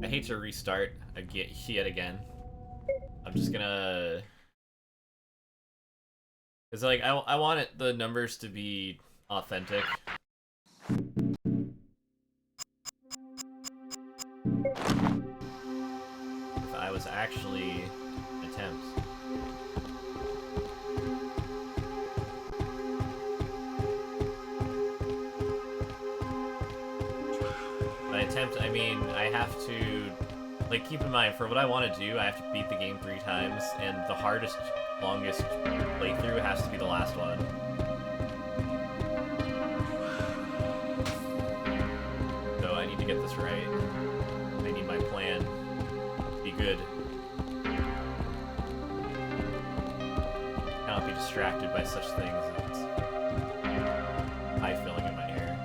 I hate to restart yet again. I'm just gonna... Cause like, I want the numbers to be authentic. If I was actually attempts. By attempt, I mean I have to, like, keep in mind, for what I want to do, I have to beat the game 3 times, and the hardest, longest playthrough has to be the last one. So I need to get this right. I need my plan to be good. Cannot be distracted by such things as eye filling in my hair.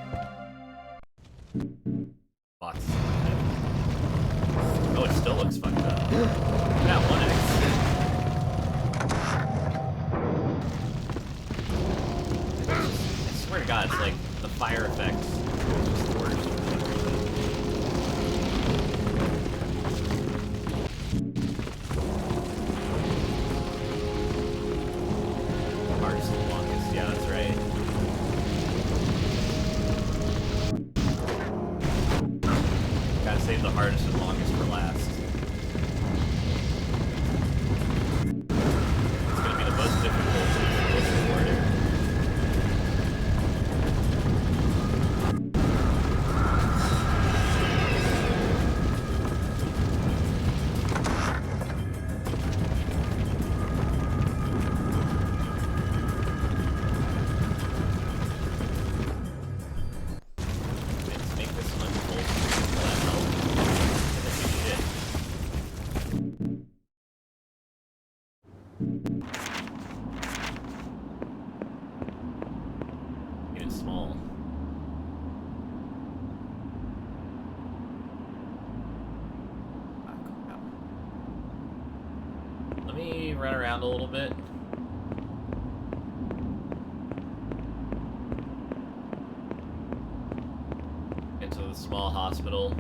Box. Oh, it still looks fucked up. That 1x. I swear to God, it's like the fire effects. It's just the worst. Hardest and longest, yeah, that's right. Gotta save the hardest and longest for last. It's gonna be the most difficult and most rewarding. Let's make this unfold. Will that help? And this is shit. Get it small. Let me run around a little bit. Get to the small hospital.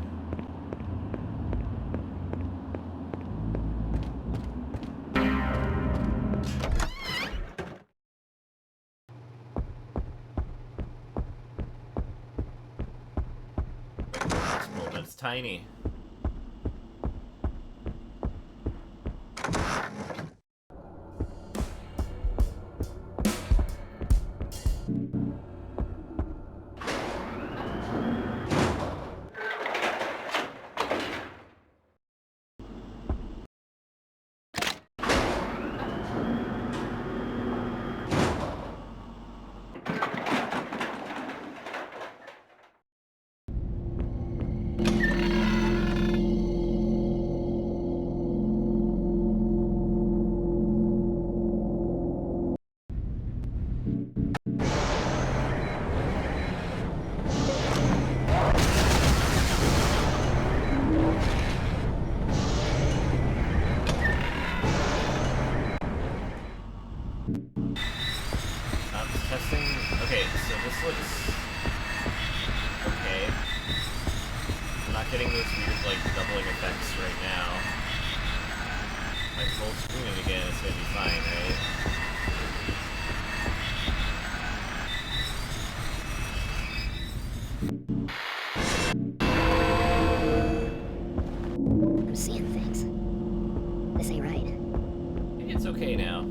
Hospital, but it's tiny. Testing. Okay, so this looks okay. I'm not getting those weird, like, doubling effects right now. Like, full screen again, it's gonna be fine, right? I'm seeing things. This ain't right. It's okay now.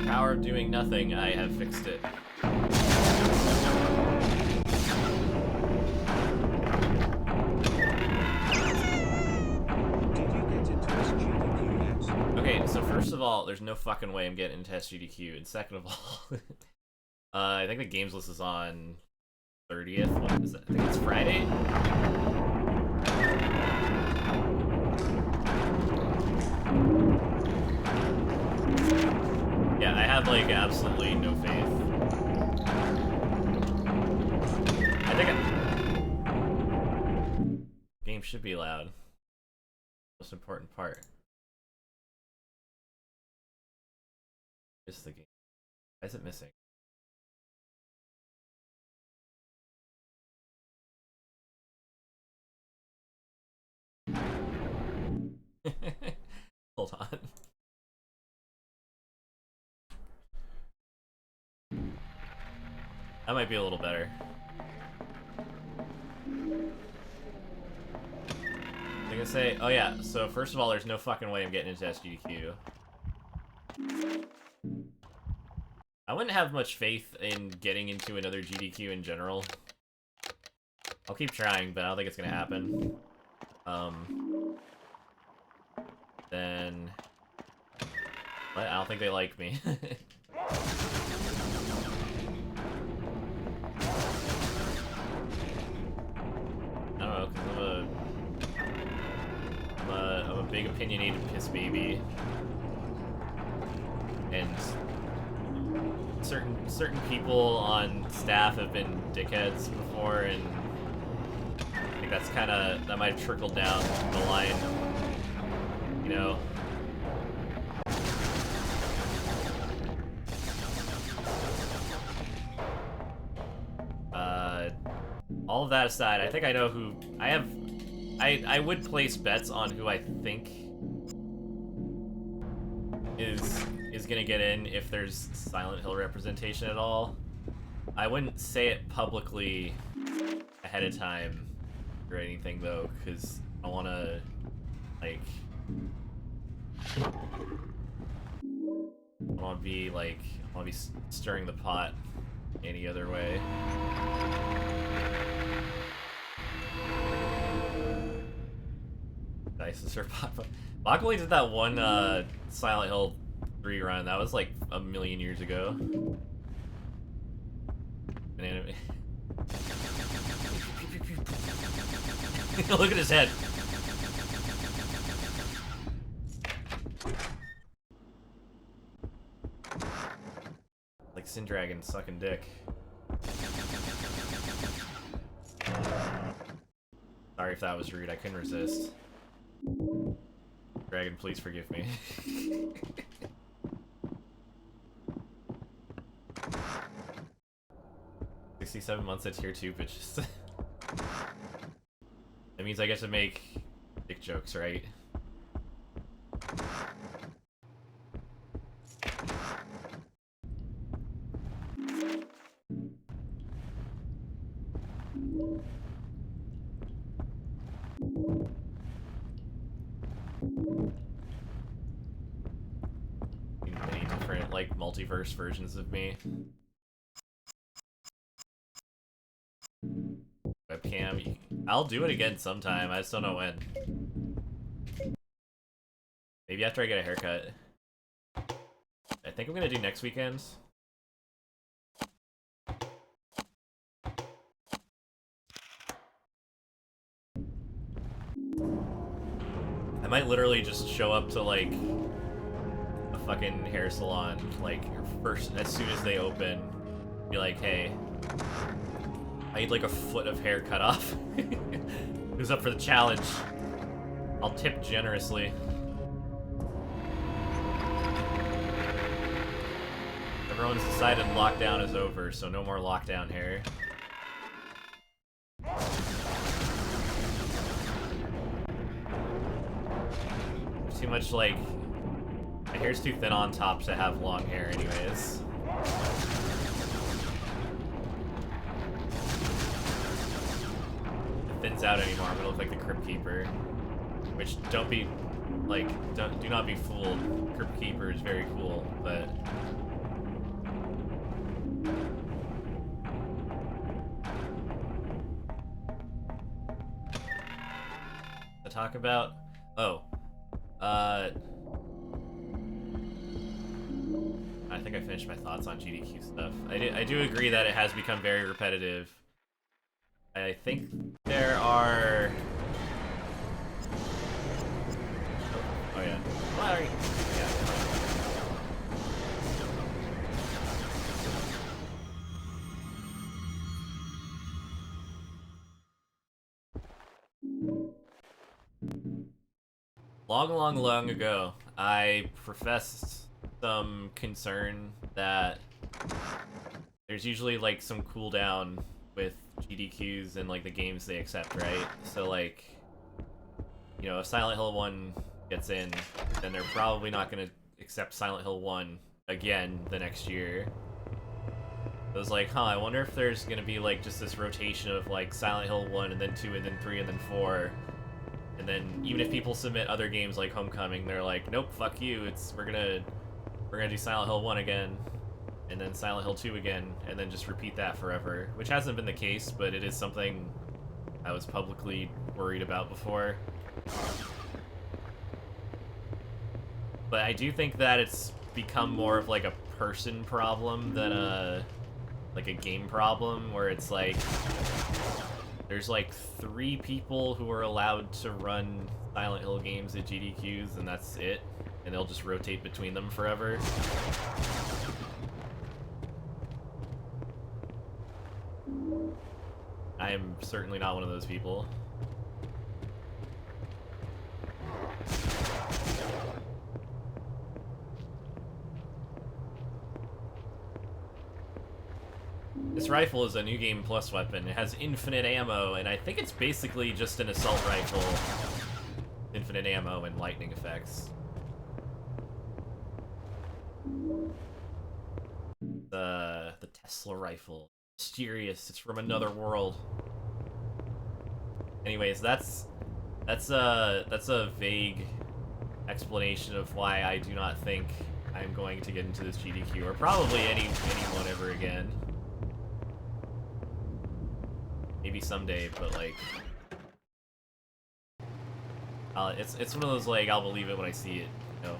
Power of doing nothing, I have fixed it. Okay, so first of all, there's no fucking way I'm getting into SGDQ, and second of all, I think the games list is on 30th. What is it? I think it's Friday. Yeah, I have like absolutely no faith. I think game should be loud. Most important part is the game. Why is it missing? That might be a little better. I can say, oh yeah, so first of all, there's no fucking way I'm getting into SGDQ. I wouldn't have much faith in getting into another GDQ in general. I'll keep trying, but I don't think it's gonna happen. Then... But I don't think they like me. I don't know, because I'm a big opinionated piss baby. And certain people on staff have been dickheads before, and I think that's that might have trickled down the line, you know. All of that aside, I think I know who I would place bets on who I think is gonna get in if there's Silent Hill representation at all. I wouldn't say it publicly ahead of time or anything though, because I don't wanna like I wanna be stirring the pot any other way. Dice or pot. Lockley did that one Silent Hill 3 run. That was like a million years ago. Look at his head. Like Sindragon sucking dick. Sorry if that was rude, I couldn't resist. Dragon, please forgive me. 67 months at tier 2 bitches. That means I get to make dick jokes, right? Many different, like, multiverse versions of me. Webcam. I'll do it again sometime. I just don't know when. Maybe after I get a haircut. I think I'm gonna do next weekend. I might literally just show up to, like, a fucking hair salon, like, as soon as they open. Be like, hey, I need like a foot of hair cut off. Who's up for the challenge? I'll tip generously. Everyone's decided lockdown is over, so no more lockdown hair. There's too much, like... My hair's too thin on top to have long hair anyways. Thins out anymore, I'm gonna look like the Crypt Keeper. Which, do not be fooled. Crypt Keeper is very cool, but... To talk about? Oh. I think I finished my thoughts on GDQ stuff. I do agree that it has become very repetitive. I think there are... Oh yeah. Well, yeah. Long ago, I professed some concern that there's usually like some cooldown with GDQs and like the games they accept, right? So like, you know, if Silent Hill 1 gets in, then they're probably not gonna accept Silent Hill 1 again the next year. I was like, huh, I wonder if there's gonna be like just this rotation of like Silent Hill 1 and then 2 and then 3 and then 4. And then even if people submit other games like Homecoming, they're like, nope, fuck you, we're gonna do Silent Hill 1 again, and then Silent Hill 2 again, and then just repeat that forever. Which hasn't been the case, but it is something I was publicly worried about before. But I do think that it's become more of like a person problem than a game problem, where it's like there's like 3 people who are allowed to run Silent Hill games at GDQs, and that's it, and they'll just rotate between them forever. I am certainly not one of those people. This rifle is a New Game Plus weapon. It has infinite ammo, and I think it's basically just an assault rifle. Infinite ammo and lightning effects. The Tesla rifle. Mysterious. It's from another world. Anyways, that's a vague explanation of why I do not think I'm going to get into this GDQ, or probably anyone ever again. Maybe someday, but like, it's one of those like, I'll believe it when I see it, you know.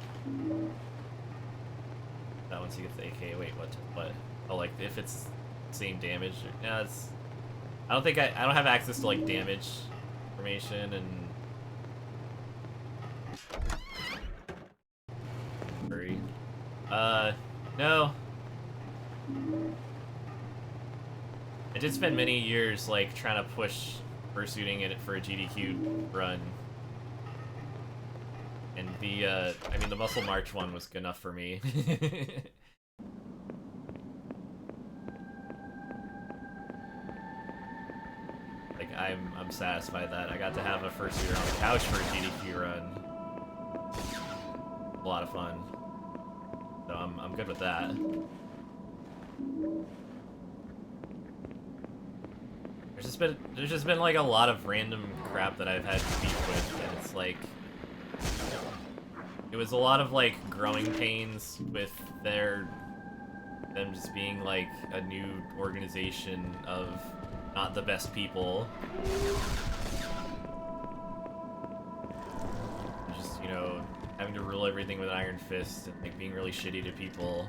That once he gets the AK, wait, what? Oh, like if it's same damage. Yeah, it's. I don't have access to like damage information and. Hurry. No. I did spend many years like trying to push fursuiting it for a GDQ run. And I mean the Muscle March one was good enough for me. Like I'm satisfied that I got to have a fursuiter on the couch for a GDQ run. A lot of fun. So I'm good with that. There's just been like a lot of random crap that I've had to beef with, and it's like it was a lot of like growing pains with them just being like a new organization of not the best people. Just, you know, having to rule everything with an iron fist and like being really shitty to people.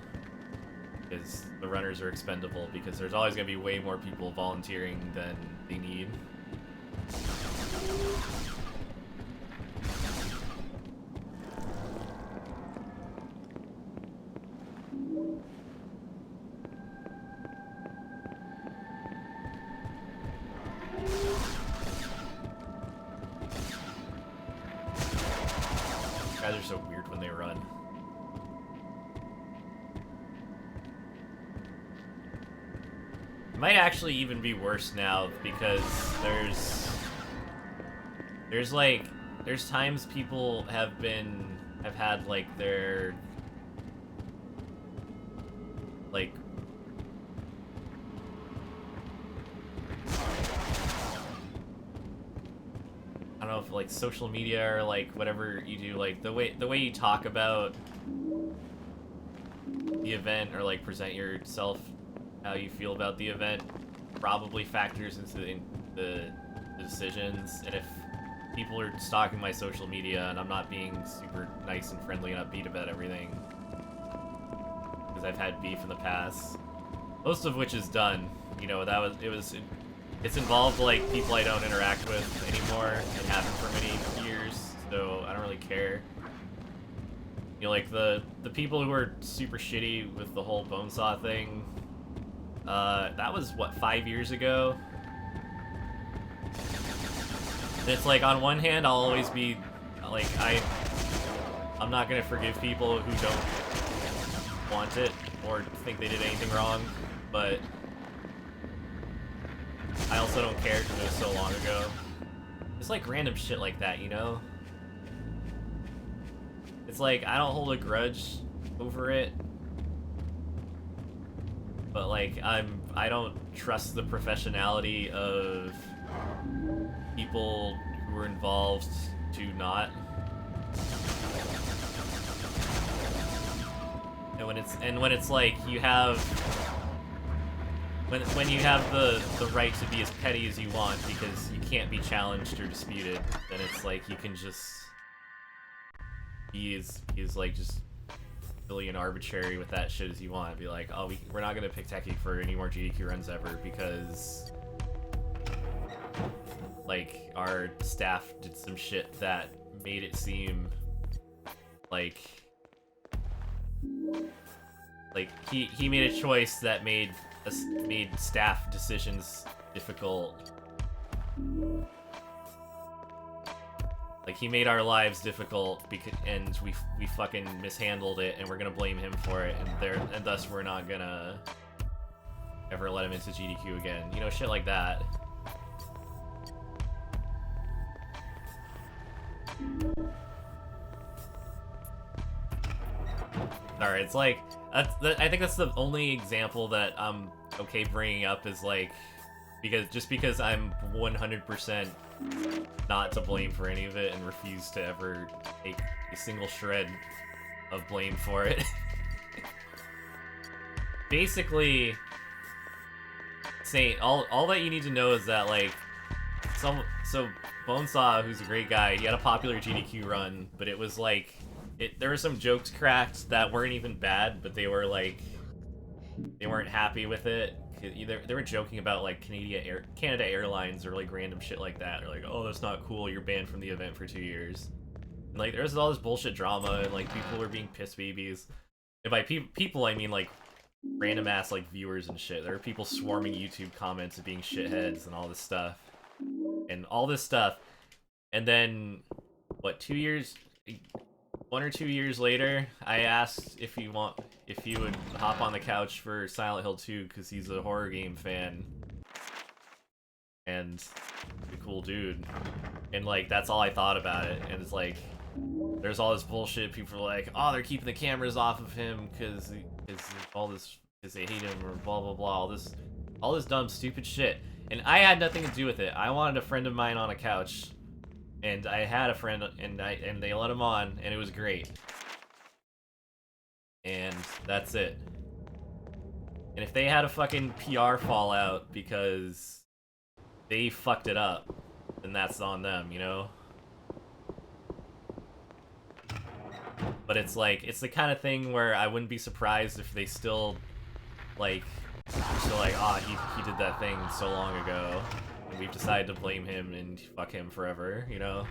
Because the runners are expendable, because there's always going to be way more people volunteering than they need. Guys are so weird when they run. It might actually even be worse now, because there's times people have had like their like I don't know if like social media or like whatever you do, like the way you talk about the event or like present yourself, how you feel about the event, probably factors into the decisions. And if people are stalking my social media and I'm not being super nice and friendly and upbeat about everything, because I've had beef in the past, most of which is done, you know, it's involved like people I don't interact with anymore. It happened for many years, so I don't really care. You know, like the people who are super shitty with the whole Bonesaw thing, that was, what, 5 years ago? And it's like, on one hand, I'll always be, like, I'm not gonna forgive people who don't want it or think they did anything wrong, but I also don't care because it was so long ago. It's like random shit like that, you know? It's like, I don't hold a grudge over it. but like I don't trust the professionality of people who were involved to not. And when it's like you have when you have the right to be as petty as you want because you can't be challenged or disputed, then it's like you can just be as like just silly and arbitrary with that shit as you want. Be like, oh, we're not gonna pick Techie for any more GDQ runs ever because like our staff did some shit that made it seem like he made a choice that made staff decisions difficult. Like he made our lives difficult and we fucking mishandled it, and we're gonna blame him for it, and thus we're not gonna ever let him into GDQ again. You know, shit like that. Alright, it's like I think that's the only example that I'm okay bringing up is like because I'm 100% not to blame for any of it and refuse to ever take a single shred of blame for it. Basically, Saint, all that you need to know is that like so Bonesaw, who's a great guy, he had a popular GDQ run, but it was like there were some jokes cracked that weren't even bad, but they were like they weren't happy with it. They were joking about like Canada Airlines or like random shit like that. They're like, oh, that's not cool, you're banned from the event for 2 years. And like there's all this bullshit drama and like people were being piss babies. And by people I mean like random ass like viewers and shit. There were people swarming YouTube comments and being shitheads and all this stuff. And then what, 2 years, 1 or 2 years later, I asked if he would hop on the couch for Silent Hill 2 because he's a horror game fan and a cool dude, and like that's all I thought about it. And it's like there's all this bullshit. People are like, oh, they're keeping the cameras off of him because they hate him or blah blah blah. All this dumb stupid shit. And I had nothing to do with it. I wanted a friend of mine on a couch. And I had a friend, and they let him on, and it was great. And that's it. And if they had a fucking PR fallout because they fucked it up, then that's on them, you know? But it's like, it's the kind of thing where I wouldn't be surprised if they still, like, oh, he did that thing so long ago. And we've decided to blame him and fuck him forever, you know?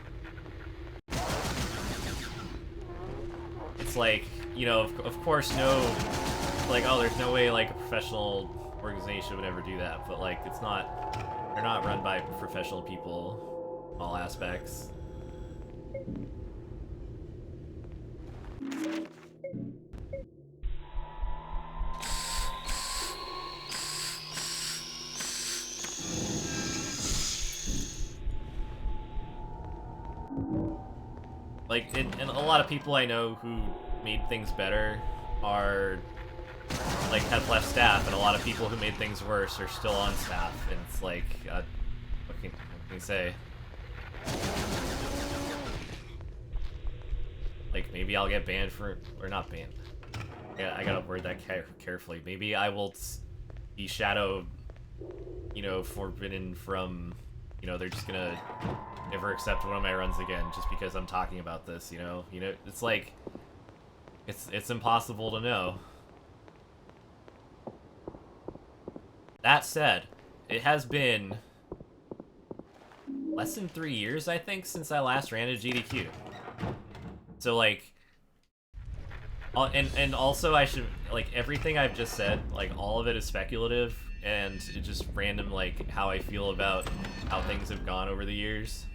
It's like, you know, of course no, like, oh, there's no way, like, a professional organization would ever do that, but, like, they're not run by professional people in all aspects. Like, and a lot of people I know who made things better are, like, have left staff, and a lot of people who made things worse are still on staff, and it's like, what can you say? Like, maybe I'll get banned for, or not banned. Yeah, I gotta word that carefully. Maybe I will be shadowed, you know, forbidden from, you know, they're just gonna never accept one of my runs again just because I'm talking about this, you know? You know, it's like, it's impossible to know. That said, it has been less than 3 years, I think, since I last ran a GDQ. So, like, and also I should, like, everything I've just said, like, all of it is speculative, and it's just random, like, how I feel about how things have gone over the years.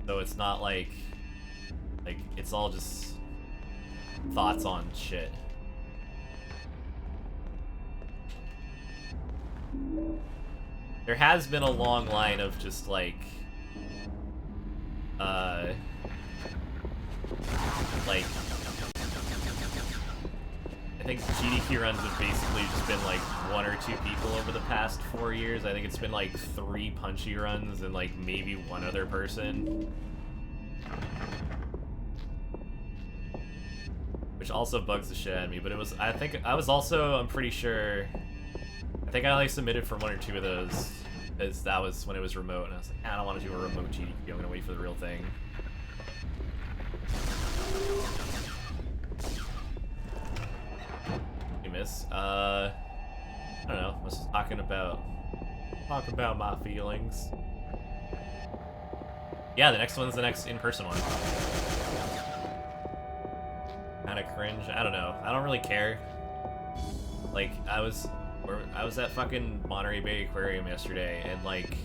So it's not like, it's all just thoughts on shit. There has been a long line of just, like, I think GDQ runs have basically just been like 1 or 2 people over the past 4 years. I think it's been like 3 punchy runs and like maybe 1 other person. Which also bugs the shit out of me, but it was, I think, I'm pretty sure, I think I only submitted for 1 or 2 of those, because that was when it was remote, and I was like, I don't want to do a remote GDQ, I'm gonna wait for the real thing. You miss? I don't know, I was just talking about my feelings. Yeah, the next one's the next in-person one. Kinda cringe. I don't know. I don't really care. Like, I was at fucking Monterey Bay Aquarium yesterday, and like,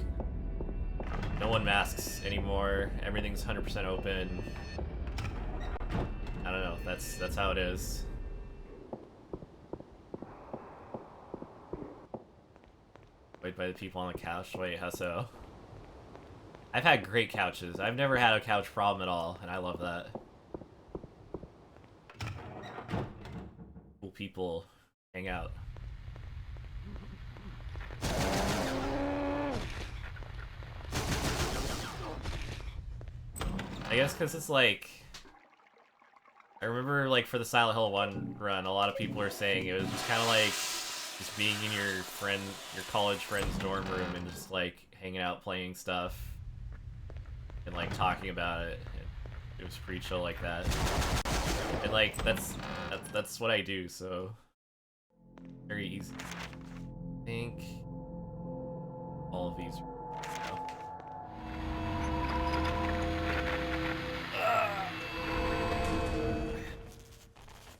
no one masks anymore. Everything's 100% open. I don't know. That's how it is. Wait by the people on the couch. Wait, how so? I've had great couches. I've never had a couch problem at all, and I love that. Cool people hang out. I guess because it's like, I remember like for the Silent Hill 1 run, a lot of people are saying it was just kind of like just being in your college friend's dorm room and just like hanging out playing stuff and like talking about it. It was pretty chill like that. And like that's what I do, so very easy. I think all of these.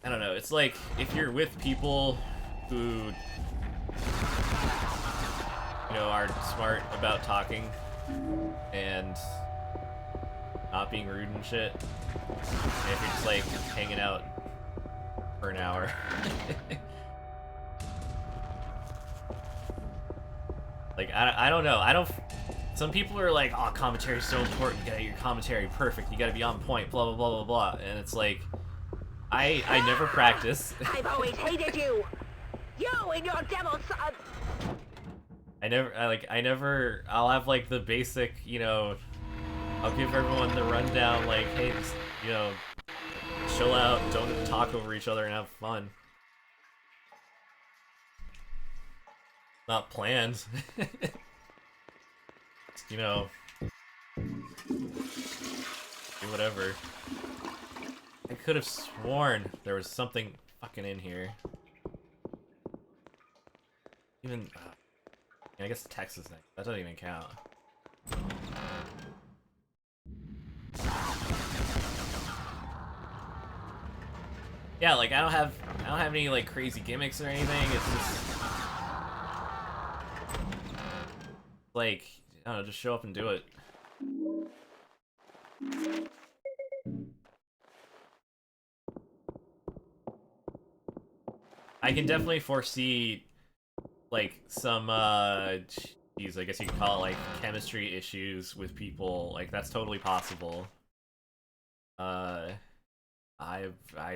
I don't know. It's like if you're with people who, you know, are smart about talking and not being rude and shit. And if you're just like hanging out for an hour. Like, I don't know. Some people are like, oh, commentary is so important. You gotta get your commentary perfect. You gotta be on point, blah, blah, blah, blah, blah. And it's like, I never practice. I've always hated you! You and your devil son! I'll have like the basic, you know, I'll give everyone the rundown, like, hey, just, you know, chill out, don't talk over each other and have fun. Not planned. You know, do whatever. I could have sworn there was something fucking in here. Even, I guess the text is next. That doesn't even count. Yeah, like I don't have any like crazy gimmicks or anything. It's just like, I don't know, just show up and do it. I can definitely foresee like some geez, I guess you could call it like chemistry issues with people. Like that's totally possible. I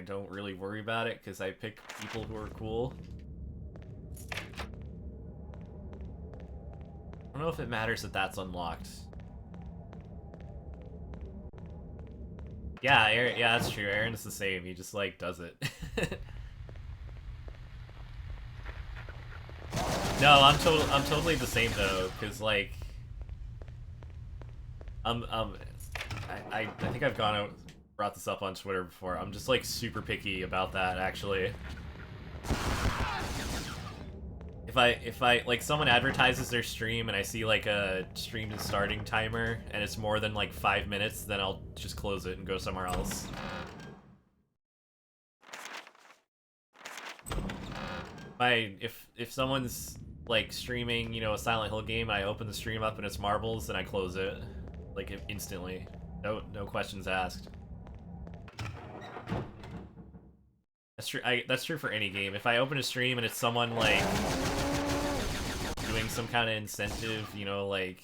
don't really worry about it because I pick people who are cool. I don't know if it matters that that's unlocked. Yeah, Aaron, yeah, that's true. Aaron is the same. He just like does it. No, I'm totally the same though, because like, I think I've brought this up on Twitter before. I'm just like super picky about that actually. If I like someone advertises their stream and I see like a stream to starting timer and it's more than like 5 minutes, then I'll just close it and go somewhere else. If someone's like streaming, you know, a Silent Hill game, I open the stream up and it's marbles, then I close it like instantly. No questions asked. That's true. That's true for any game. If I open a stream and it's someone like doing some kind of incentive, you know, like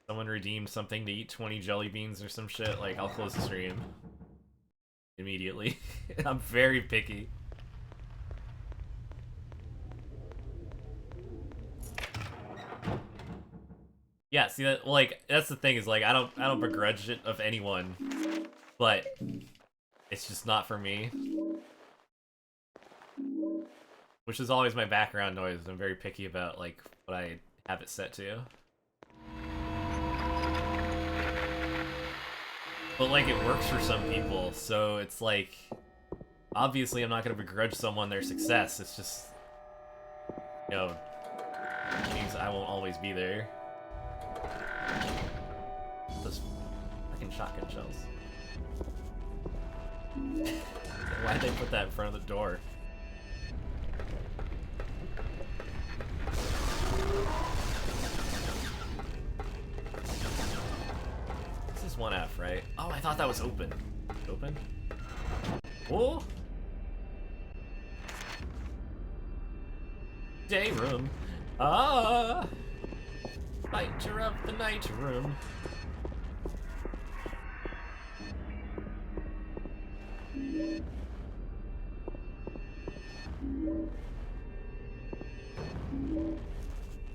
someone redeemed something to eat 20 jelly beans or some shit, like I'll close the stream immediately. I'm very picky. Yeah, see that, like, that's the thing, is like I don't begrudge it of anyone, but it's just not for me. Which is always my background noise. I'm very picky about like what I have it set to. But like it works for some people, so it's like obviously I'm not gonna begrudge someone their success. It's just, you know, it means I won't always be there. Those freaking shotgun shells. Why'd they put that in front of the door? This is 1F, right? Oh, I thought that was open. Open? Oh! Day room. Ah! Fighter of the night room.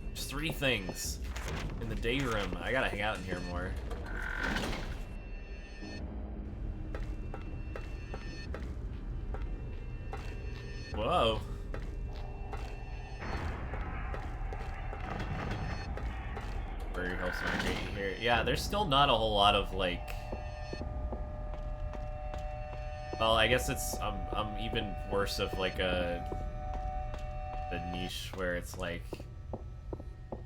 There's 3 things in the day room. I gotta hang out in here more. Whoa. Very helps migrate here. Yeah, there's still not a whole lot of like. Well, I guess it's I'm even worse of like a niche where it's like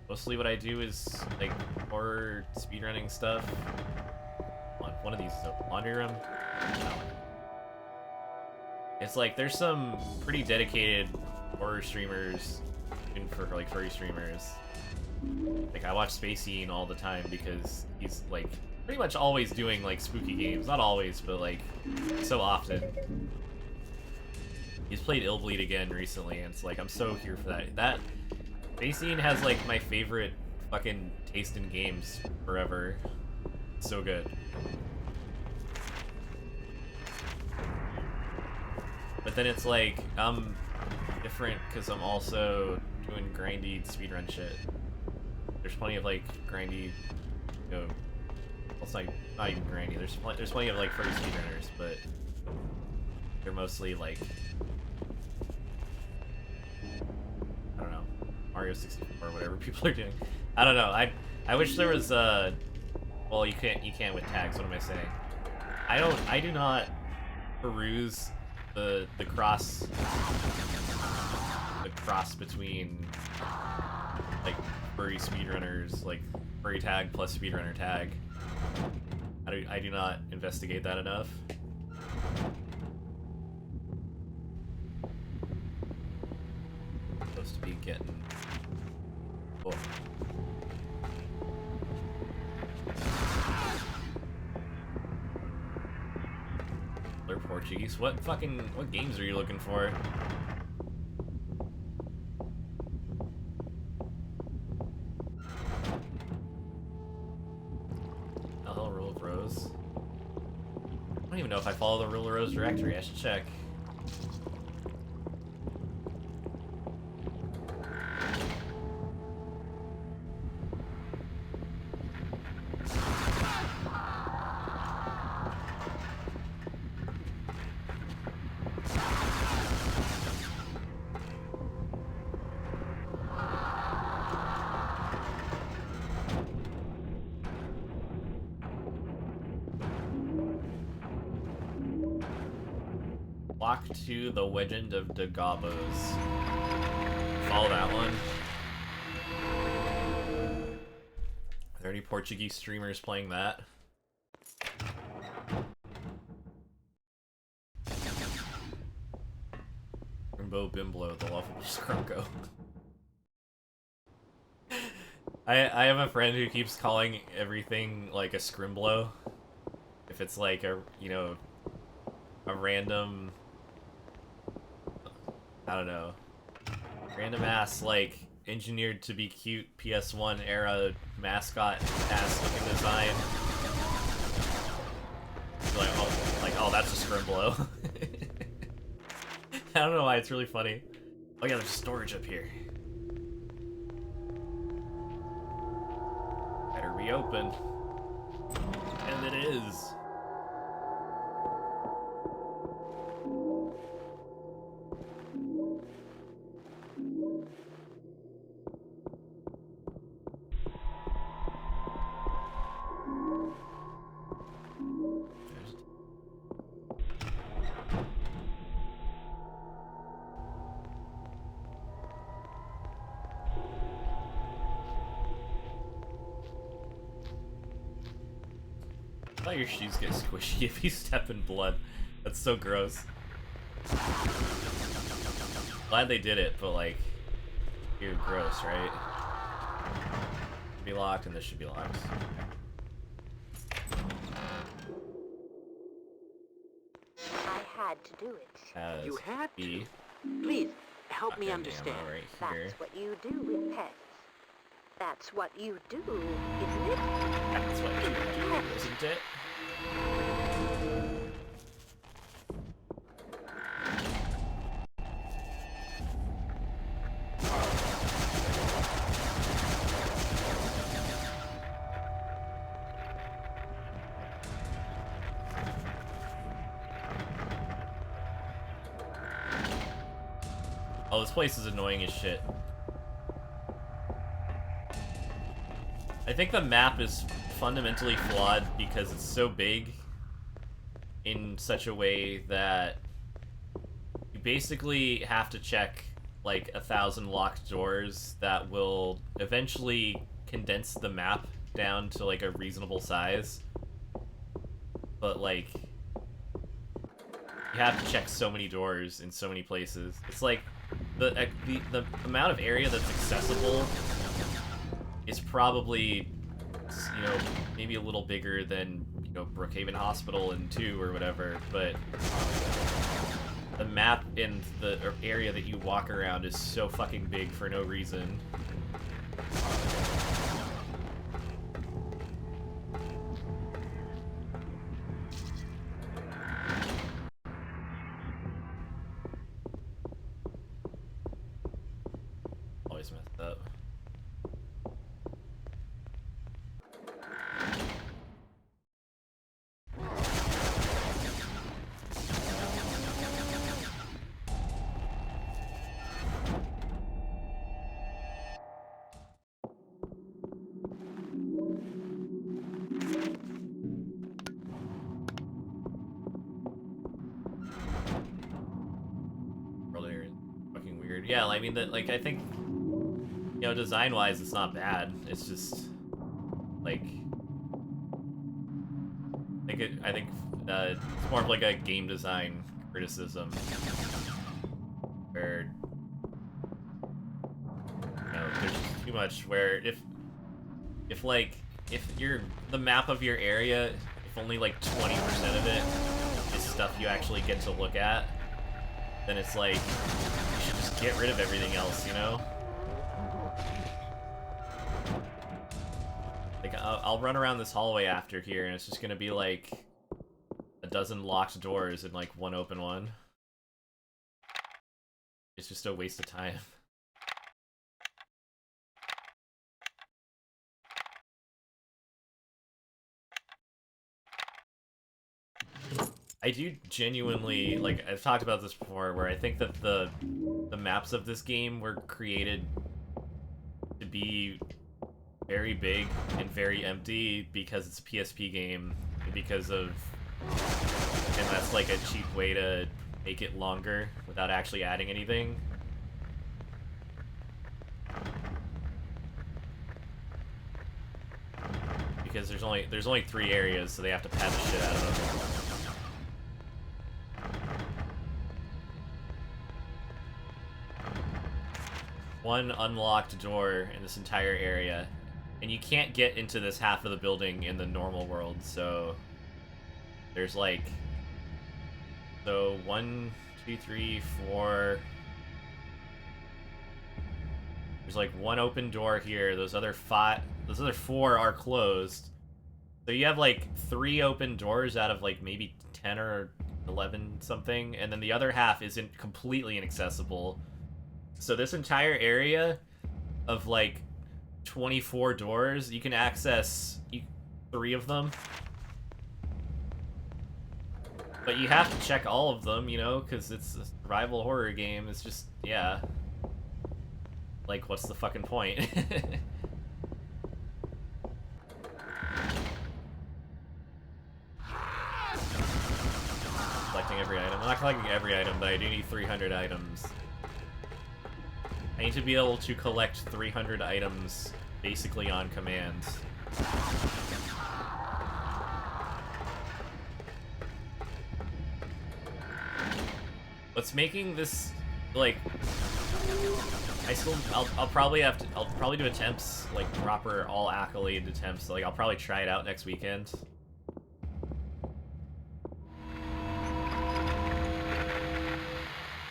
mostly what I do is like horror speedrunning stuff. One of these is open. Laundry room. It's like there's some pretty dedicated horror streamers, even for like furry streamers. Like I watch Spacine all the time because he's like pretty much always doing like spooky games. Not always, but like so often. He's played Illbleed again recently, and it's like I'm so here for that. That Spacine has like my favorite fucking taste in games forever. It's so good. But then it's like I'm different because I'm also doing grindy speedrun shit. There's plenty of like grindy, you know, well, it's not even grindy. There's plenty of like furry speedrunners, but they're mostly like, I don't know, Mario 64 or whatever people are doing. I don't know. I wish there was well, you can't with tags. What am I saying? I do not peruse the cross between like furry speedrunners, like furry tag plus speedrunner tag. I do not investigate that enough. I'm supposed to be getting. Oh. They're Portuguese. What games are you looking for? Oh, Rule of Rose. I don't even know if I follow the Rule of Rose directory. I should check. Walk to the Legend of Dagobos. Follow that one. Are there any Portuguese streamers playing that? Rimbo Bimblo, the lovable Scrunko. I have a friend who keeps calling everything like a scrimblow. If it's like a, you know, a random, I don't know, random ass like engineered to be cute PS1 era mascot ass looking design. Like oh that's a scrimblow. I don't know why, it's really funny. Oh yeah, there's storage up here. Reopen. And it is. I thought your shoes get squishy if you step in blood. That's so gross. Glad they did it, but like, you're gross, right? Should be locked, and this should be locked. I had to do it. As You had to? B. Please, help me Fucking understand. ammo right here. That's what you do with pets. That's what you do, isn't it? That's what you do, isn't it? Oh, this place is annoying as shit. I think the map is fundamentally flawed because it's so big in such a way that you basically have to check like 1,000 locked doors that will eventually condense the map down to like a reasonable size. But like, you have to check so many doors in so many places. It's like the amount of area that's accessible is probably, you know, maybe a little bigger than, you know, Brookhaven Hospital in 2 or whatever, but the map in the area that you walk around is so fucking big for no reason. Always messed up. Earlier, fucking weird. Yeah, I mean, that, like, I think, you know, design-wise, it's not bad. It's just, like, I think it's more of like a game design criticism, where, you know, there's just too much. Where if the map of your area, if only like 20% of it is stuff you actually get to look at, then it's like, you should just get rid of everything else, you know? Like, I'll run around this hallway after here, and it's just gonna be like a dozen locked doors and like one open one. It's just a waste of time. I do genuinely, like, I've talked about this before, where I think that the maps of this game were created to be very big and very empty because it's a PSP game, and because of, and that's like a cheap way to make it longer without actually adding anything. Because there's only 3 areas, so they have to pad the shit out of them. One unlocked door in this entire area, and you can't get into this half of the building in the normal world, so there's like, so 1, 2, 3, 4, there's like one open door here, those other 4 are closed, so you have like 3 open doors out of like maybe 10 or 11 something, and then the other half isn't completely inaccessible. So this entire area of like 24 doors. You can access 3 of them. But you have to check all of them, you know, because it's a survival horror game. It's just, yeah. Like, what's the fucking point? Collecting every item. I'm not collecting every item, but I do need 300 items. I need to be able to collect 300 items basically on command. What's making this, like, I'll probably do attempts, like proper all accolade attempts. Like, I'll probably try it out next weekend.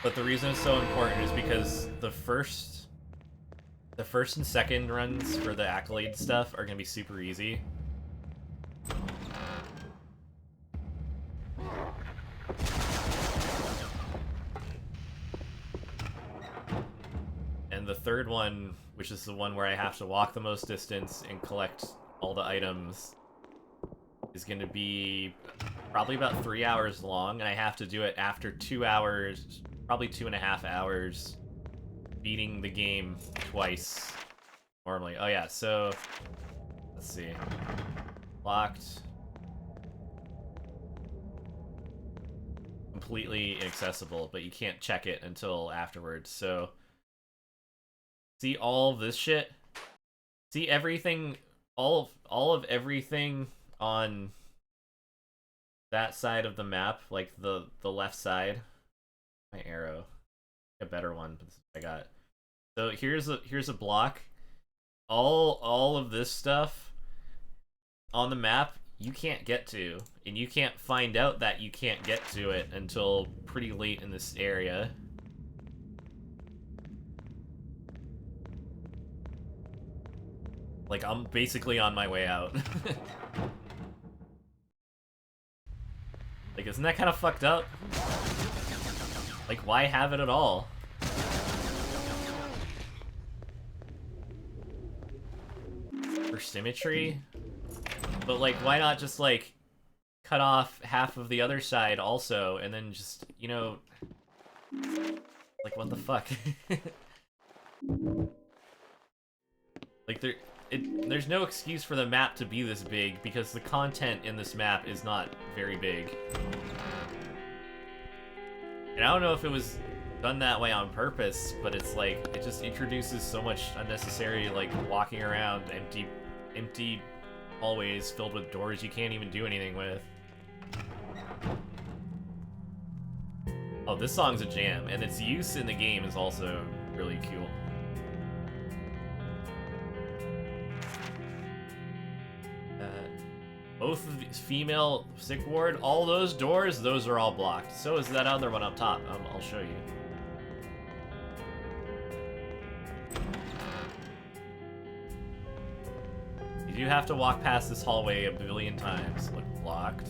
But the reason it's so important is because the first and second runs for the accolade stuff are gonna be super easy. And the third one, which is the one where I have to walk the most distance and collect all the items, is going to be probably about 3 hours long, and I have to do it after 2 hours, probably 2.5 hours, beating the game twice normally. Oh yeah, so let's see. Locked. Completely inaccessible, but you can't check it until afterwards, so see all of this shit? See everything, all of everything on that side of the map, like the left side. My arrow, a better one, but this is what I got. So here's a block. All of this stuff on the map you can't get to, and you can't find out that you can't get to it until pretty late in this area. Like, I'm basically on my way out. Like, isn't that kind of fucked up? Like, why have it at all? For symmetry? But, like, why not just, like, cut off half of the other side also, and then just, you know... Like, what the fuck? Like, there's no excuse for the map to be this big, because the content in this map is not very big. And I don't know if it was done that way on purpose, but it's like, it just introduces so much unnecessary, like, walking around empty hallways filled with doors you can't even do anything with. Oh, this song's a jam, and its use in the game is also really cool. Both of these female sick ward, all those doors, those are all blocked. So is that other one up top. I'll show you. You do have to walk past this hallway a billion times. Look, blocked.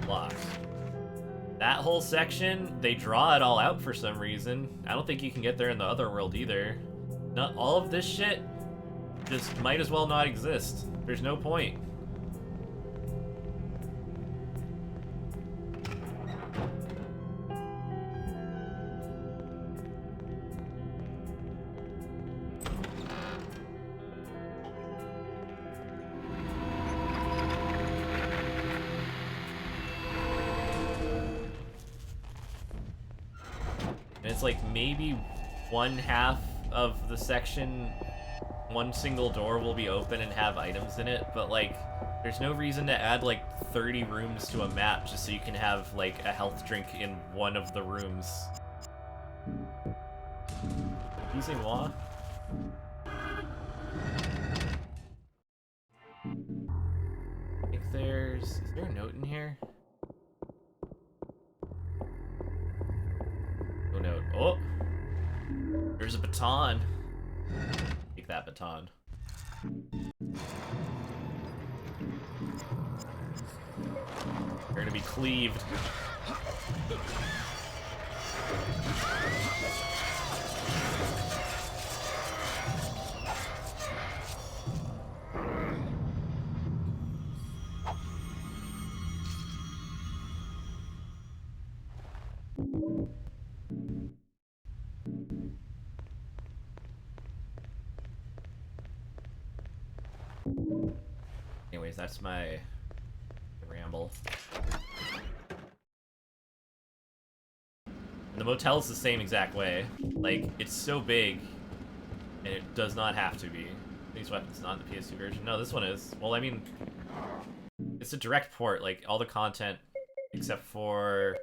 Blocked. That whole section, they draw it all out for some reason. I don't think you can get there in the other world either. Not all of this shit just might as well not exist. There's no point. And it's like maybe one half of the section, one single door will be open and have items in it, but like there's no reason to add like 30 rooms to a map just so you can have like a health drink in one of the rooms. Using moi? I think is there a note in here? No note. Oh! There's a baton. Take that baton. You're gonna be cleaved. Anyways, that's my ramble. And the motel's the same exact way. Like, it's so big, and it does not have to be. These weapons not in the PS2 version. No, this one is. Well, I mean, it's a direct port. Like, all the content, except for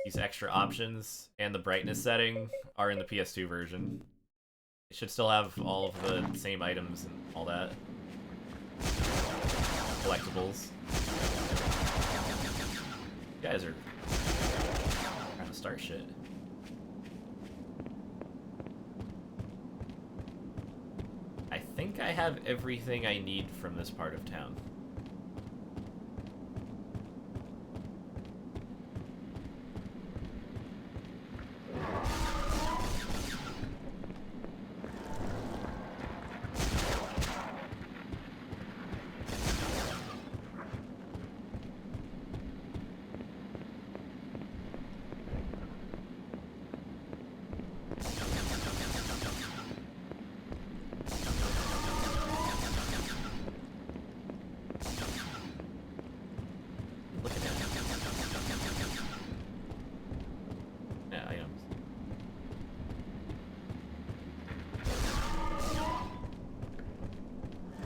these extra options and the brightness setting, are in the PS2 version. It should still have all of the same items and all that. Collectibles. You guys are trying to start shit. I think I have everything I need from this part of town.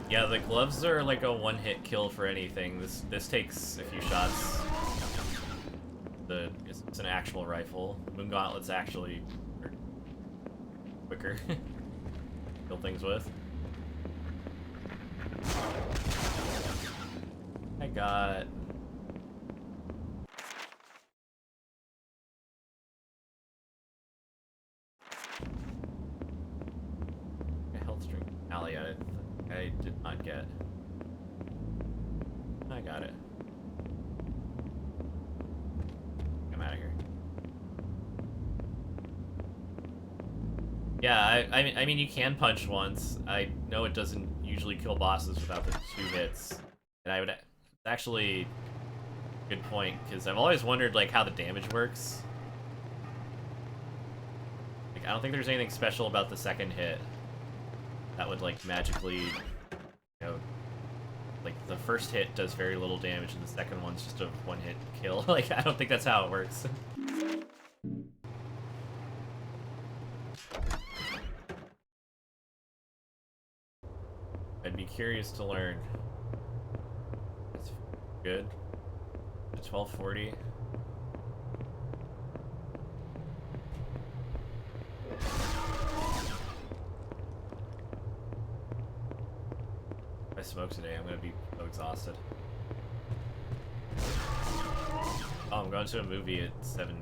Yeah, the gloves are like a one-hit kill for anything. This takes a few shots. It's an actual rifle. Moon Gauntlet's actually quicker. Kill things with. I got... a health drink. Alley at it. I did not get. I got it. I'm out of here. Yeah, I mean, you can punch once. I know it doesn't usually kill bosses without the 2 hits. And I would... It's actually a good point, because I've always wondered, like, how the damage works. Like, I don't think there's anything special about the second hit that would, like, magically, you know, like, the first hit does very little damage and the second one's just a one-hit kill. Like, I don't think that's how it works. I'd be curious to learn. That's good. 1240. If I smoke today, I'm gonna be so exhausted. Oh, I'm going to a movie at 7.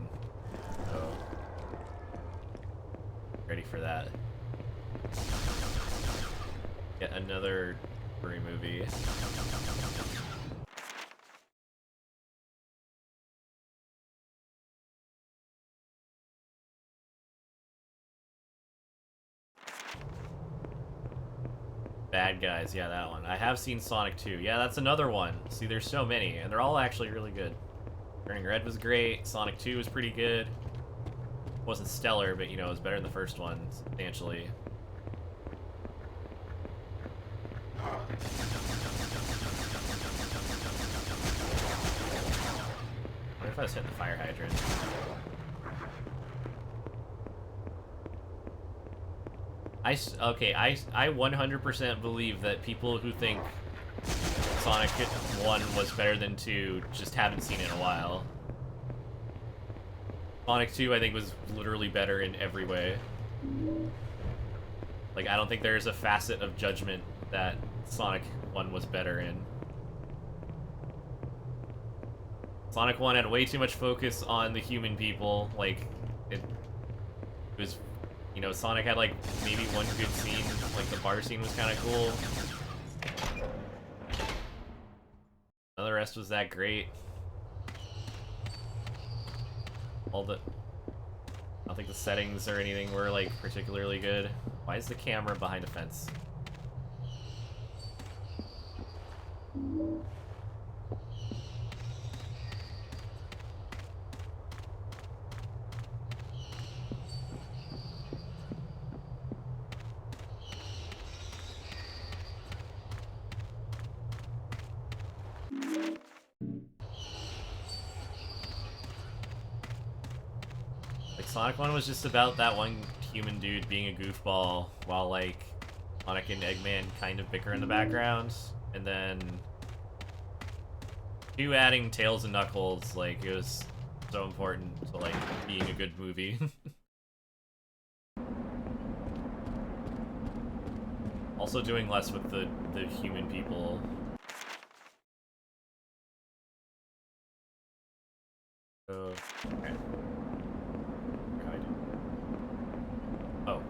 Oh. Ready for that. Yet another furry movie. Bad Guys, yeah, that one. I have seen Sonic 2. Yeah, that's another one. See, there's so many, and they're all actually really good. Turning Red was great. Sonic 2 was pretty good. Wasn't stellar, but, you know, it was better than the first one, substantially. What if I was hitting the fire hydrant? Okay, I 100% believe that people who think Sonic 1 was better than 2 just haven't seen it in a while. Sonic 2, I think, was literally better in every way. Like, I don't think there's a facet of judgment that Sonic 1 was better in. Sonic 1 had way too much focus on the human people. Like, it was... You know, Sonic had, like, maybe one good scene. Like, the bar scene was kind of cool. None of the rest was that great. I don't think the settings or anything were, like, particularly good. Why is the camera behind a fence? Sonic 1 was just about that one human dude being a goofball while, like, Sonic and Eggman kind of bicker in the background. And then 2 adding Tails and Knuckles, like, it was so important to, like, being a good movie. Also doing less with the human people. Okay. How do I do? Oh.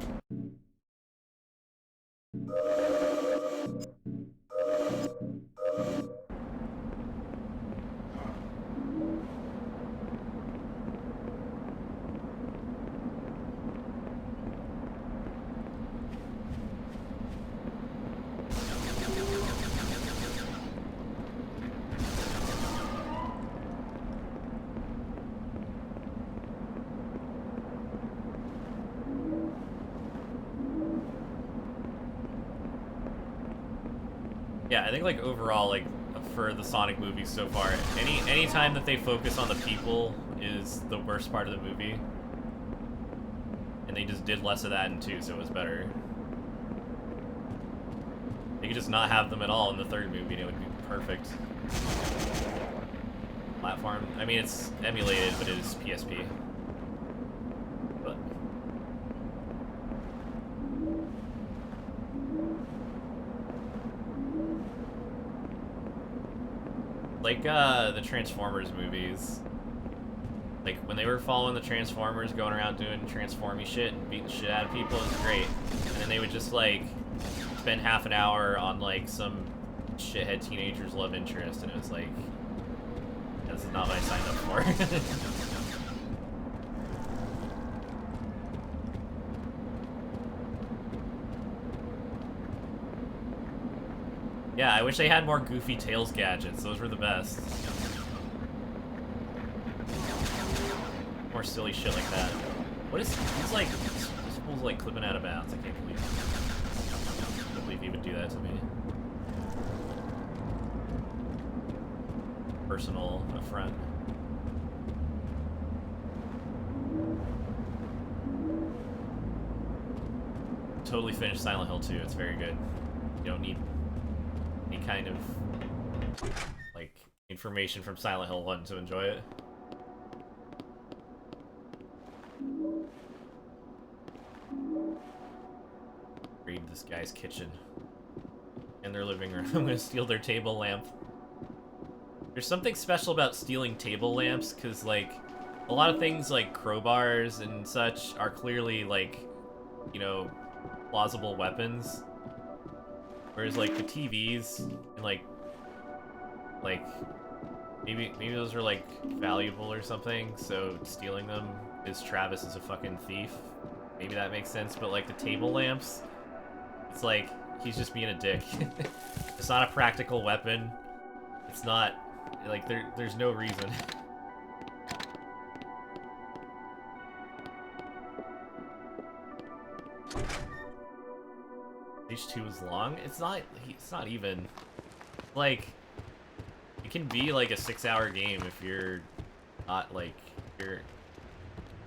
Yeah, I think like overall, like for the Sonic movies so far, any time that they focus on the people is the worst part of the movie. And they just did less of that in 2, so it was better. They could just not have them at all in the 3rd movie and it would be perfect. Platform, I mean it's emulated, but it is PSP. But like the Transformers movies. Like when they were following the Transformers, going around doing transformy shit and beating shit out of people, it was great. And then they would just like spend half an hour on like some shithead teenager's love interest, and it was like, this is not what I signed up for. Yeah, I wish they had more goofy Tails gadgets. Those were the best. More silly shit like that. What is... He's like... This fool's like clipping out of bounds. I can't believe he would do that to me. Personal affront. Totally finished Silent Hill 2. It's very good. You don't need any kind of like information from Silent Hill 1 to enjoy it. Read this guy's kitchen and their living room. I'm gonna steal their table lamp. There's something special about stealing table lamps, because like a lot of things like crowbars and such are clearly like, you know, plausible weapons. Whereas like the TVs and like maybe those are like valuable or something, so stealing them is Travis is a fucking thief. Maybe that makes sense, but like the table lamps, it's like he's just being a dick. It's not a practical weapon. It's not like there's no reason. Stage 2 is long. It's not even like it can be like a 6-hour game if you're not like you're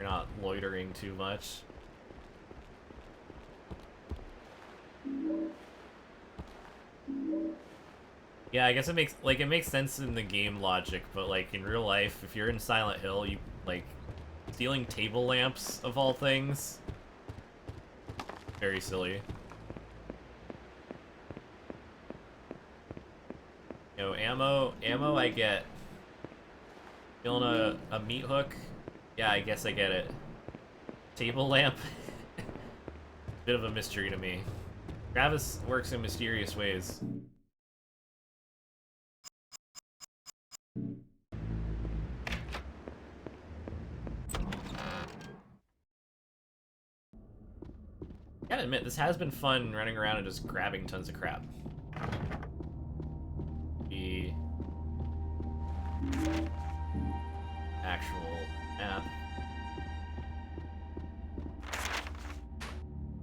not loitering too much. Yeah, I guess it makes sense in the game logic, but like in real life, if you're in Silent Hill, you like stealing table lamps of all things. Very silly. You know, ammo I get. Feeling a meat hook? Yeah, I guess I get it. Table lamp? Bit of a mystery to me. Travis works in mysterious ways. Gotta admit, this has been fun running around and just grabbing tons of crap. The actual map.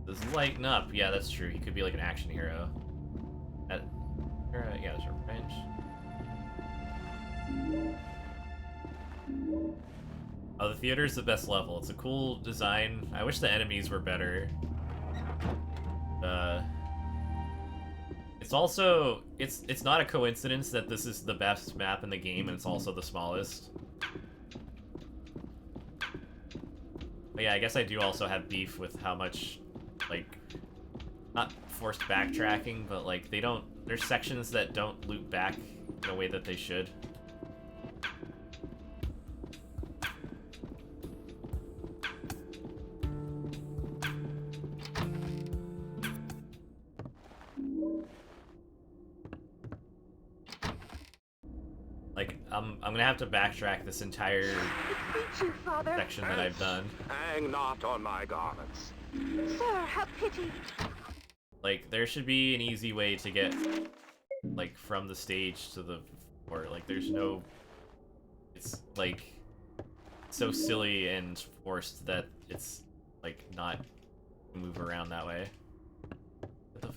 Does lighten up? Yeah, that's true. He could be like an action hero. Yeah, there's a wrench. Oh, the theater's the best level. It's a cool design. I wish the enemies were better. It's also it's not a coincidence that this is the best map in the game and it's also the smallest. But yeah, I guess I do also have beef with how much, like, not forced backtracking, but like there's sections that don't loop back in a way that they should. Like, I'm gonna have to backtrack this entire It beats you, Father. section that I've done. Hang not on my garments. Sir, have pity. Like, there should be an easy way to get, like, from the stage to the fort. Like, there's no... It's, like, so silly and forced that it's, like, not move around that way. What the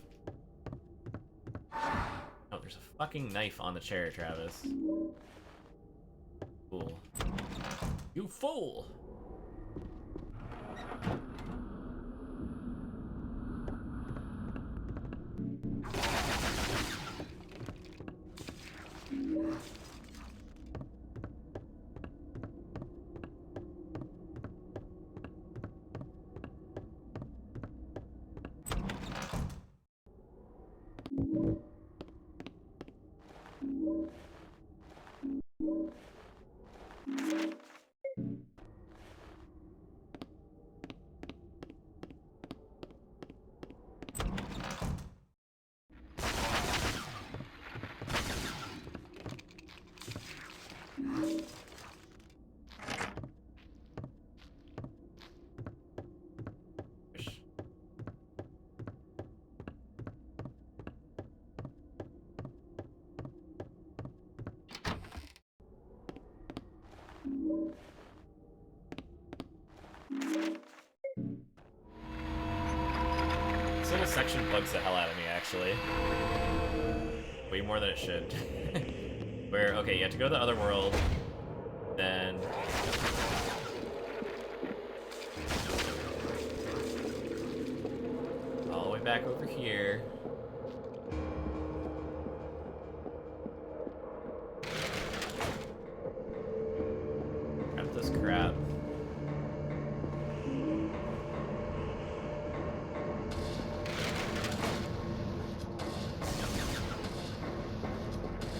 oh, there's a fucking knife on the chair, Travis. Fool. You fool! This little section bugs the hell out of me, actually. Way more than it should. Where, okay, you have to go to the other world, then... all the way back over here. Grab this crap.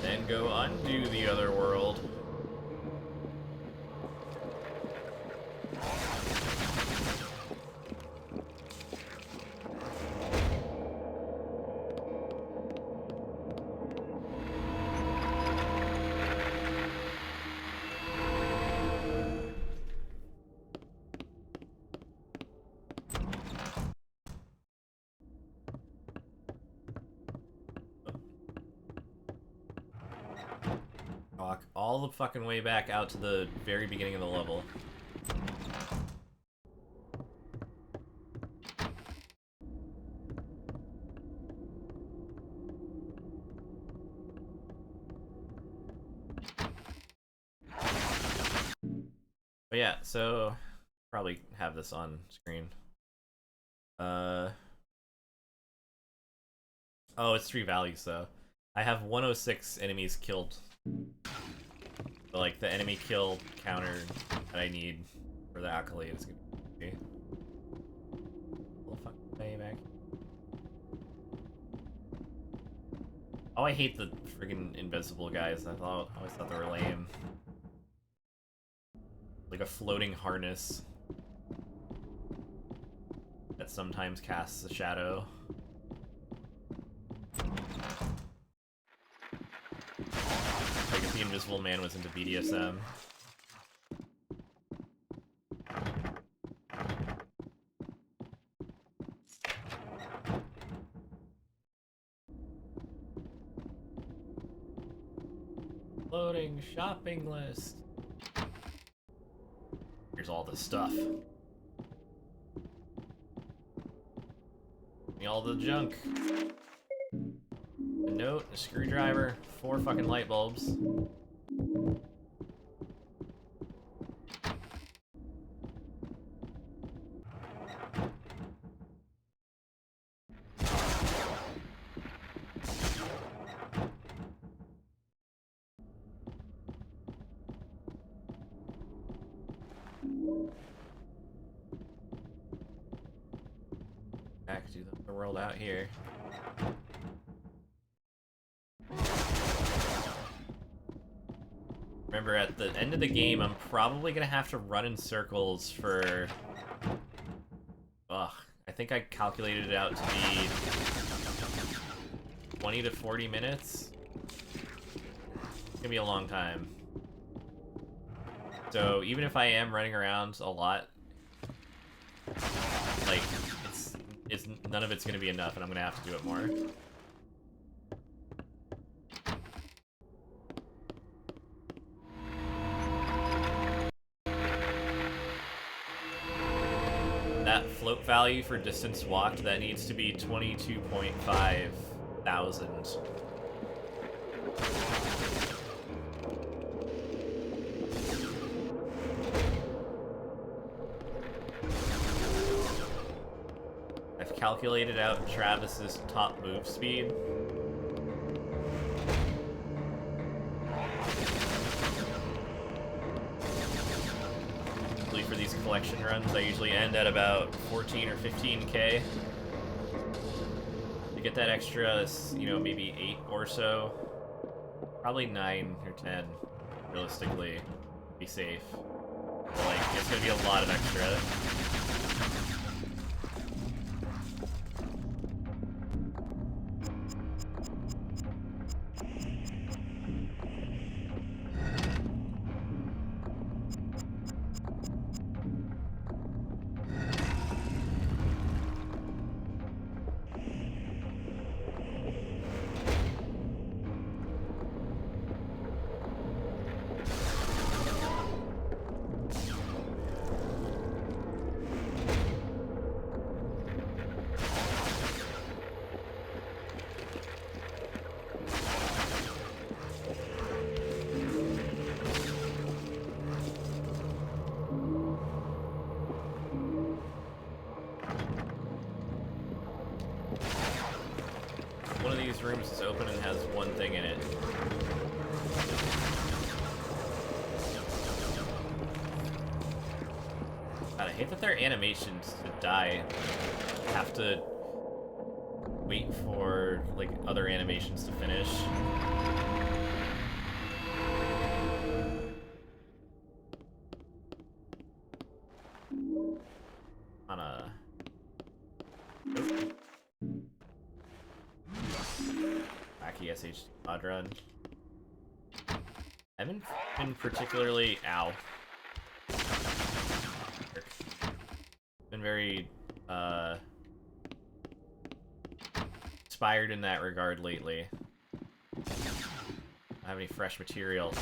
Then go undo the other world. Walk all the fucking way back out to the very beginning of the level. But yeah, so probably have this on screen. Oh, it's 3 values though. I have 106 enemies killed. So, like, the enemy kill counter that I need for the accolade is gonna be the fucking way back. Oh, I hate the friggin' invincible guys. I always thought they were lame. Like a floating harness that sometimes casts a shadow. Like if the Invisible Man was into BDSM. Loading shopping list. Here's all the stuff. All the junk. A note, a screwdriver, 4 fucking light bulbs. Back to the world out here. Remember, at the end of the game, I'm probably gonna have to run in circles for... Ugh, I think I calculated it out to be 20 to 40 minutes. It's gonna be a long time. So even if I am running around a lot, like, it's none of it's gonna be enough, and I'm gonna have to do it more. That float value for distance walked, that needs to be 22.5 thousand. I've calculated out Travis's top move speed. For these collection runs, I usually end at about 14 or 15k. To get that extra, you know, maybe 8 or so. Probably 9 or 10, realistically, to be safe. But, like, it's gonna be a lot of extra. One of these rooms is open and has one thing in it. God, I hate that their animations to die have to wait for, like, other animations to finish. On a... Wacky SHD mod run. I haven't been particularly... Ow. Been very, inspired in that regard lately. I don't have any fresh material.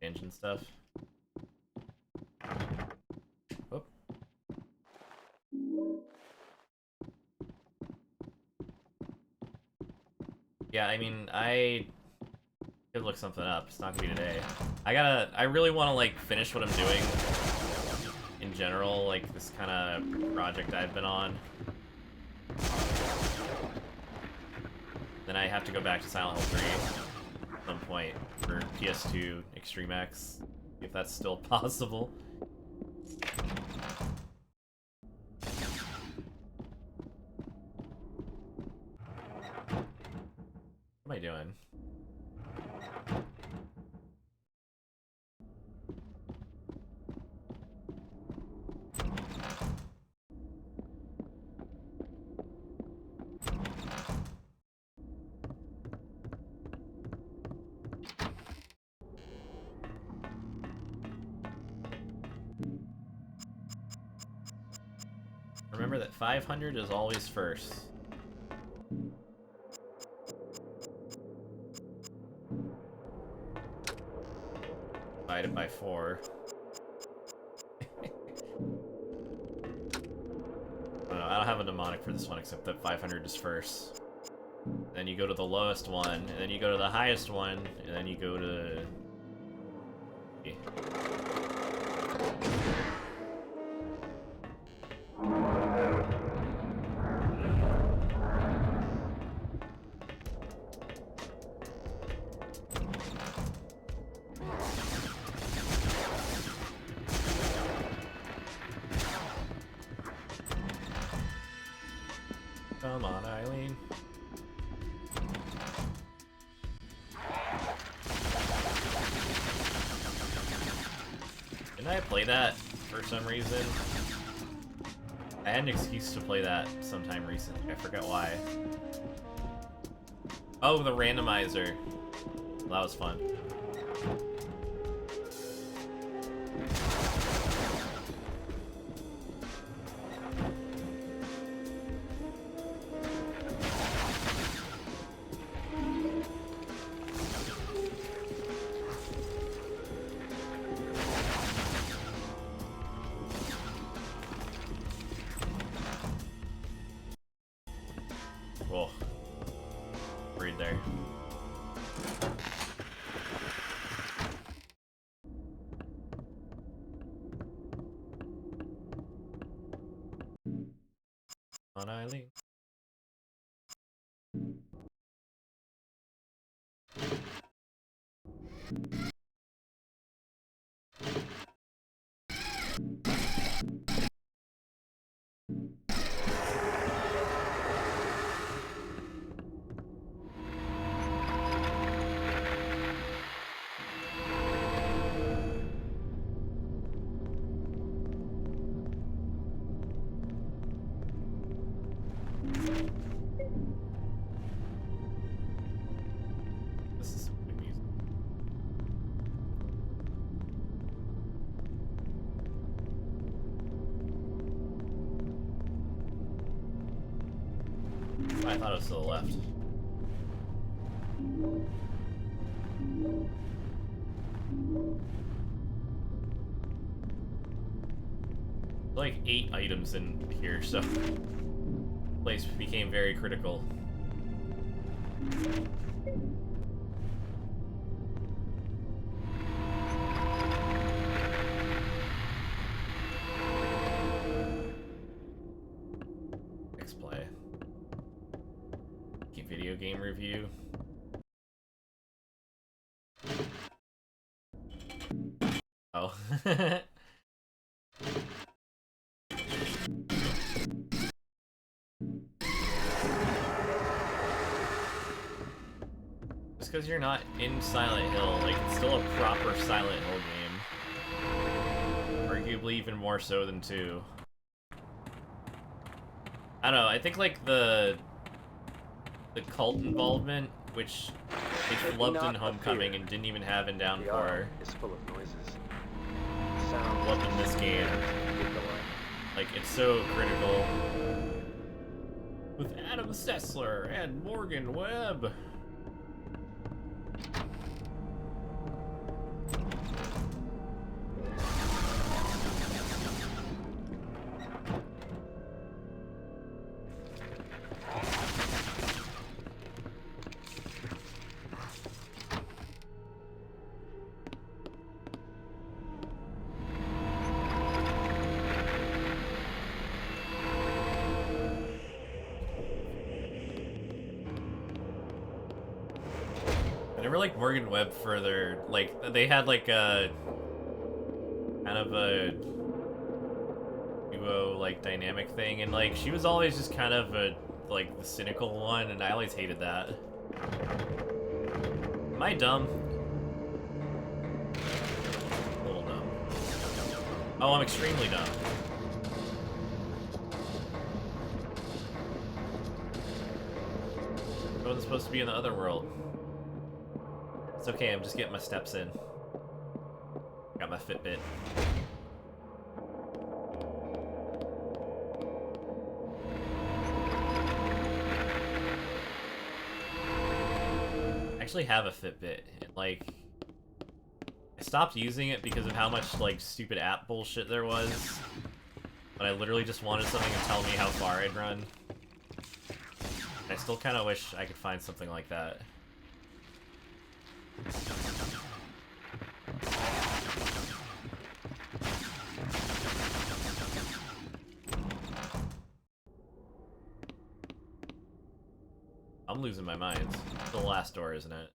Engine stuff. Whoop. Yeah, I mean, I could look something up. It's not gonna be today. I really want to, like, finish what I'm doing in general, like this kind of project I've been on. Then I have to go back to Silent Hill 3 at some point for PS2 Extreme X, if that's still possible. What am I doing? Remember that 500 is always first. Divided by 4. I don't know, I don't have a mnemonic for this one except that 500 is first. Then you go to the lowest one, and then you go to the highest one, and then you go to... Come on, Eileen. Didn't I play that for some reason? I had an excuse to play that sometime recently. I forgot why. Oh, the randomizer. Well, that was fun. Whoa. Read there. On Eileen. This is some good music. I thought it was to the left. Like 8 items in here, so place became very critical. X-Play. Video game review. Oh. Just because you're not in Silent Hill, like, it's still a proper Silent Hill game. Arguably even more so than 2. I don't know, I think, like, the cult involvement, which they flubbed in Homecoming and didn't even have in Downpour. Is full of noises. Flubbed in this game. Like, it's so critical. With Adam Sessler and Morgan Webb. I never liked Morgan Webb further. Like, they had like a kind of a duo like dynamic thing, and like she was always just kind of a like the cynical one, and I always hated that. Am I dumb? A little dumb. Oh, I'm extremely dumb. I wasn't supposed to be in the other world. It's okay, I'm just getting my steps in. Got my Fitbit. I actually have a Fitbit, and like, I stopped using it because of how much like stupid app bullshit there was. But I literally just wanted something to tell me how far I'd run. I still kind of wish I could find something like that. I'm losing my mind. It's the last door, isn't it?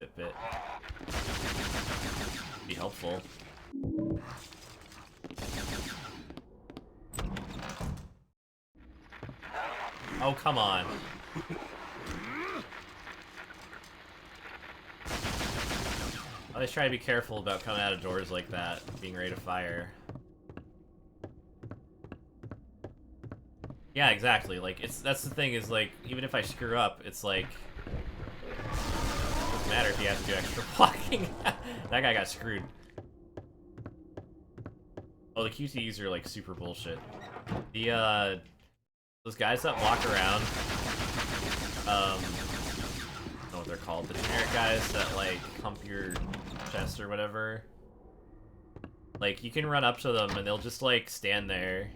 Fitbit. Be helpful. Oh, come on. I always try to be careful about coming out of doors like that, being ready to fire. Yeah, exactly. Like, that's the thing is, like, even if I screw up, it's like... It doesn't matter if you have to do extra blocking. That guy got screwed. Oh, the QTEs are, like, super bullshit. The, those guys that walk around, I don't know what they're called. The generic guys that, like, hump your chest or whatever. Like, you can run up to them and they'll just, like, stand there.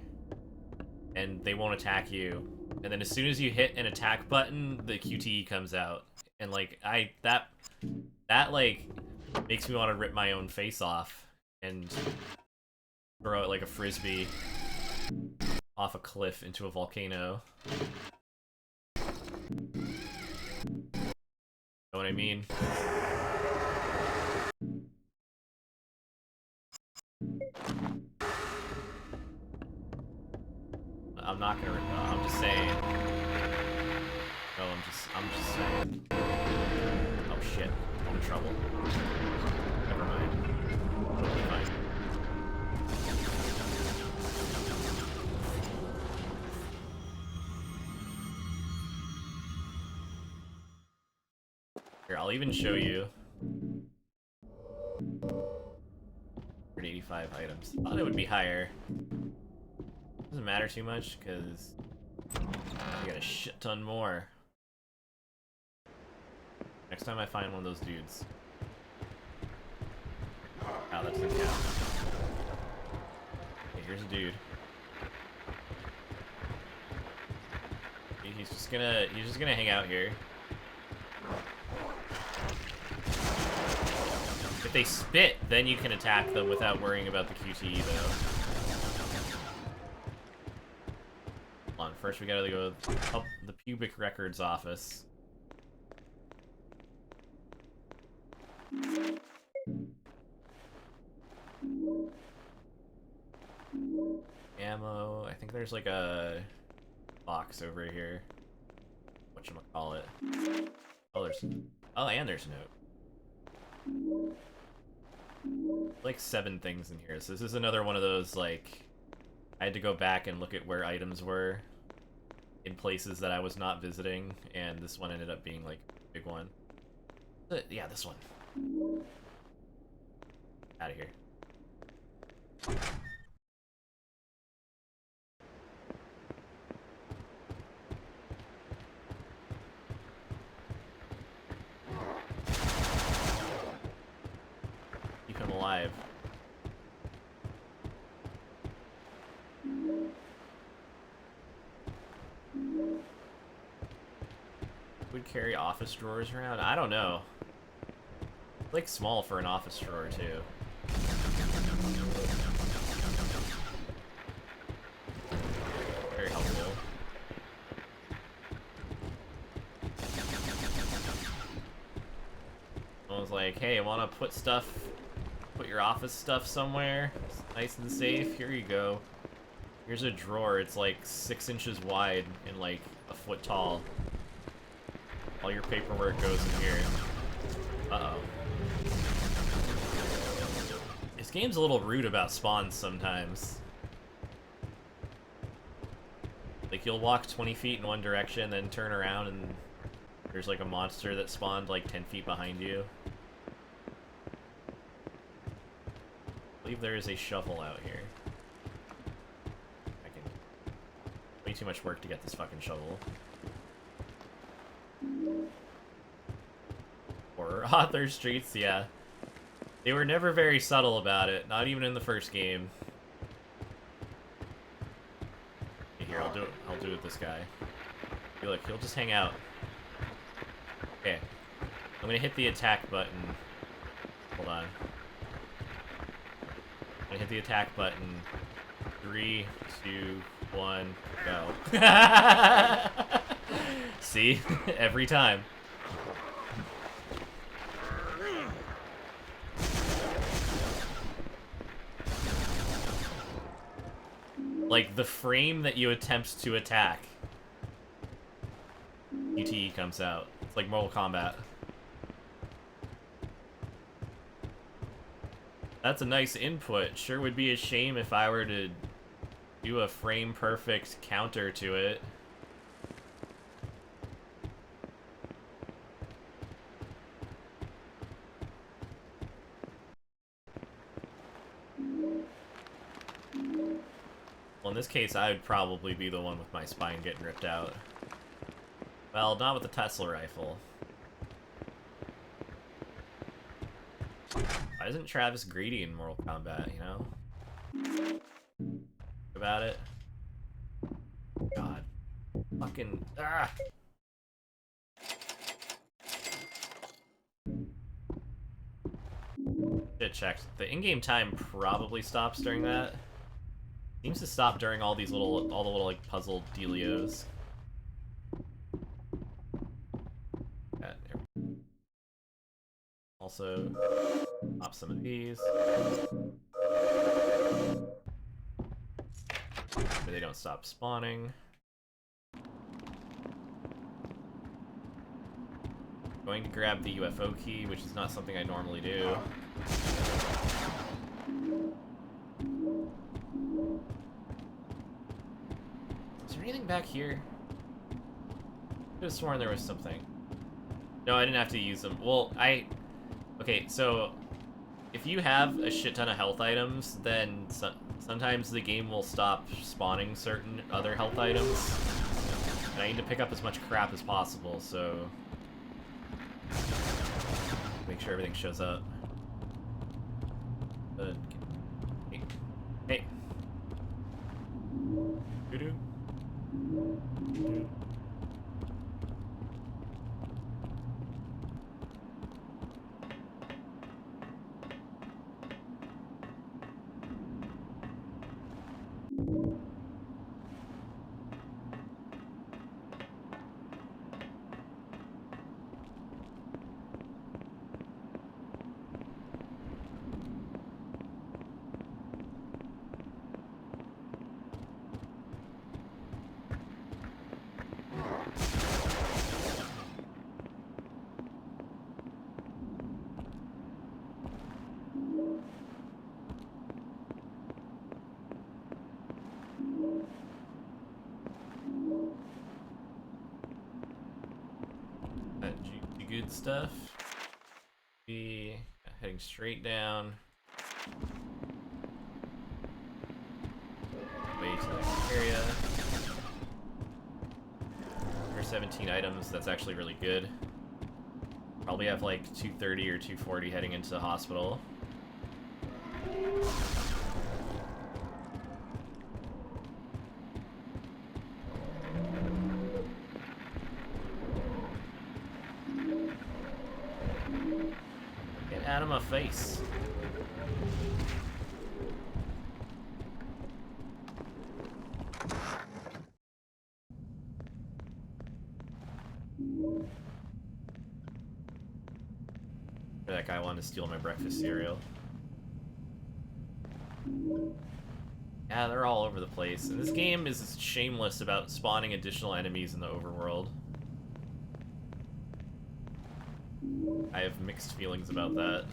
And they won't attack you. And then as soon as you hit an attack button, the QTE comes out. And, like, that, like, makes me want to rip my own face off. And throw it like a frisbee off a cliff into a volcano. Know what I mean? I'm not gonna. I'm just saying. No, I'm just saying. Oh shit! I'm in trouble. Never mind. It'll be fine. Here, I'll even show you. 185 items. I thought it would be higher. Doesn't matter too much, because I got a shit ton more. Next time I find one of those dudes. Oh, that doesn't count. Okay, here's a dude. He's just gonna hang out here. If they spit, then you can attack them without worrying about the QTE, though. Hold on, first we gotta go up the Pubic Records office. Ammo, I think there's like a box over here. Whatchamacallit. Oh, and there's a note. Like 7 things in here, so this is another one of those, like, I had to go back and look at where items were in places that I was not visiting, and this one ended up being, like, a big one. Yeah, this one. Out of here. Keep him alive. Would carry office drawers around? I don't know. It's like small for an office drawer too. Very helpful. Someone's like, hey, wanna put your office stuff somewhere? It's nice and safe? Here you go. Here's a drawer, it's like 6 inches wide and like a foot tall. All your paperwork goes in here. Uh-oh. This game's a little rude about spawns sometimes. Like, you'll walk 20 feet in one direction, then turn around and there's like a monster that spawned like 10 feet behind you. I believe there is a shovel out here. Way too much work to get this fucking shovel. Or Author Streets, yeah. They were never very subtle about it, not even in the first game. Okay, here, I'll do it with this guy. Hey, look, he'll just hang out. Okay. I'm gonna hit the attack button. Hold on. I'm gonna hit the attack button. 3, 2, 1, go. See? Every time. Like, the frame that you attempt to attack, QTE comes out. It's like Mortal Kombat. That's a nice input. Sure would be a shame if I were to do a frame-perfect counter to it. Well, in this case, I would probably be the one with my spine getting ripped out. Well, not with the Tesla rifle. Why isn't Travis greedy in Mortal Kombat, you know? Think about it. God. Fucking... Ah! Shit, checked. The in-game time probably stops during that. Seems to stop during all the little like puzzle dealios. Also, pop some of these. But they don't stop spawning. Going to grab the UFO key, which is not something I normally do. Is there anything back here? I could have sworn there was something. No, I didn't have to use them. Well, okay, so if you have a shit ton of health items, then sometimes the game will stop spawning certain other health items. And I need to pick up as much crap as possible, so... make sure everything shows up. But... hey. Hey. Doo-doo. Doo-doo. Good stuff. Be heading straight down. Way to the area. There's 17 items. That's actually really good. Probably have like 230 or 240 heading into the hospital. Out of my face. That guy wanted to steal my breakfast cereal. Yeah, they're all over the place. And this game is shameless about spawning additional enemies in the overworld. I have mixed feelings about that.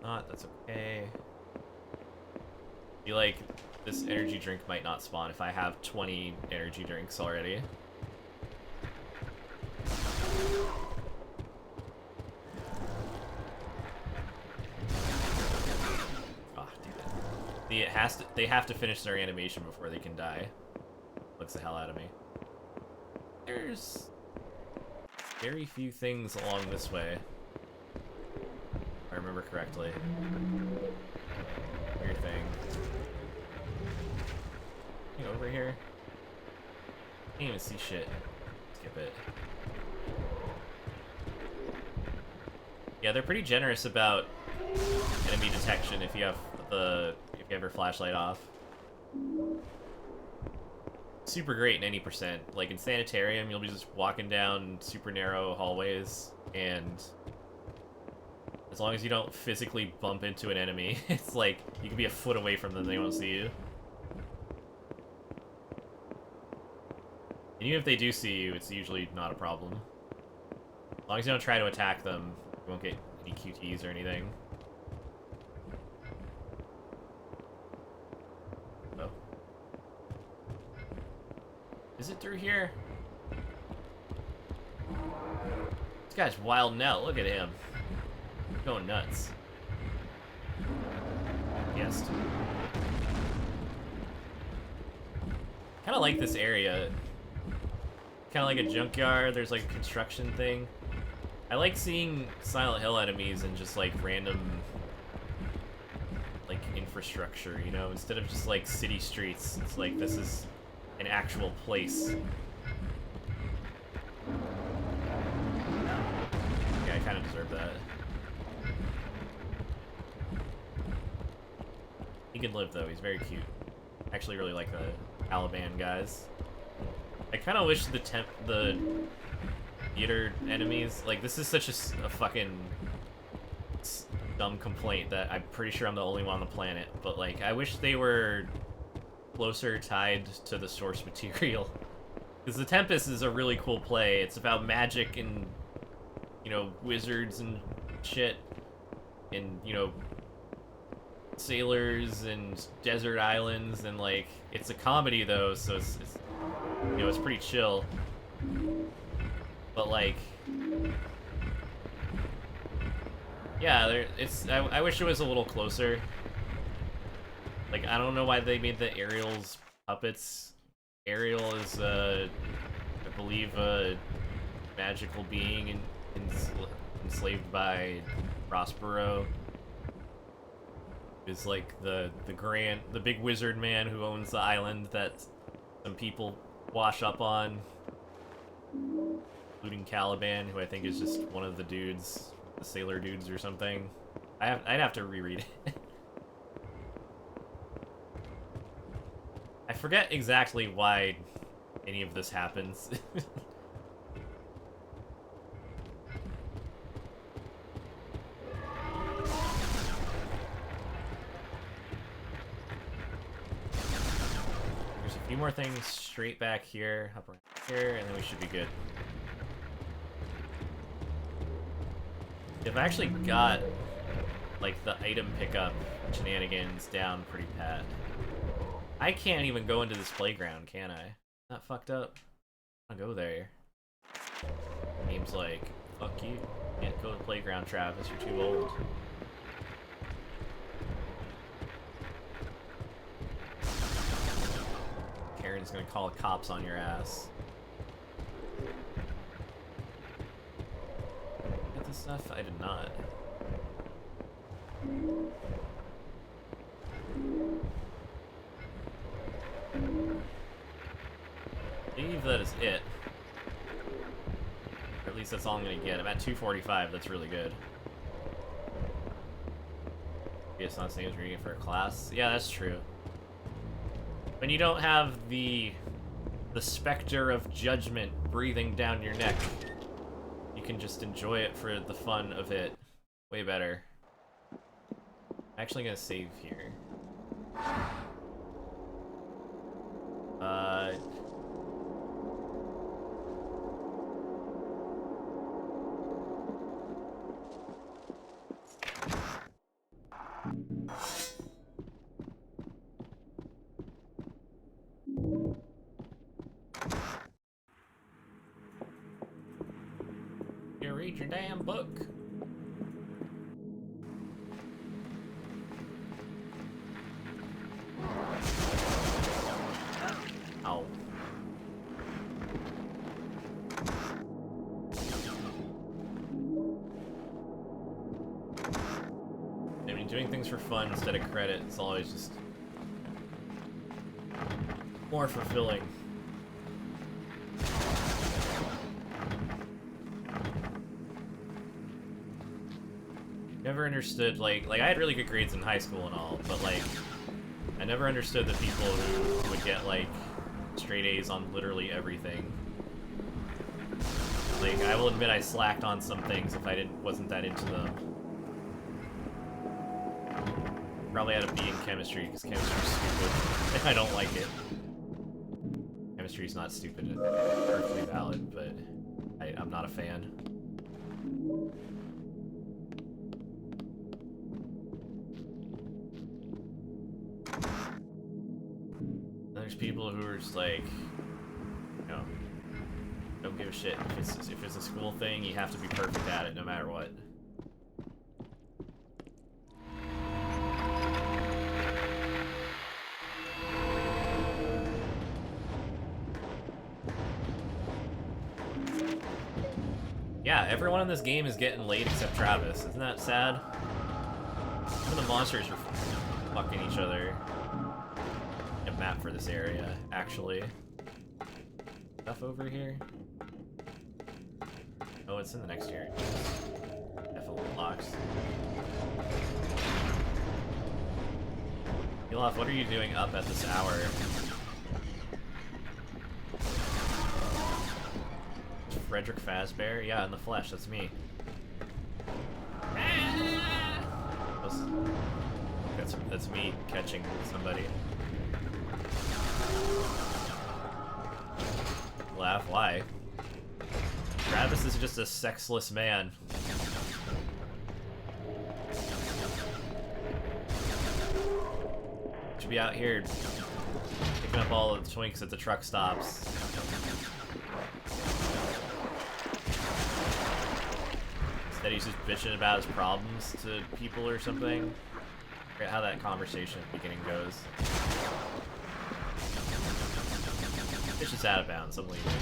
Not, that's okay. I feel like this energy drink might not spawn if I have 20 energy drinks already. They have to finish their animation before they can die. Looks the hell out of me. There's very few things along this way, if I remember correctly. Weird thing. Over here? Can't even see shit. Skip it. Yeah, they're pretty generous about enemy detection if you have your flashlight off. super great in any percent. Like in Sanitarium, you'll be just walking down super narrow hallways, and as long as you don't physically bump into an enemy, it's like you can be a foot away from them, they won't see you. And even if they do see you, it's usually not a problem. As long as you don't try to attack them, you won't get any QTs or anything. Oh. Is it through here? This guy's wilding out. Look at him. Going nuts. Yes. Kind of like this area. Kind of like a junkyard. There's like a construction thing. I like seeing Silent Hill enemies and just like random like infrastructure, you know, instead of just like city streets. It's like this is an actual place. Yeah, I kind of deserve that. He can live though. He's very cute. I actually really like the Caliban guys. I kind of wish the theater enemies, like, this is such a fucking dumb complaint that I'm pretty sure I'm the only one on the planet, but like, I wish they were closer tied to the source material. Because the Tempest is a really cool play. It's about magic and, you know, wizards and shit, and, you know, sailors and desert islands, and like, it's a comedy though, so it's you know, it's pretty chill. But like, yeah, I wish it was a little closer. Like, I don't know why they made the Ariel's puppets. Ariel is, I believe, a magical being enslaved by Prospero. Is like the big wizard man who owns the island that some people wash up on, including Caliban, who I think is just one of the dudes, the sailor dudes or something. I'd have to reread it. I forget exactly why any of this happens. A few more things straight back here, up right here, and then we should be good. I've actually got, like, the item pickup shenanigans down pretty pat. I can't even go into this playground, can I? Not fucked up? I'll go there. Game's like, fuck you. Can't go to the playground, Travis, you're too old. Karen's gonna call the cops on your ass. Get this stuff? I did not. I believe that is it. Or at least that's all I'm gonna get. I'm at 245, that's really good. It's not the same as reading for a class. Yeah, that's true. When you don't have the specter of judgment breathing down your neck, you can just enjoy it for the fun of it. Way better. I'm actually gonna save here. You read your damn book. Ow. I mean, doing things for fun instead of credit is always just more fulfilling. Never understood, like I had really good grades in high school and all, but like I never understood the people who would get like straight A's on literally everything. Like, I will admit I slacked on some things if I wasn't that into them. Probably had a B in chemistry, because chemistry's stupid. I don't like it. Chemistry's not stupid, it's perfectly valid, but I'm not a fan. There's people who are just like, you know, don't give a shit. If it's a school thing, you have to be perfect at it no matter what. Yeah, everyone in this game is getting laid except Travis. Isn't that sad? Even the monsters are fucking each other. A map for this area, actually. Stuff over here? Oh, it's in the next area. Definitely locks. Pilaf, what are you doing up at this hour? Frederick Fazbear? Yeah, in the flesh, that's me. That's me catching somebody. Laugh, why? Travis is just a sexless man. Should be out here picking up all the twinks at the truck stops. Instead he's just bitching about his problems to people or something. I forget how that conversation at the beginning goes. It's just out of bounds, I'm leaving.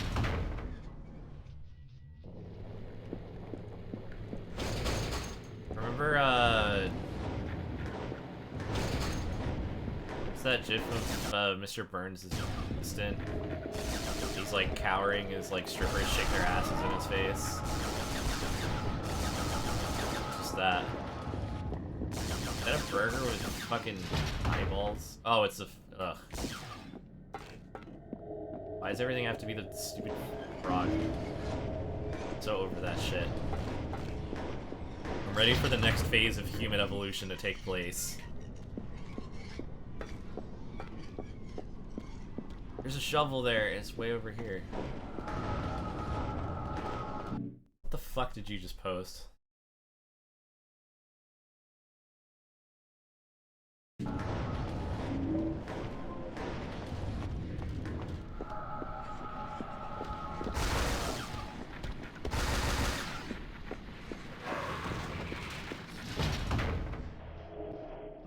Remember, what's that gif of Mr. Burns' assistant? He's like cowering as like strippers shake their asses in his face. Just that. Is that a burger with fucking eyeballs? Oh, it's a. Ugh. Why does everything have to be the stupid frog? So over that shit. I'm ready for the next phase of human evolution to take place. There's a shovel there, it's way over here. What the fuck did you just post?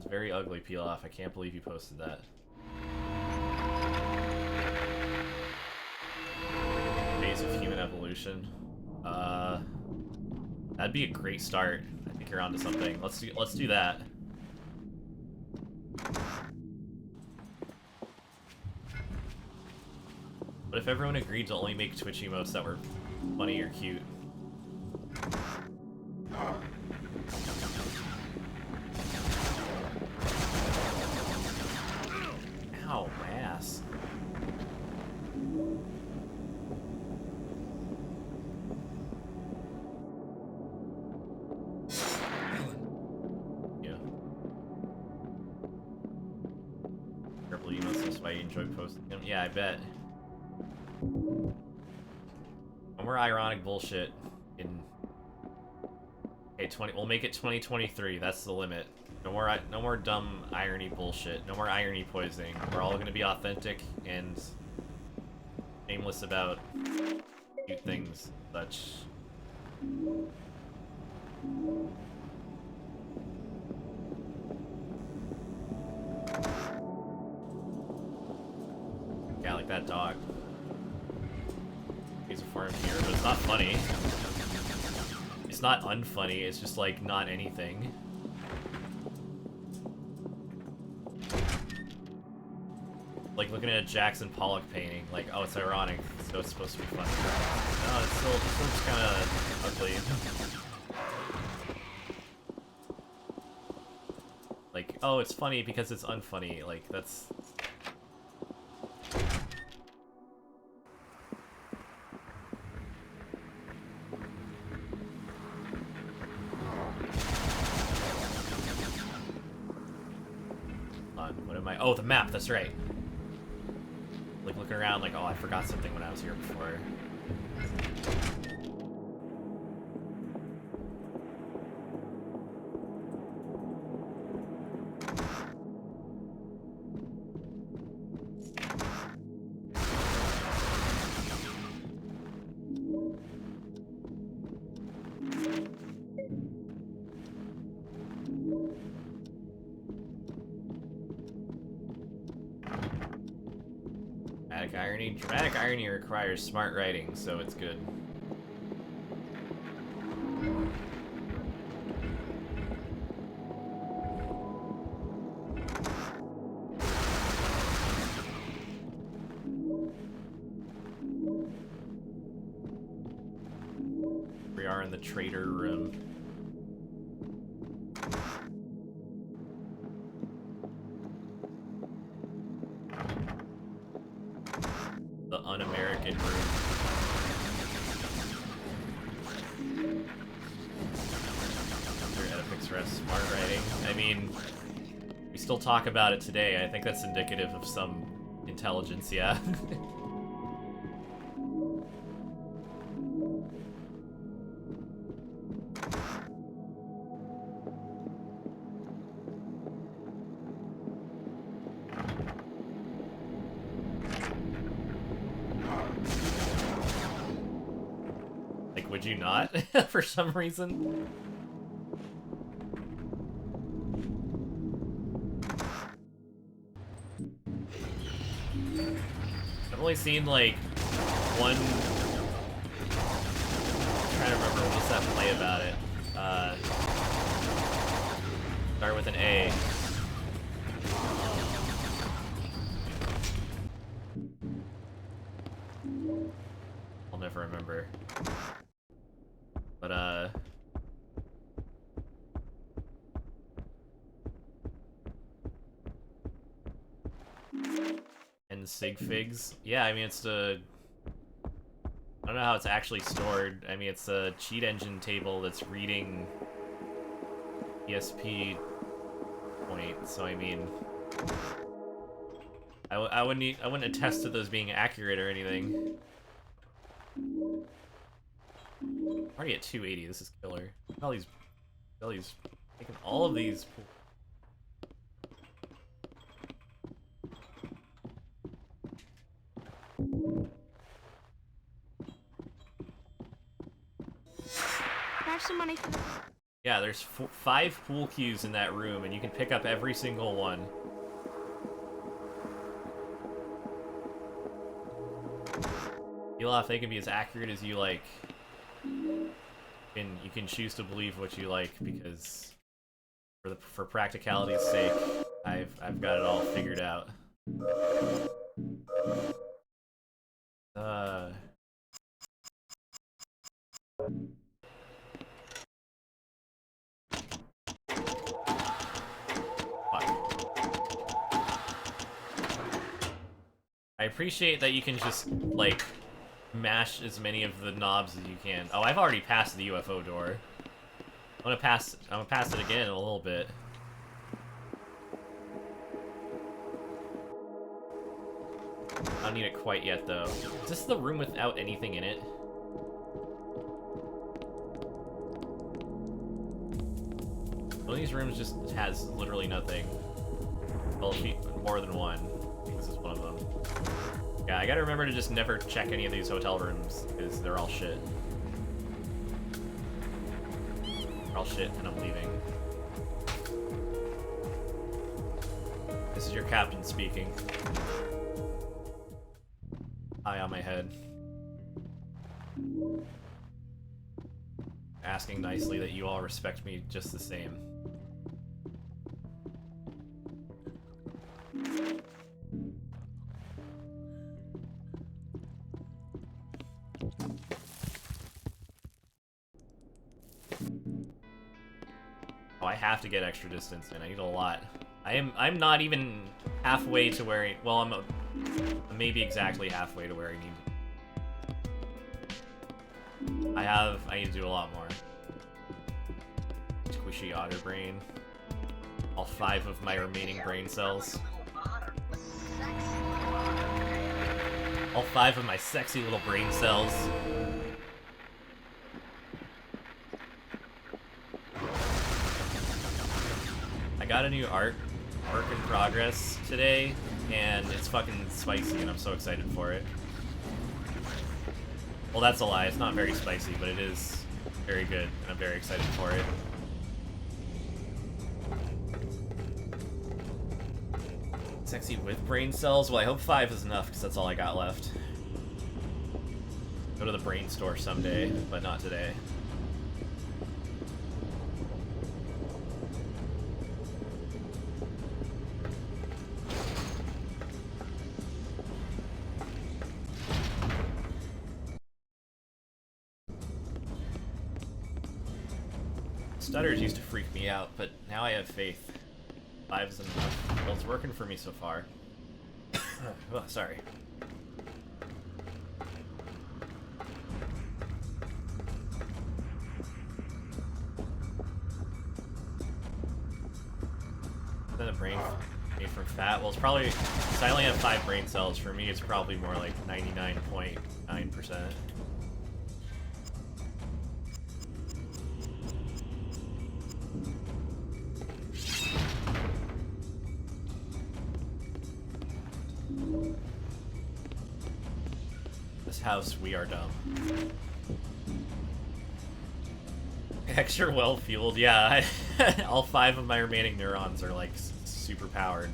Very ugly peel off. I can't believe you posted that. Phase of human evolution. That'd be a great start. I think you're onto something. Let's do that. But if everyone agreed to only make Twitch emotes that were funny or cute. Ow, my ass. Yeah. Purple emotes, that's why you enjoy posting them. Yeah, I bet. No more ironic bullshit in... Okay, we'll make it 2023, that's the limit. No more dumb irony bullshit. No more irony poisoning. We're all gonna be authentic and shameless about cute things and such. Yeah, like that dog. He's a farm here, but it's not funny. It's not unfunny, it's just like not anything. Like looking at a Jackson Pollock painting, like, oh, it's ironic, so it's supposed to be funny. No, it's still just kind of ugly. Like, oh, it's funny because it's unfunny. Like, that's... Oh, the map, that's right. Like, looking around like, oh, I forgot something when I was here before. Dramatic irony requires smart writing, so it's good. We are in the trader room. The un-American room. Under Oedipus Rex smart writing. I mean, we still talk about it today. I think that's indicative of some intelligence, yeah. Would you not? For some reason? I've only seen like one... I'm trying to remember what's that play about it. Start with an A. I'll never remember. But, and sig figs. Yeah, I mean, it's the... I don't know how it's actually stored. I mean, it's a cheat engine table that's reading ESP point, so I mean... I wouldn't attest to those being accurate or anything. Already at 280, this is killer. All these taking all of these. I have some money for the... Yeah, there's 5 pool cues in that room, and you can pick up every single one. Elaf, they can be as accurate as you like. You can choose to believe what you like, because for practicality's sake, I've got it all figured out. I appreciate that you can just, like, mash as many of the knobs as you can. Oh, I've already passed the UFO door. I'm gonna pass it again in a little bit. I don't need it quite yet, though. Is this the room without anything in it? One of these rooms just has literally nothing. Well, more than one. I think this is one of them. Yeah, I gotta remember to just never check any of these hotel rooms, because they're all shit. They're all shit, and I'm leaving. This is your captain speaking. Eye on my head. Asking nicely that you all respect me just the same. Oh, I have to get extra distance, and I need a lot. I'm not even halfway to where well, I'm maybe exactly halfway to where I need. I need to do a lot more. Squishy otter brain. All 5 of my remaining brain cells. All 5 of my sexy little brain cells. I got a new work in progress today, and it's fucking spicy, and I'm so excited for it. Well, that's a lie. It's not very spicy, but it is very good, and I'm very excited for it. Sexy with brain cells? Well, I hope 5 is enough, because that's all I got left. Go to the brain store someday, but not today. Stutters used to freak me out, but now I have faith. 5's enough. Well, it's working for me so far. Oh, sorry. Then a brain made from fat. Well, it's probably, since I only have 5 brain cells, for me it's probably more like 99.9%. This house, we are dumb. Extra well fueled, yeah. All 5 of my remaining neurons are like super powered.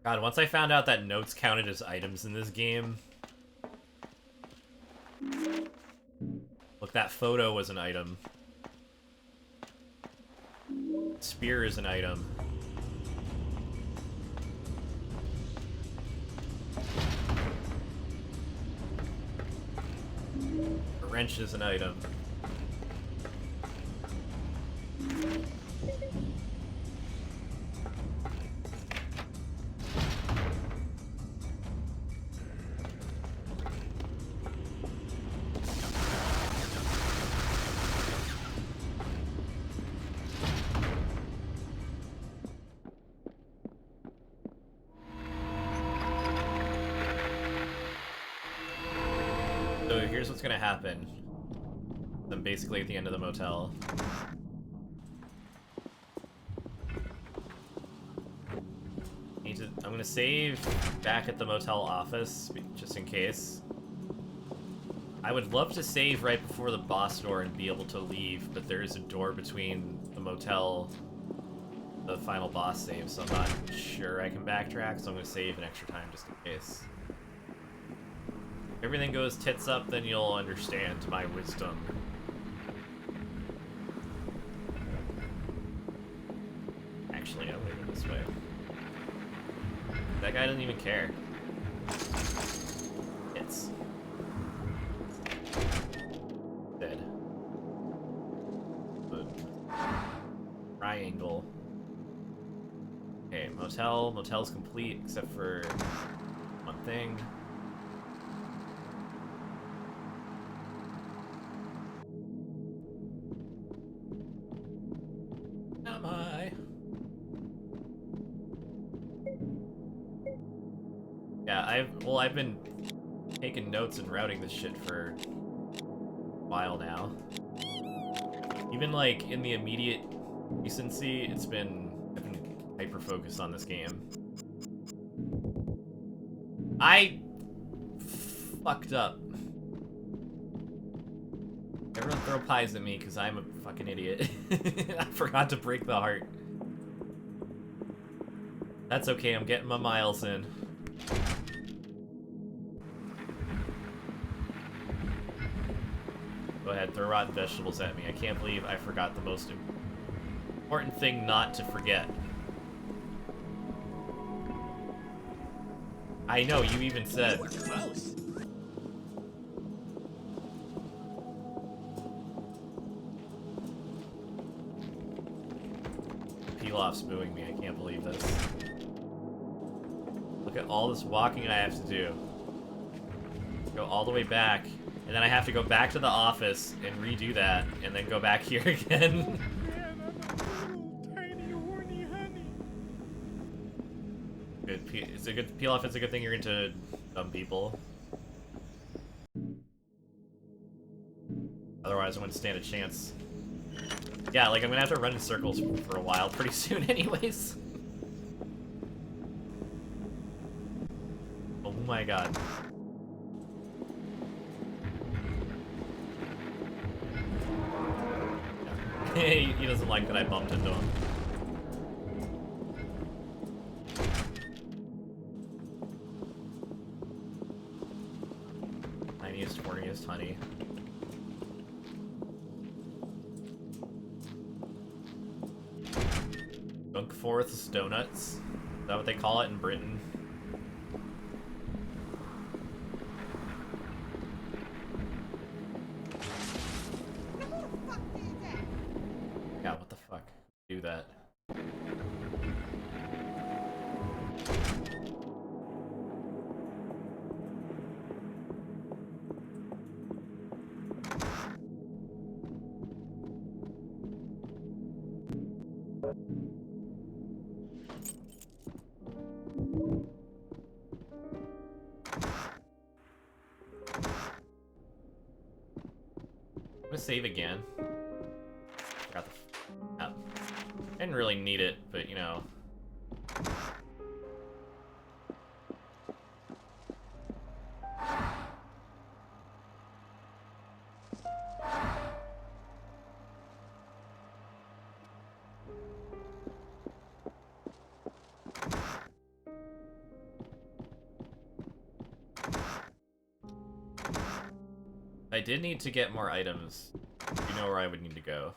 God, once I found out that notes counted as items in this game. Look, that photo was an item. Spear is an item. A wrench is an item. So here's what's gonna happen. I'm basically at the end of the motel. I'm gonna save back at the motel office, just in case. I would love to save right before the boss door and be able to leave, but there is a door between the motel and the final boss save, so I'm not sure I can backtrack, so I'm gonna save an extra time just in case. If everything goes tits up, then you'll understand my wisdom. Actually, I'll leave it this way. That guy doesn't even care. Hits. Dead. Good. Triangle. Okay, motel. Motel's complete, except for one thing. Am I? Yeah, I've been taking notes and routing this shit for a while now. Even like in the immediate recency, I've been hyper focused on this game. I fucked up. Everyone throw pies at me because I'm a fucking idiot. I forgot to break the heart. That's okay, I'm getting my miles in. Go ahead, throw rotten vegetables at me. I can't believe I forgot the most important thing not to forget. I know, you even said. Gross. Pilaf's booing me, I can't believe this. Look at all this walking I have to do. Go all the way back and then I have to go back to the office and redo that, and then go back here again. Good. It's a good peel off. It's a good thing you're into dumb people. Otherwise, I wouldn't stand a chance. Yeah, like I'm gonna have to run in circles for a while pretty soon, anyways. Oh my god. He doesn't like that I bumped into him. Tiniest, horniest honey. Dunkforth's Donuts. Is that what they call it in Britain? Yeah, what the fuck? Do that. I'm gonna save again. Forgot the app. Didn't really need it, but you know. I did need to get more items. You know where I would need to go.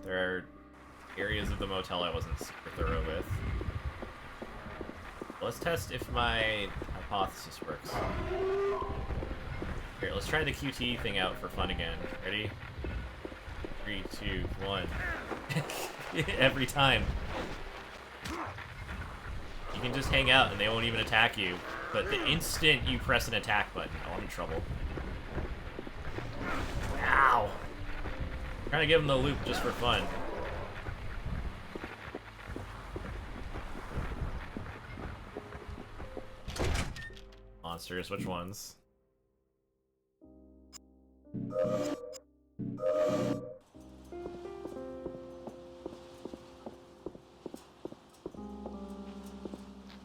There are areas of the motel I wasn't super thorough with. Let's test if my hypothesis works. Here, let's try the QT thing out for fun again. Ready? 3, 2, 1. Every time. You can just hang out and they won't even attack you. But the instant you press an attack button, oh, I'm in trouble. Ow! I'm trying to give them the loop just for fun. Monsters, which ones?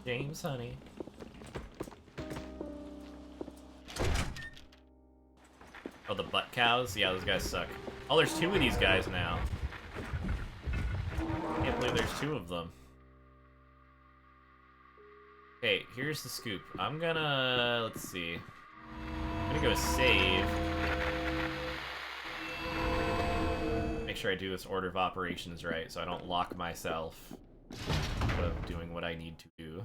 James, honey. Oh, the butt cows? Yeah, those guys suck. Oh, there's 2 of these guys now. Can't believe there's 2 of them. Okay, here's the scoop. I'm gonna... let's see. I'm gonna go save. Make sure I do this order of operations right, so I don't lock myself out of doing what I need to do.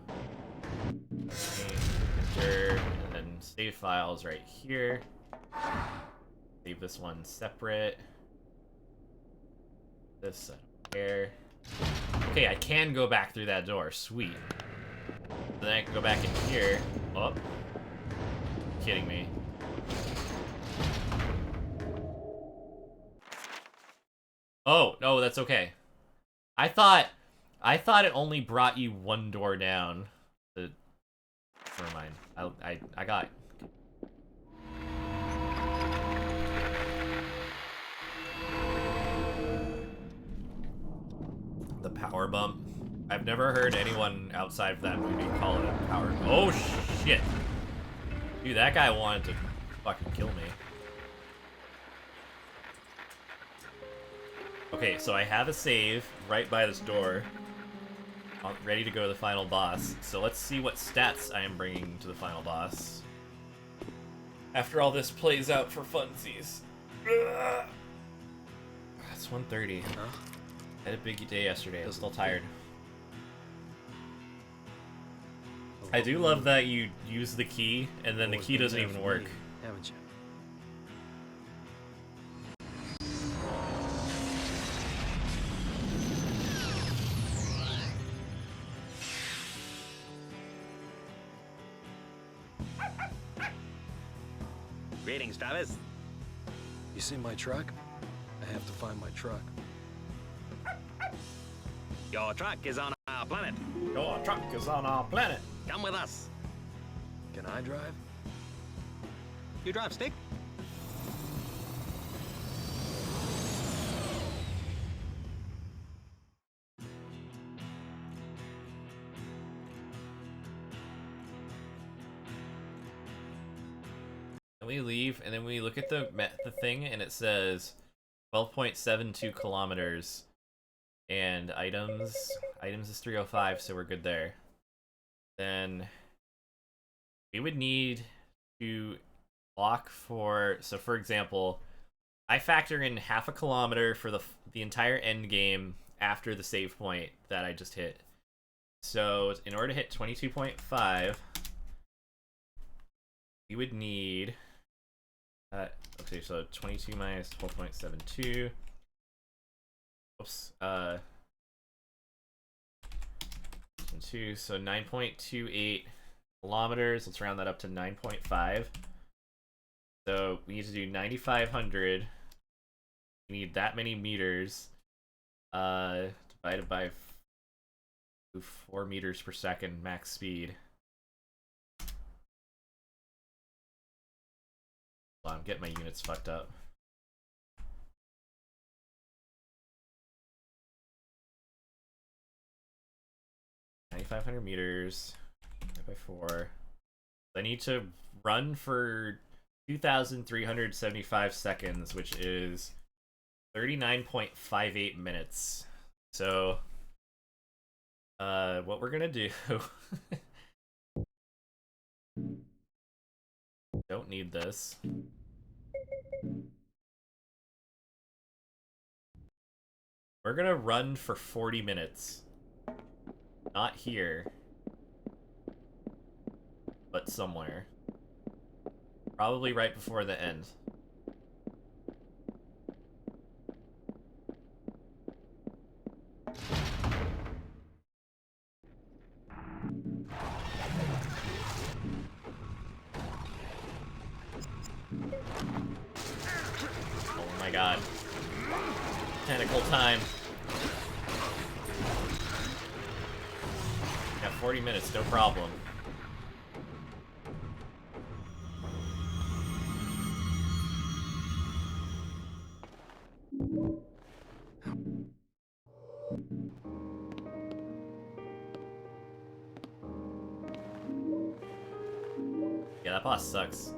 Enter, and then save files right here. Save this one separate. This, I don't care. Okay, I can go back through that door. Sweet. Then I can go back in here. Oh. Kidding me. Oh, no, that's okay. I thought it only brought you 1 door down. Never mind. I got... The power bump. I've never heard anyone outside of that movie call it a power bump. Oh, shit. Dude, that guy wanted to fucking kill me. Okay, so I have a save right by this door. I'm ready to go to the final boss. So let's see what stats I am bringing to the final boss. After all this plays out for funsies. Ugh. It's 1:30. Huh? I had a big day yesterday. I was still tired. I do love that you use the key, and then the key doesn't even work. Haven't you? Greetings, Travis. You see my truck? I have to find my truck. Your truck is on our planet. Your truck is on our planet. Come with us. Can I drive? You drive, Stick? And we leave, and then we look at the thing, and it says 12.72 kilometers. And items is 305, so we're good there. Then we would need to block for, so for example, I factor in half a kilometer for the entire end game after the save point that I just hit. So in order to hit 22.5, we would need okay, so 22 minus 12.72. Oops. 2, so 9.28 kilometers. Let's round that up to 9.5. So we need to do 9,500. We need that many meters. Divided by 4 meters per second max speed. Hold on, I'm getting my units fucked up. 9,500 meters by 4. I need to run for 2,375 seconds, which is 39.58 minutes. So, what we're gonna do... Don't need this. We're gonna run for 40 minutes. Not here, but somewhere. Probably right before the end. Oh my god. Tentacle time. Got 40 minutes, no problem. Yeah, that boss sucks.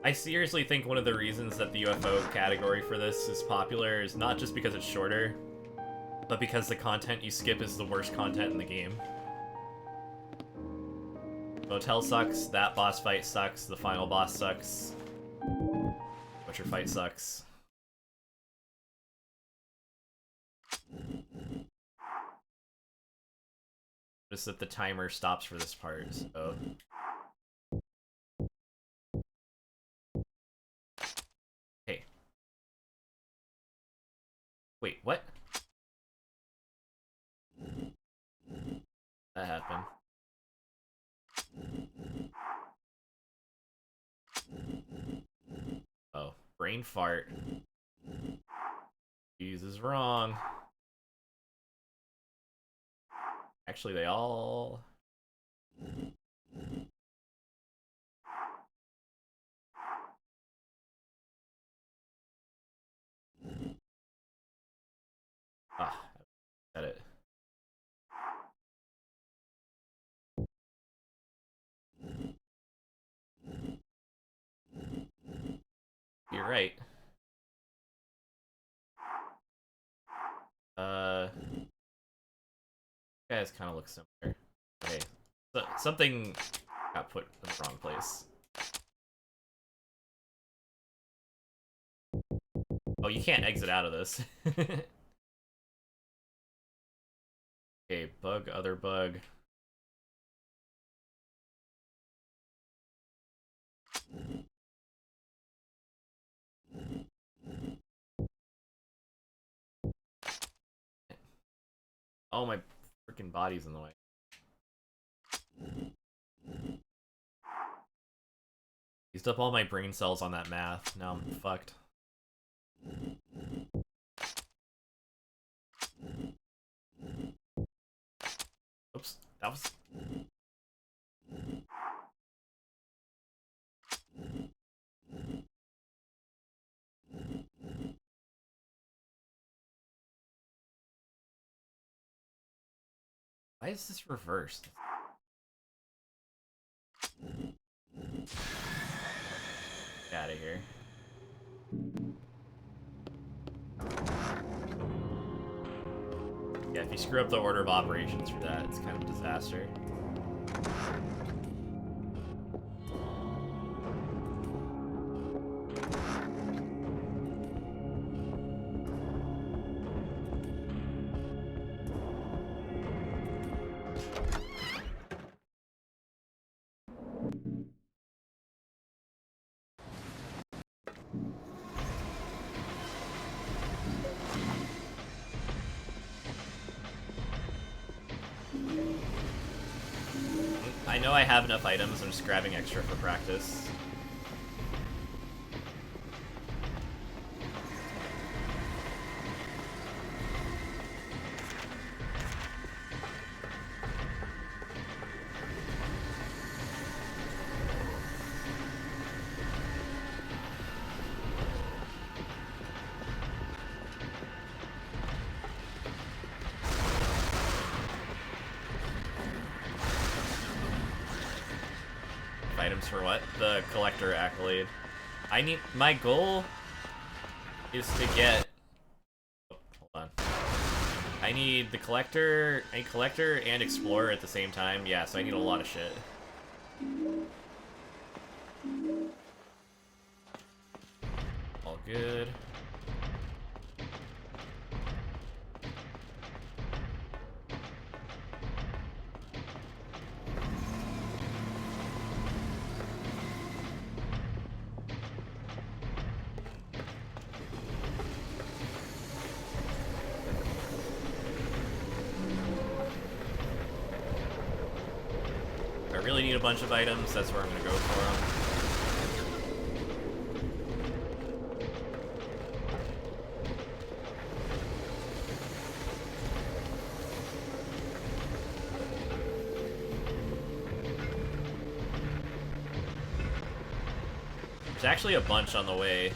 I seriously think one of the reasons that the UFO category for this is popular is not just because it's shorter, but because the content you skip is the worst content in the game. Motel sucks, that boss fight sucks, the final boss sucks, Butcher fight sucks. Just that the timer stops for this part, so... Hey. Wait, what? That happened. Oh, brain fart. Jeez is wrong. Actually, they all... Ah, said it. You're right. Guys kind of look similar. Okay, so something got put in the wrong place. Oh, you can't exit out of this. Okay, bug, other bug. Oh, my freaking body's in the way. Used up all my brain cells on that math. Now I'm fucked. Oops, that was... Why is this reversed? Get out of here. Yeah, if you screw up the order of operations for that, it's kind of a disaster. I know I have enough items, I'm just grabbing extra for practice. Items for what? The collector accolade. I need... My goal is to get... Oh, hold on. I need the collector... I need collector and explorer at the same time. Yeah, so I need a lot of shit. All good. I really need a bunch of items, that's where I'm gonna go for them. There's actually a bunch on the way.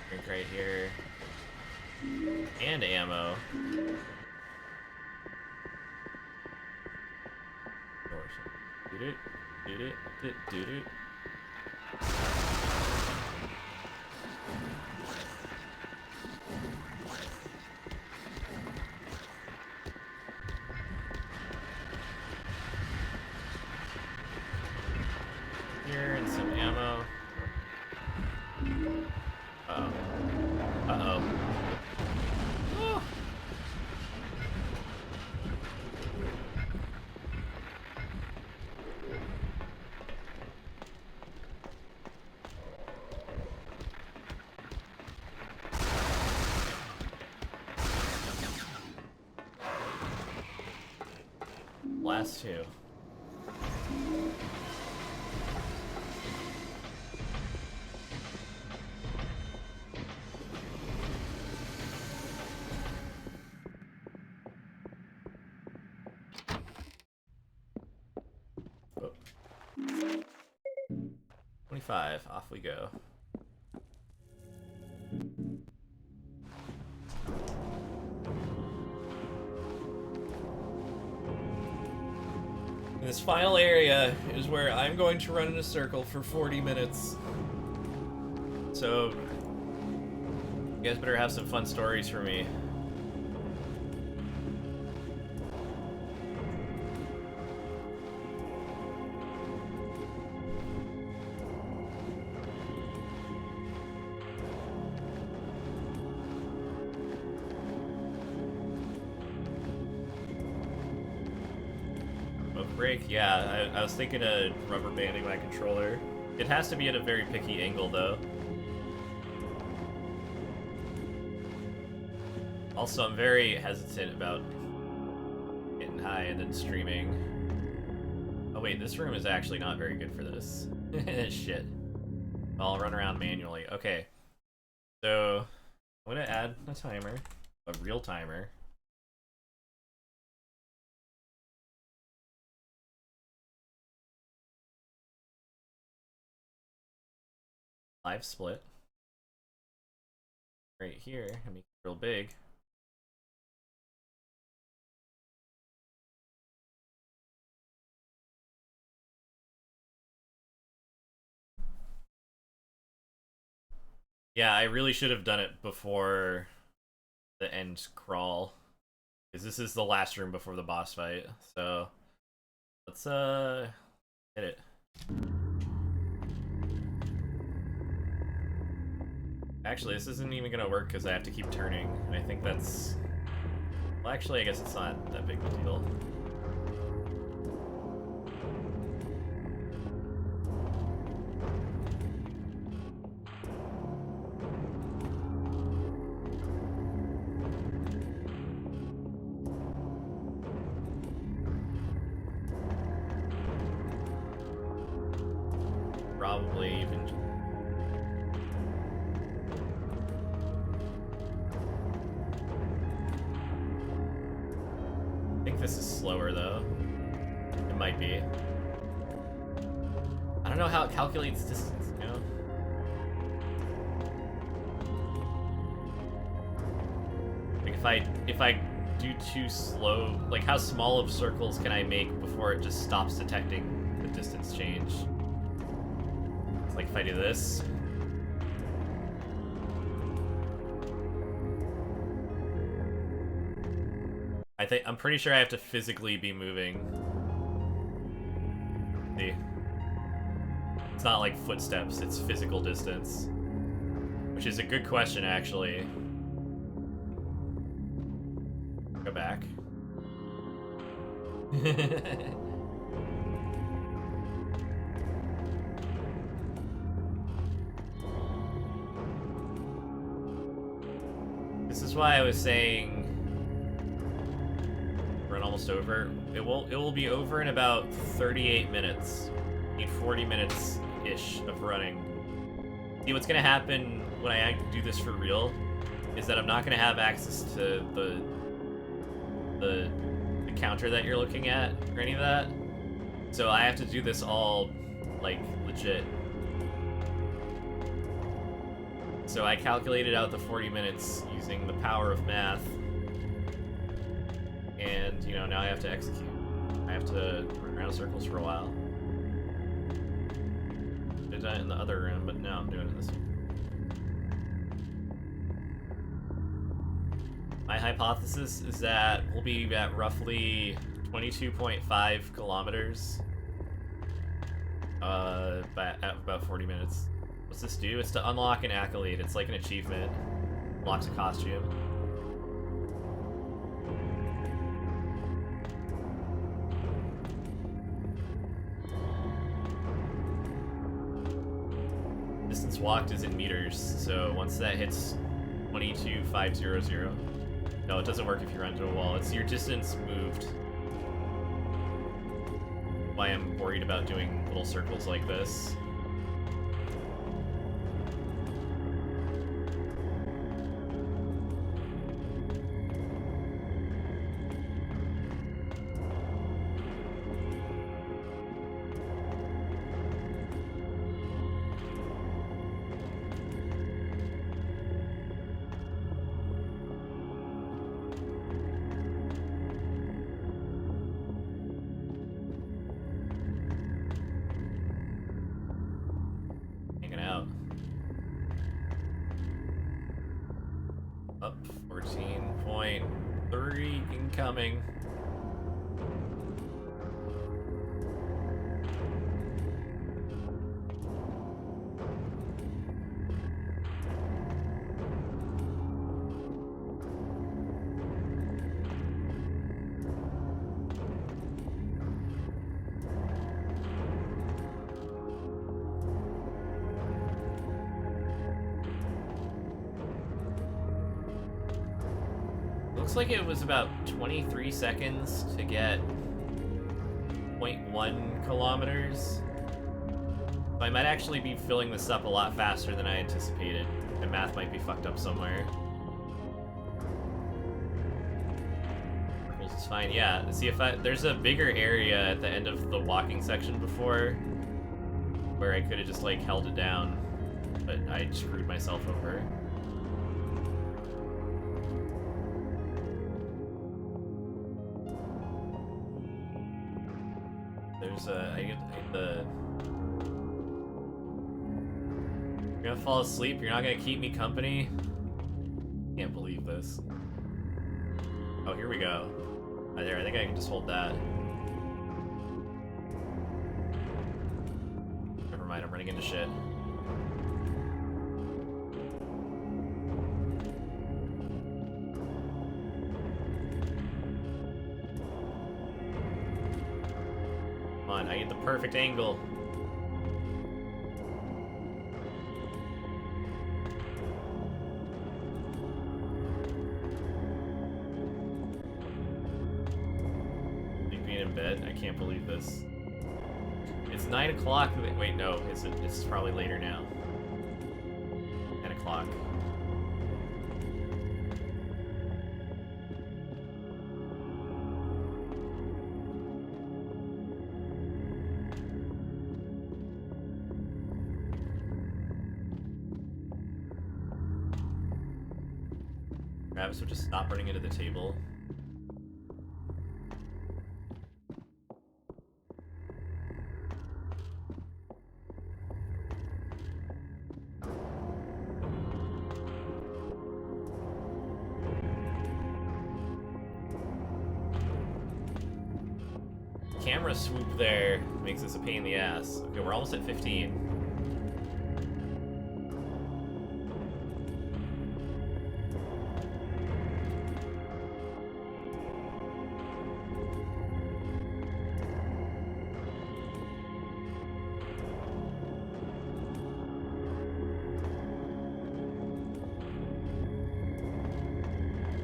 Drink right here. And ammo. Here and some ammo. Uh-oh. Uh-oh. Last two. Oh. 25, off we go. This final area is where I'm going to run in a circle for 40 minutes. So, you guys better have some fun stories for me. Break? Yeah, I was thinking of rubber banding my controller. It has to be at a very picky angle, though. Also, I'm very hesitant about high and then streaming. Oh wait, this room is actually not very good for this. Shit. I'll run around manually. Okay. So, I'm gonna add a timer. A real timer. Live split. Right here, and make it real big. Yeah, I really should have done it before the end crawl, because this is the last room before the boss fight. So let's hit it. Actually, this isn't even gonna work because I have to keep turning, and I think that's... Well, actually, I guess it's not that big of a deal. Probably even... I think this is slower though. It might be. I don't know how it calculates distance, you know? Like if I do too slow, like how small of circles can I make before it just stops detecting the distance change? It's like if I do this. I'm pretty sure I have to physically be moving. See? It's not like footsteps, it's physical distance. Which is a good question, actually. Go back. This is why I was saying run almost over. It will be over in about 38 minutes. I need 40 minutes-ish of running. See, what's gonna happen when I do this for real is that I'm not gonna have access to the counter that you're looking at or any of that. So I have to do this all like legit. So I calculated out the 40 minutes using the power of math. And, you know, now I have to execute. I have to run around in circles for a while. I did that in the other room, but now I'm doing it this one. My hypothesis is that we'll be at roughly 22.5 kilometers at about 40 minutes. What's this do? It's to unlock an accolade. It's like an achievement. Unlocks a costume. Distance walked is in meters, so once that hits 22,500... No, it doesn't work if you run into a wall. It's your distance moved. Why I'm worried about doing little circles like this. Up 14.3 incoming. Looks like it was about 23 seconds to get 0.1 kilometers. So I might actually be filling this up a lot faster than I anticipated. My math might be fucked up somewhere. It's fine, yeah. See if there's a bigger area at the end of the walking section before where I could have just like held it down, but I screwed myself over. There's I get the. You're gonna fall asleep. You're not gonna keep me company. Can't believe this. Oh, here we go. Right there, I think I can just hold that. Never mind, I'm running into shit. Come on, I need the perfect angle. In bed. I can't believe this. It's 9 o'clock. Wait, no, it's probably later now. 10 o'clock. Travis would just stop running into the table. Camera swoop there makes this a pain in the ass. Okay, we're almost at 15.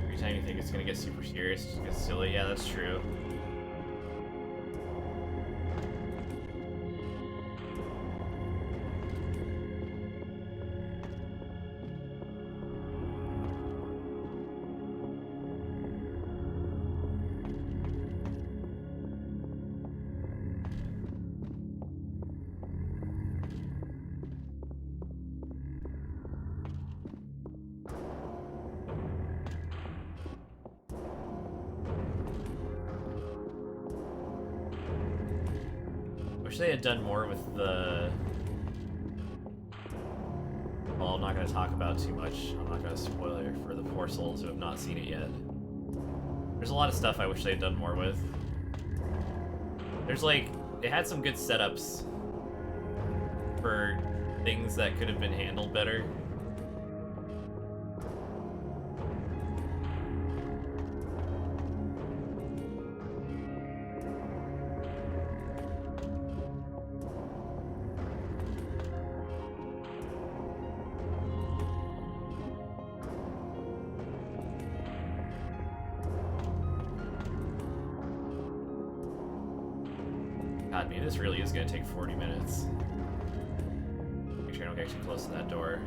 Every time you think it's gonna get super serious, it just gets silly. Yeah, that's true. Wish they had done more with the... Well, I'm not going to talk about too much. I'm not going to spoil it for the poor souls who have not seen it yet. There's a lot of stuff I wish they had done more with. There's like... They had some good setups for things that could have been handled better. God, maybe this really is gonna take 40 minutes. Make sure I don't get too close to that door,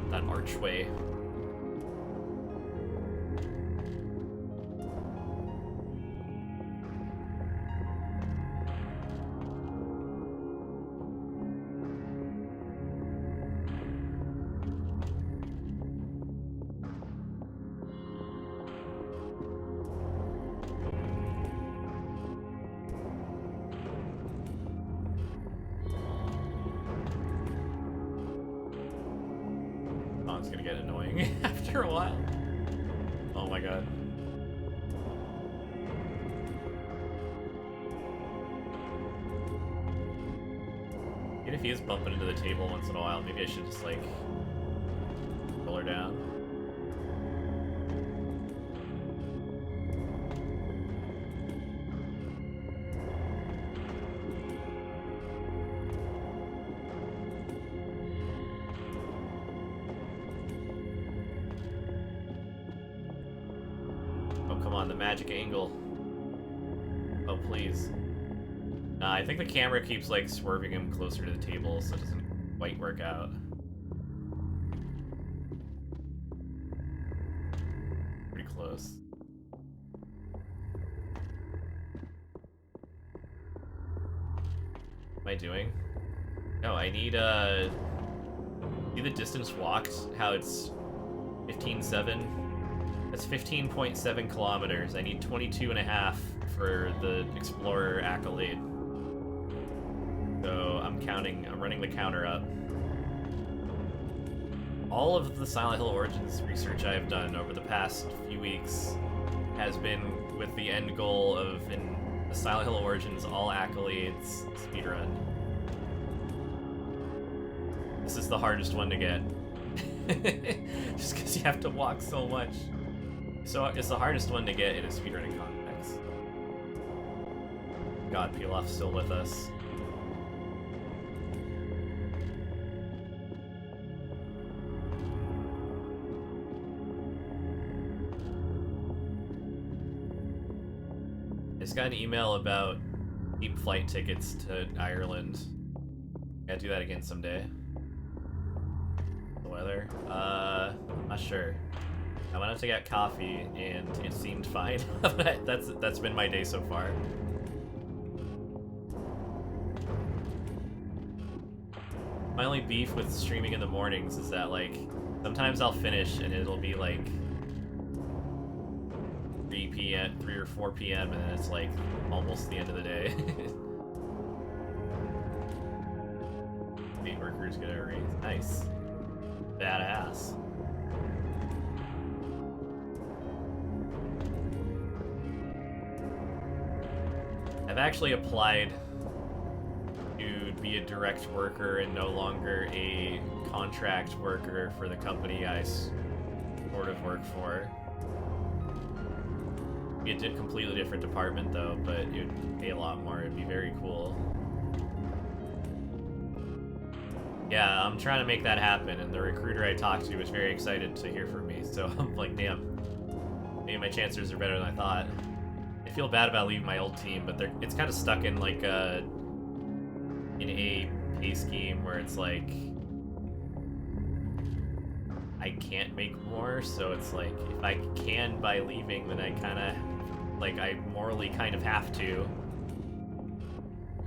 that archway. It's gonna get annoying after a while. Oh my god. Even if he is bumping into the table once in a while, maybe I should just like pull her down. on, the magic angle. Oh, please. Nah, I think the camera keeps, like, swerving him closer to the table, so it doesn't quite work out. Pretty close. What am I doing? No, I need, see the distance walked? How it's 15.7? That's 15.7 kilometers. I need 22.5 for the Explorer accolade. So I'm running the counter up. All of the Silent Hill Origins research I have done over the past few weeks has been with the end goal of in the Silent Hill Origins all accolades speedrun. This is the hardest one to get. Just because you have to walk so much. So it's the hardest one to get in a speedrunning context. God, Pilaf's still with us. I just got an email about cheap flight tickets to Ireland. Gotta do that again someday. The weather? I'm not sure. I went out to get coffee and it seemed fine. That's been my day so far. My only beef with streaming in the mornings is that, like, sometimes I'll finish and it'll be like 3 or 4 p.m. and it's like almost the end of the day. Meat workers get a raise. Nice. Badass. I've actually applied to be a direct worker and no longer a contract worker for the company I sort of work for. It'd be a completely different department though, but it would pay a lot more. It'd be very cool. Yeah, I'm trying to make that happen, and the recruiter I talked to was very excited to hear from me, so I'm like, damn, maybe my chances are better than I thought. I feel bad about leaving my old team, but it's kind of stuck in like in a pay scheme where it's like I can't make more, so it's like if I can by leaving, then I kind of like I morally kind of have to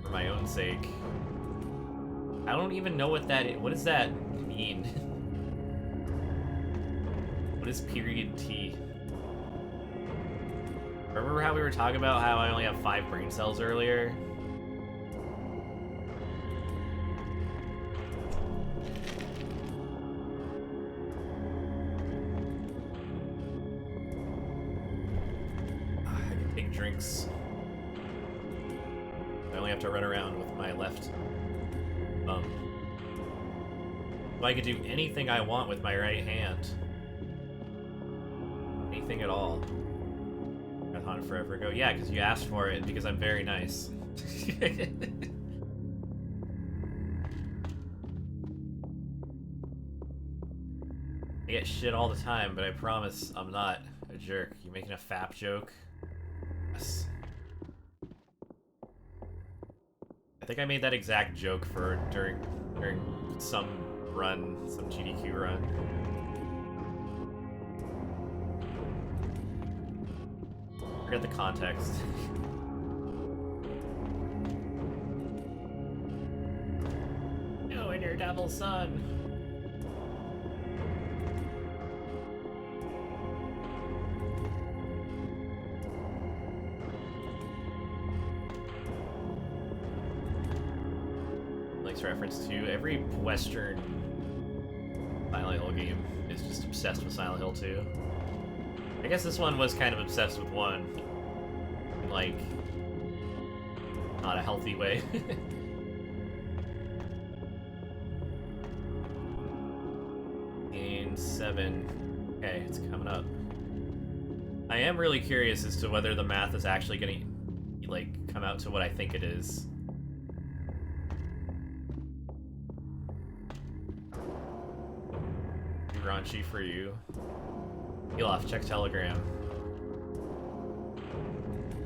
for my own sake. I don't even know what that is. What does that mean? What is period T? Remember how we were talking about how I only have 5 brain cells earlier? I can take drinks. I only have to run around with my left thumb. So I could do anything I want with my right hand. Anything at all. I thought it forever ago. Yeah, because you asked for it, because I'm very nice. I get shit all the time, but I promise I'm not a jerk. You making a FAP joke? Yes. I think I made that exact joke for during some run, some GDQ run. Forget the context. You and your devil son. Reference to every Western Silent Hill game is just obsessed with Silent Hill 2. I guess this one was kind of obsessed with 1 in, like, not a healthy way. In 7. Okay, it's coming up. I am really curious as to whether the math is actually gonna, like, come out to what I think it is. Raunchy for you. Pilaf, check Telegram.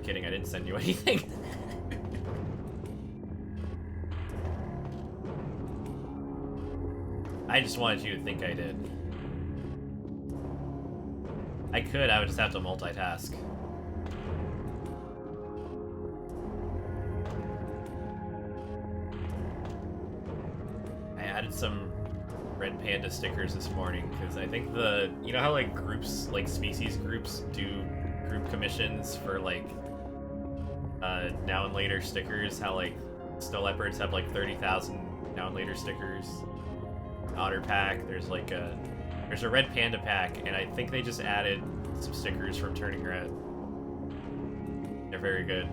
kidding, I didn't send you anything. I just wanted you to think I did. I would just have to multitask. I added some Red Panda stickers this morning because I think you know how like groups, like species groups do group commissions for like now and later stickers, how like snow leopards have like 30,000 now and later stickers. Otter pack, there's a Red Panda pack, and I think they just added some stickers from Turning Red. They're very good.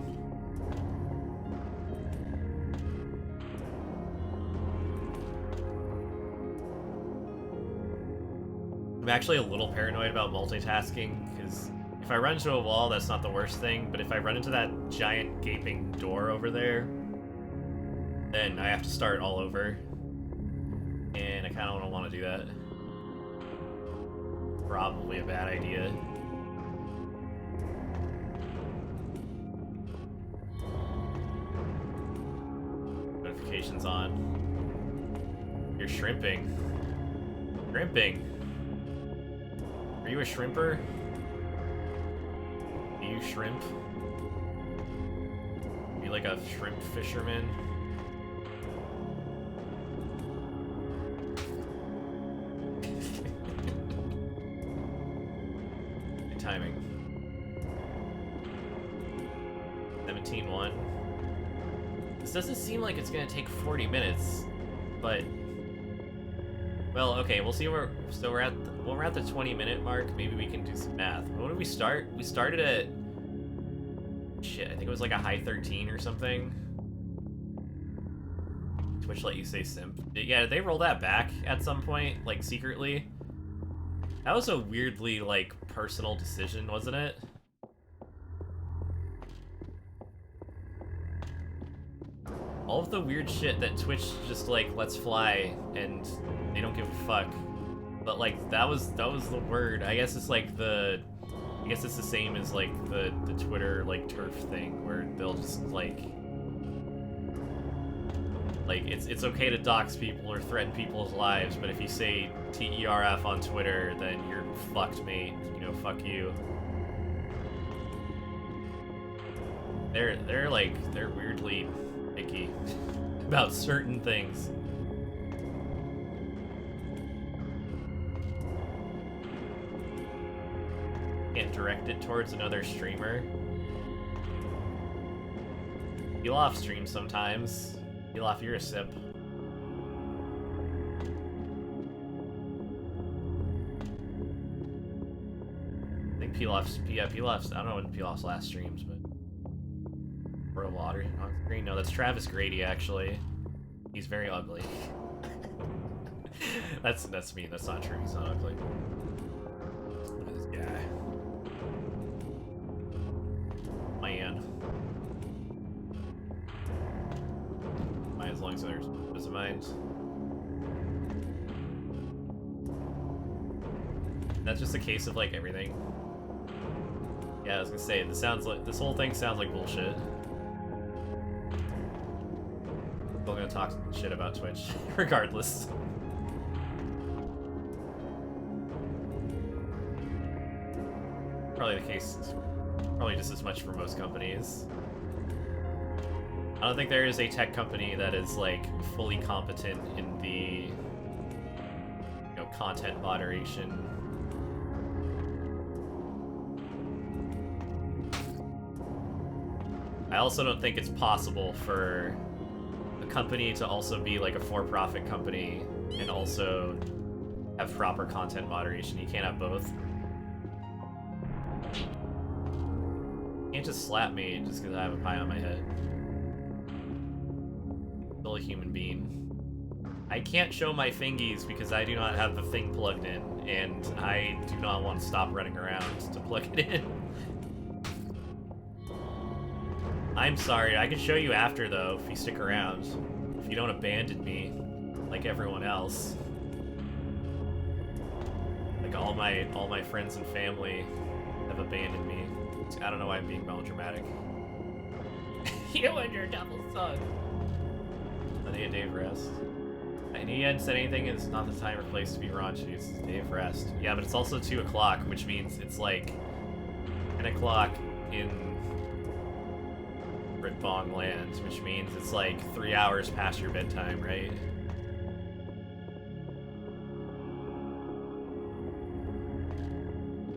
I'm actually a little paranoid about multitasking, because if I run into a wall, that's not the worst thing, but if I run into that giant gaping door over there, then I have to start all over. And I kind of don't want to do that. Probably a bad idea. Notifications on. You're shrimping. Shrimping. Are you a shrimper? Do you shrimp? Are you like a shrimp fisherman? Timing. 17-1. This doesn't seem like it's gonna take 40 minutes, but well, okay, we'll see where. So when we're at the 20-minute mark, maybe we can do some math. When did we start? We started at shit. I think it was like a high 13 or something. Twitch let you say simp. Yeah, did they roll that back at some point, like secretly? That was a weirdly, like, personal decision, wasn't it? All of the weird shit that Twitch just, like, lets fly, and they don't give a fuck. But, like, that was the word. I guess it's like I guess it's the same as, like, the Twitter, like, turf thing, where they'll just, like, it's okay to dox people or threaten people's lives, but if you say TERF on Twitter, then you're fucked, mate. You know, fuck you. They're weirdly picky about certain things. Can't direct it towards another streamer. You'll off stream sometimes. Pilaf, you're a simp. I think Pilaf's, I don't know when Pilaf's last streams, but Bro Water on screen. No, that's Travis Grady, actually. He's very ugly. That's me, that's not true, he's not ugly. Look at this guy. Man. As long as there's doesn't mind. That's just a case of like everything. Yeah, I was gonna say this whole thing sounds like bullshit. We're gonna talk shit about Twitch, regardless. Probably the case. Probably just as much for most companies. I don't think there is a tech company that is like fully competent in the content moderation. I also don't think it's possible for a company to also be like a for-profit company and also have proper content moderation. You can't have both. You can't just slap me just because I have a pie on my head. A human being. I can't show my fingies because I do not have the thing plugged in, and I do not want to stop running around to plug it in. I'm sorry, I can show you after though, if you stick around. If you don't abandon me, like everyone else. Like all my friends and family have abandoned me. I don't know why I'm being melodramatic. You and your double son. I need a day of rest. I knew you hadn't said anything, and it's not the time or place to be raunchy. It's a day of rest. Yeah, but it's also 2 o'clock, which means it's like 10 o'clock in Britbong land, which means it's like 3 hours past your bedtime, right?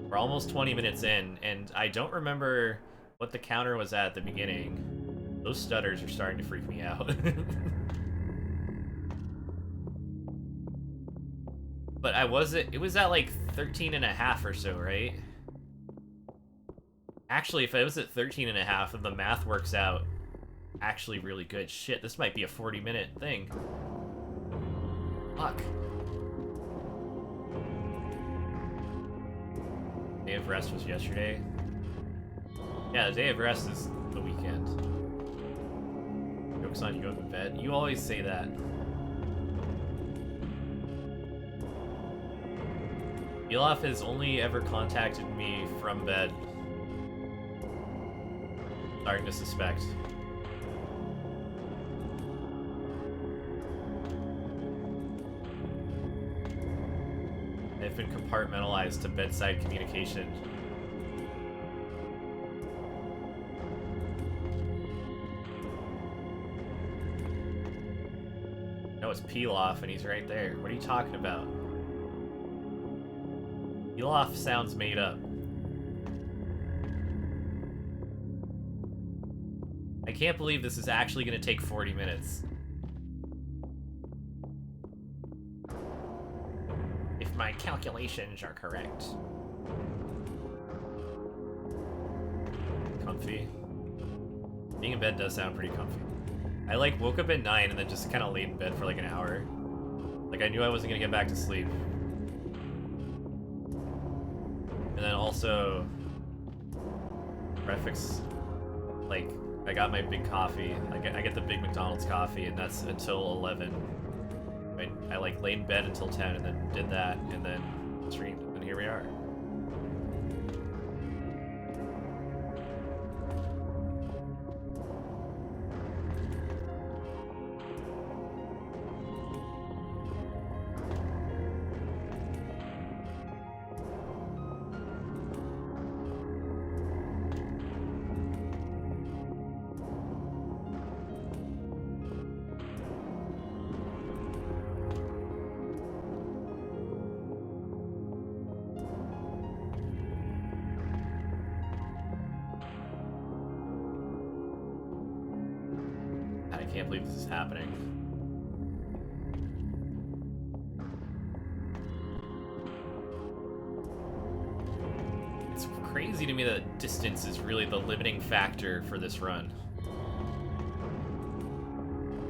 We're almost 20 minutes in, and I don't remember what the counter was at the beginning. Those stutters are starting to freak me out. But it was at like 13.5 or so, right? Actually, if I was at 13.5, then the math works out actually really good. Shit, this might be a 40-minute thing. Fuck. Day of rest was yesterday. Yeah, the day of rest is the weekend. Joke's on you, go to bed. You always say that. Elaf has only ever contacted me from bed. Starting to suspect. I've been compartmentalized to bedside communication. No, it's Pilaf, and he's right there. What are you talking about? Pilaf sounds made up. I can't believe this is actually going to take 40 minutes. If my calculations are correct. Comfy. Being in bed does sound pretty comfy. I like woke up at 9 and then just kind of laid in bed for like an hour. Like I knew I wasn't going to get back to sleep. And then also, breakfast, like, I got my big coffee. I get the big McDonald's coffee, and that's until 11. I like laid in bed until 10, and then did that, and then streamed, and here we are. I can't believe this is happening. It's crazy to me that distance is really the limiting factor for this run.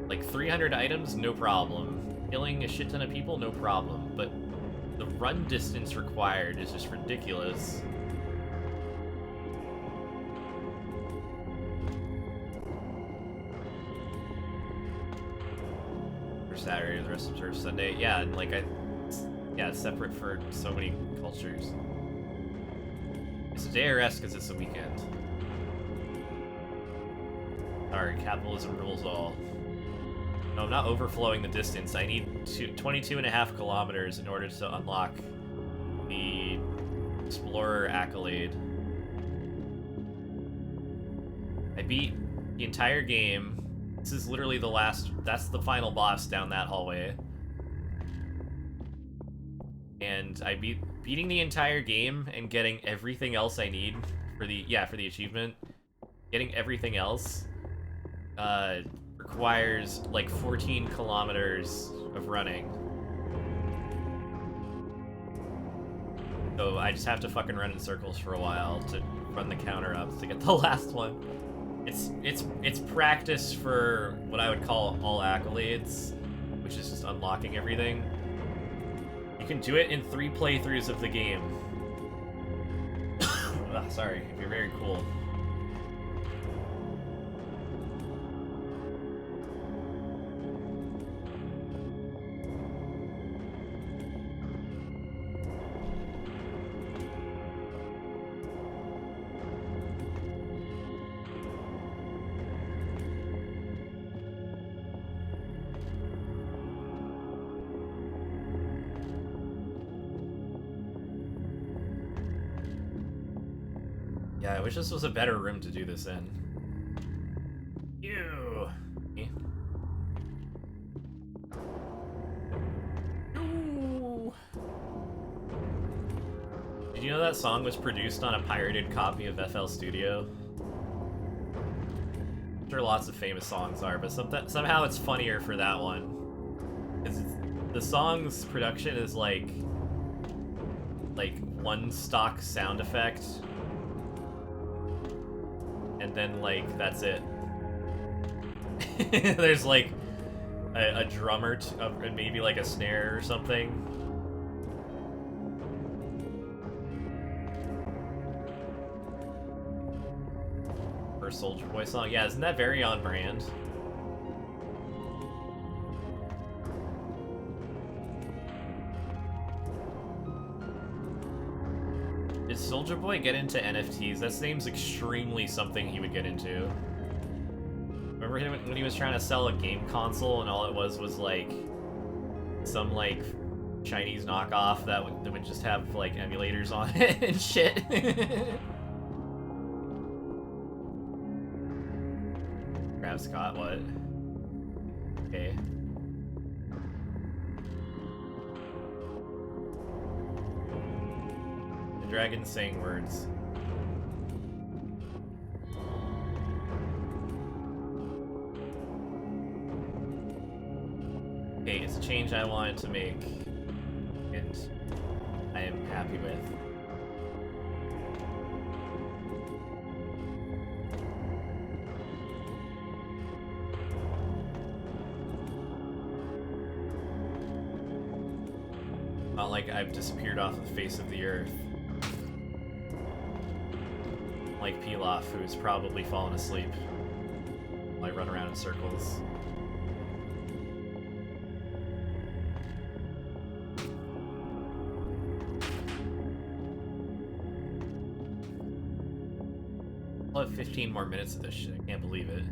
Like 300 items, no problem. Killing a shit ton of people, no problem. But the run distance required is just ridiculous. Saturday, the rest observe Sunday. Yeah, and like it's separate for so many cultures. It's a day of rest because it's a weekend. Sorry, capitalism rules all. No, I'm not overflowing the distance. I need 22.5 kilometers in order to unlock the Explorer accolade. I beat the entire game. This is literally the last, that's the final boss down that hallway. And I beating the entire game and getting everything else I need for the achievement. Getting everything else requires like 14 kilometers of running. So I just have to fucking run in circles for a while to run the counter up to get the last one. It's practice for what I would call all accolades, which is just unlocking everything. You can do it in 3 playthroughs of the game. Sorry, it'd be very cool. Yeah, I wish this was a better room to do this in. Ew. Ew. Did you know that song was produced on a pirated copy of FL Studio? I'm sure lots of famous songs are, but somehow it's funnier for that one. Because the song's production is like one stock sound effect, and then like that's it. There's like a drummer and maybe like a snare or something. For Soulja Boy song, yeah, isn't that very on brand? Did Soulja Boy get into NFTs? That seems extremely something he would get into. Remember him when he was trying to sell a game console and all it was like some like Chinese knockoff that would just have like emulators on it and shit. Travis Scott, what? Okay. Dragons saying words. Okay, it's a change I wanted to make, and I am happy with. Not like I've disappeared off the face of the earth. Like Pilaf, who's probably fallen asleep while I run around in circles. I'll have 15 more minutes of this shit. I can't believe it.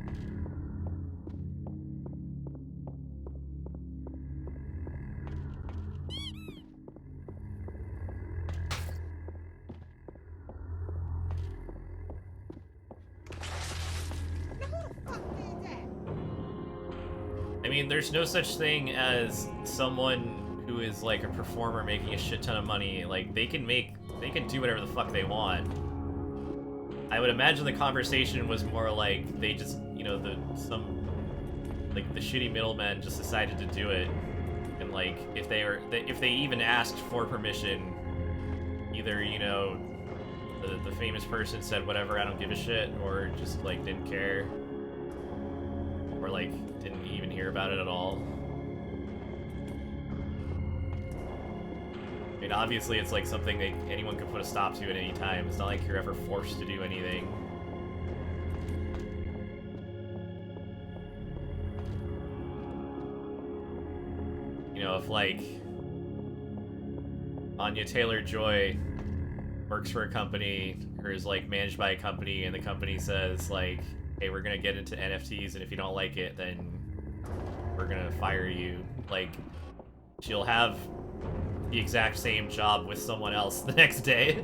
I mean, there's no such thing as someone who is like a performer making a shit ton of money. Like, they can do whatever the fuck they want. I would imagine the conversation was more like they just, you know, the shitty middlemen just decided to do it, and like if they even asked for permission, either, you know, the famous person said whatever, I don't give a shit, or just like didn't care, or like didn't even hear about it at all. I mean, obviously it's like something that anyone could put a stop to at any time. It's not like you're ever forced to do anything. You know, if like Anya Taylor-Joy works for a company or is like managed by a company, and the company says like, hey, we're gonna get into NFTs, and if you don't like it, then we're gonna fire you. Like, she'll have the exact same job with someone else the next day.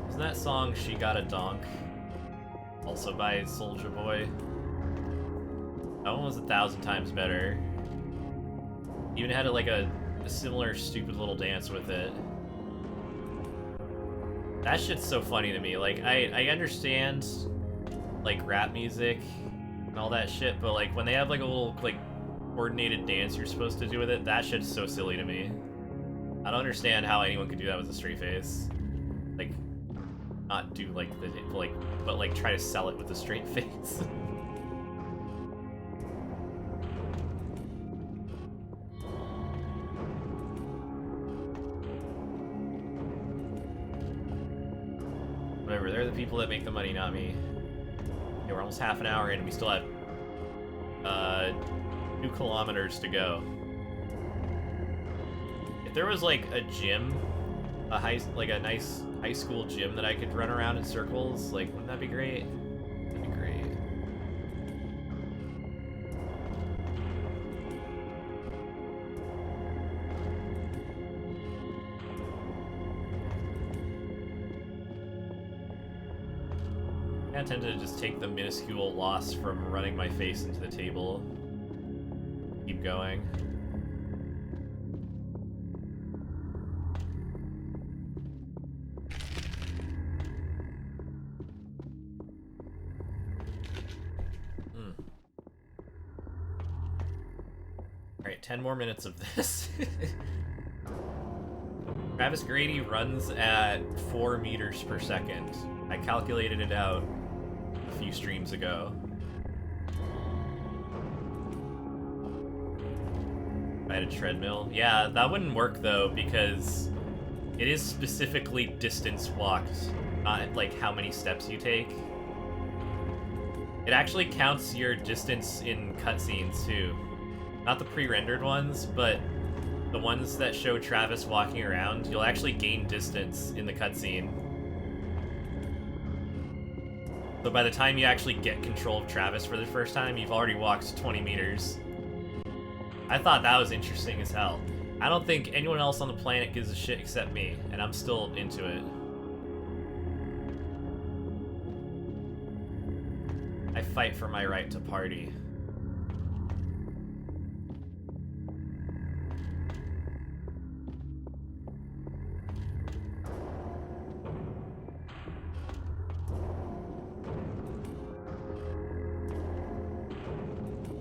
Isn't that song She Got a Donk also by Soulja Boy? That one was 1,000 times better. Even had like a similar stupid little dance with it. That shit's so funny to me. Like, I understand like rap music and all that shit, but like when they have like a little like coordinated dance you're supposed to do with it, that shit's so silly to me. I don't understand how anyone could do that with a straight face. Like, not do like the like, but like try to sell it with a straight face. whatever. They're the people that make the money, not me. Okay, we're almost half an hour in, and we still have 2 kilometers to go. If there was like a gym, a nice high school gym that I could run around in circles, like, wouldn't that be great? That'd be great. I tend to just take the minuscule loss from running my face into the table. Keep going. Alright, 10 more minutes of this. Travis Grady runs at 4 meters per second. I calculated it out a few streams ago. I had a treadmill. Yeah, that wouldn't work though, because it is specifically distance walked, not like how many steps you take. It actually counts your distance in cutscenes too. Not the pre-rendered ones, but the ones that show Travis walking around, you'll actually gain distance in the cutscene. So by the time you actually get control of Travis for the first time, you've already walked 20 meters. I thought that was interesting as hell. I don't think anyone else on the planet gives a shit except me, and I'm still into it. I fight for my right to party.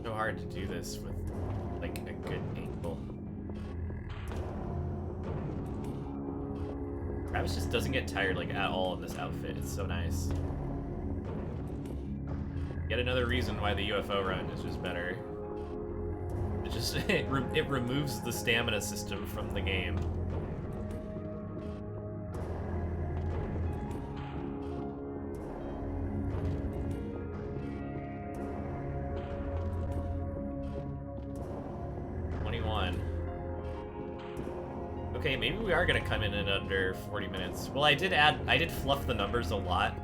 So hard to do this with like a good angle. Travis just doesn't get tired like at all in this outfit. It's so nice. Yet another reason why the UFO run is just better. It just it removes the stamina system from the game. Okay, maybe we are gonna come in under 40 minutes. Well, I did fluff the numbers a lot.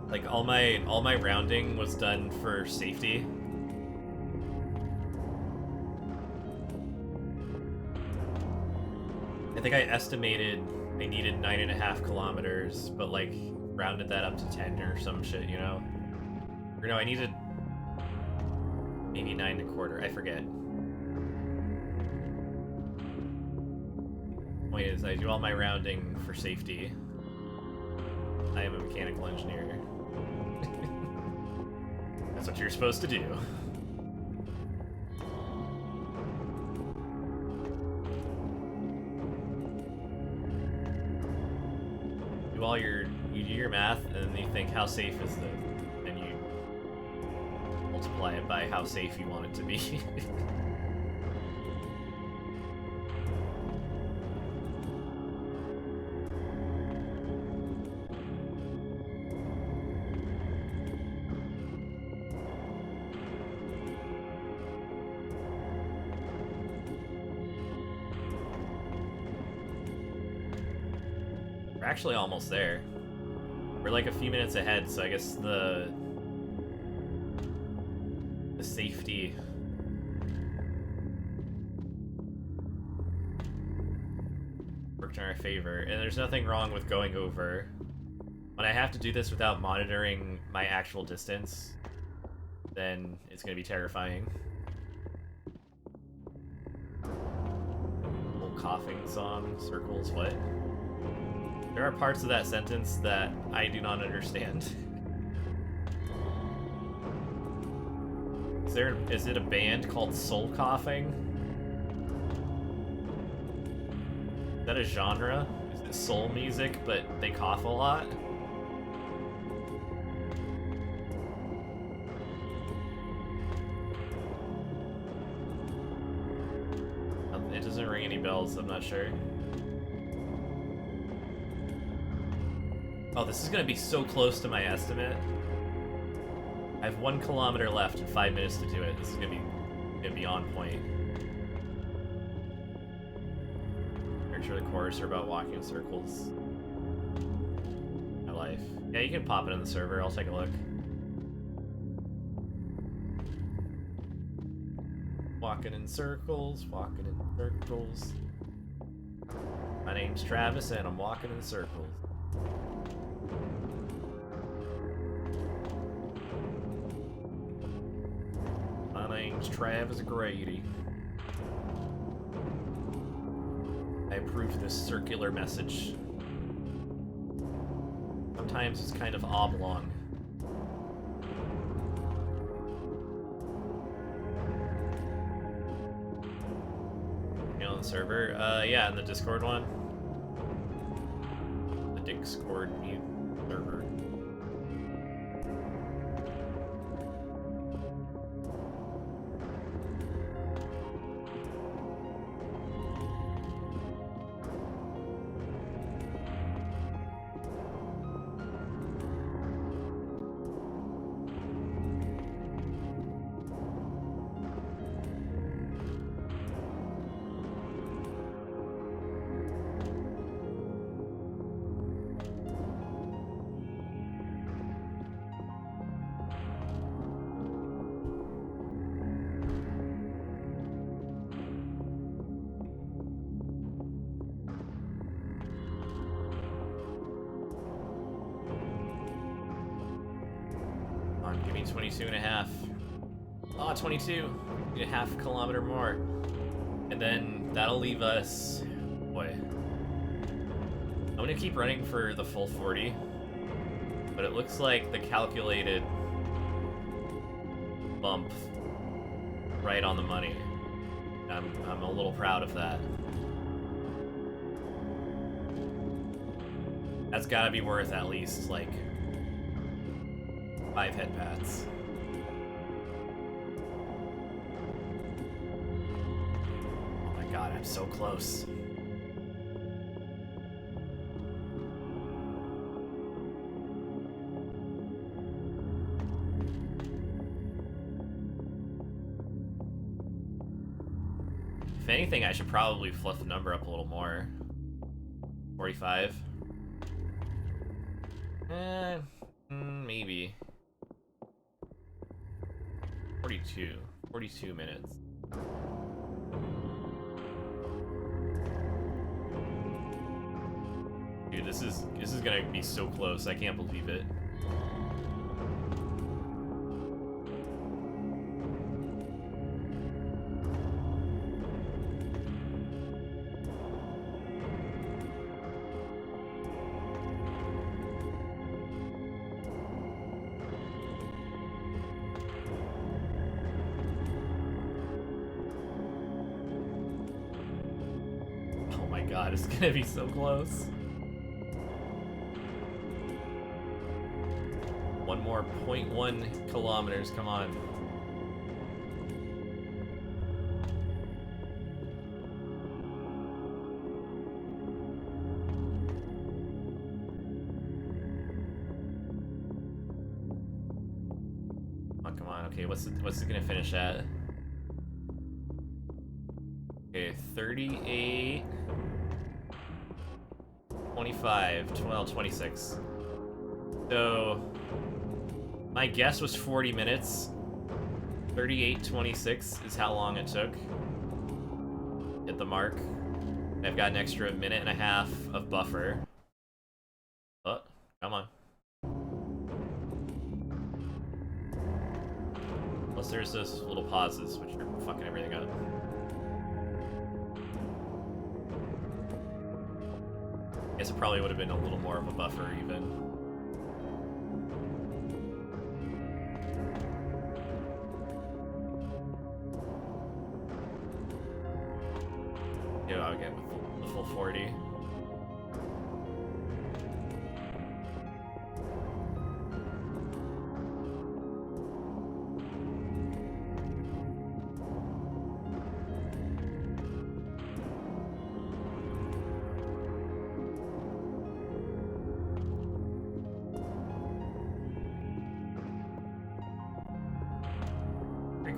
Like all my rounding was done for safety. I think I estimated I needed 9.5 kilometers, but like rounded that up to 10 or some shit, you know? Or no, I needed maybe 9.25. I forget. Point is, I do all my rounding for safety. I am a mechanical engineer. That's what you're supposed to do. You do your math, and then you think, how safe is this? And you multiply it by how safe you want it to be. We're actually almost there. We're like a few minutes ahead, so I guess the safety worked in our favor. And there's nothing wrong with going over. When I have to do this without monitoring my actual distance, then it's gonna be terrifying. Little coughing song, circles, what? There are parts of that sentence that I do not understand. Is it a band called Soul Coughing? Is that a genre? Is it soul music, but they cough a lot? It doesn't ring any bells, I'm not sure. Oh, this is gonna be so close to my estimate. I have 1 kilometer left and 5 minutes to do it. This is gonna be on point. Make sure the chorus are about walking in circles. My life. Yeah, you can pop it in the server. I'll take a look. Walking in circles, walking in circles. My name's Travis and I'm walking in circles. My name's Travis Grady. I approve this circular message. Sometimes it's kind of oblong. You know, on the server? Yeah, in the Discord one. The Discord mute server. Give me 22 and a half. Oh, 22. Need a half kilometer more. And then that'll leave us... Boy. I'm gonna keep running for the full 40. But it looks like the calculated bump right on the money. I'm a little proud of that. That's gotta be worth at least, like, 5 head pats. Oh my god, I'm so close. If anything, I should probably fluff the number up a little more. 45. Maybe. 42 minutes. Dude, this is gonna be so close. I can't believe it. God, it's gonna be so close. One more 0.1 kilometers, come on. Oh, come on, okay, what's it gonna finish at? Okay, 38... 25, 12, 26. So, my guess was 40 minutes. 38:26 is how long it took. Hit the mark. I've got an extra minute and a half of buffer. Oh, come on. Plus there's those little pauses, which are fucking everything up. Guess it probably would have been a little more of a buffer, even. Yeah, I'll get with the full 40.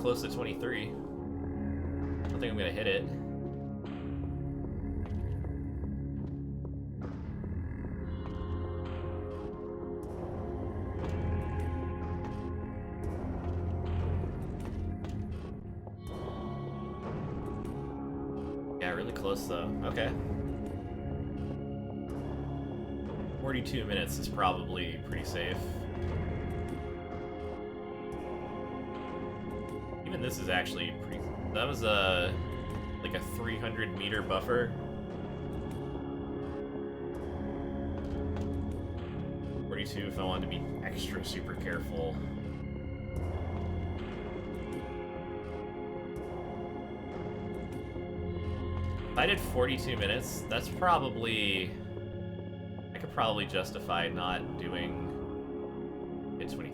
close to 23. I don't think I'm gonna hit it. Yeah, really close though. Okay. 42 minutes is probably pretty safe. Even this is actually pretty... That was like a 300-meter buffer. 42 if I wanted to be extra super careful. If I did 42 minutes, that's probably... I could probably justify not doing hit 23.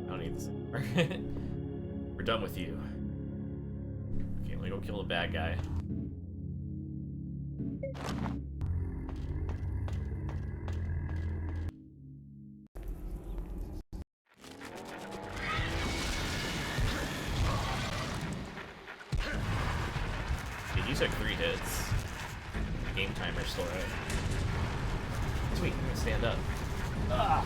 I don't need this anymore. We're done with you. Okay, let me go kill the bad guy. Dude, you took 3 hits. The game timer's still right. Sweet, I'm gonna stand up. Ah!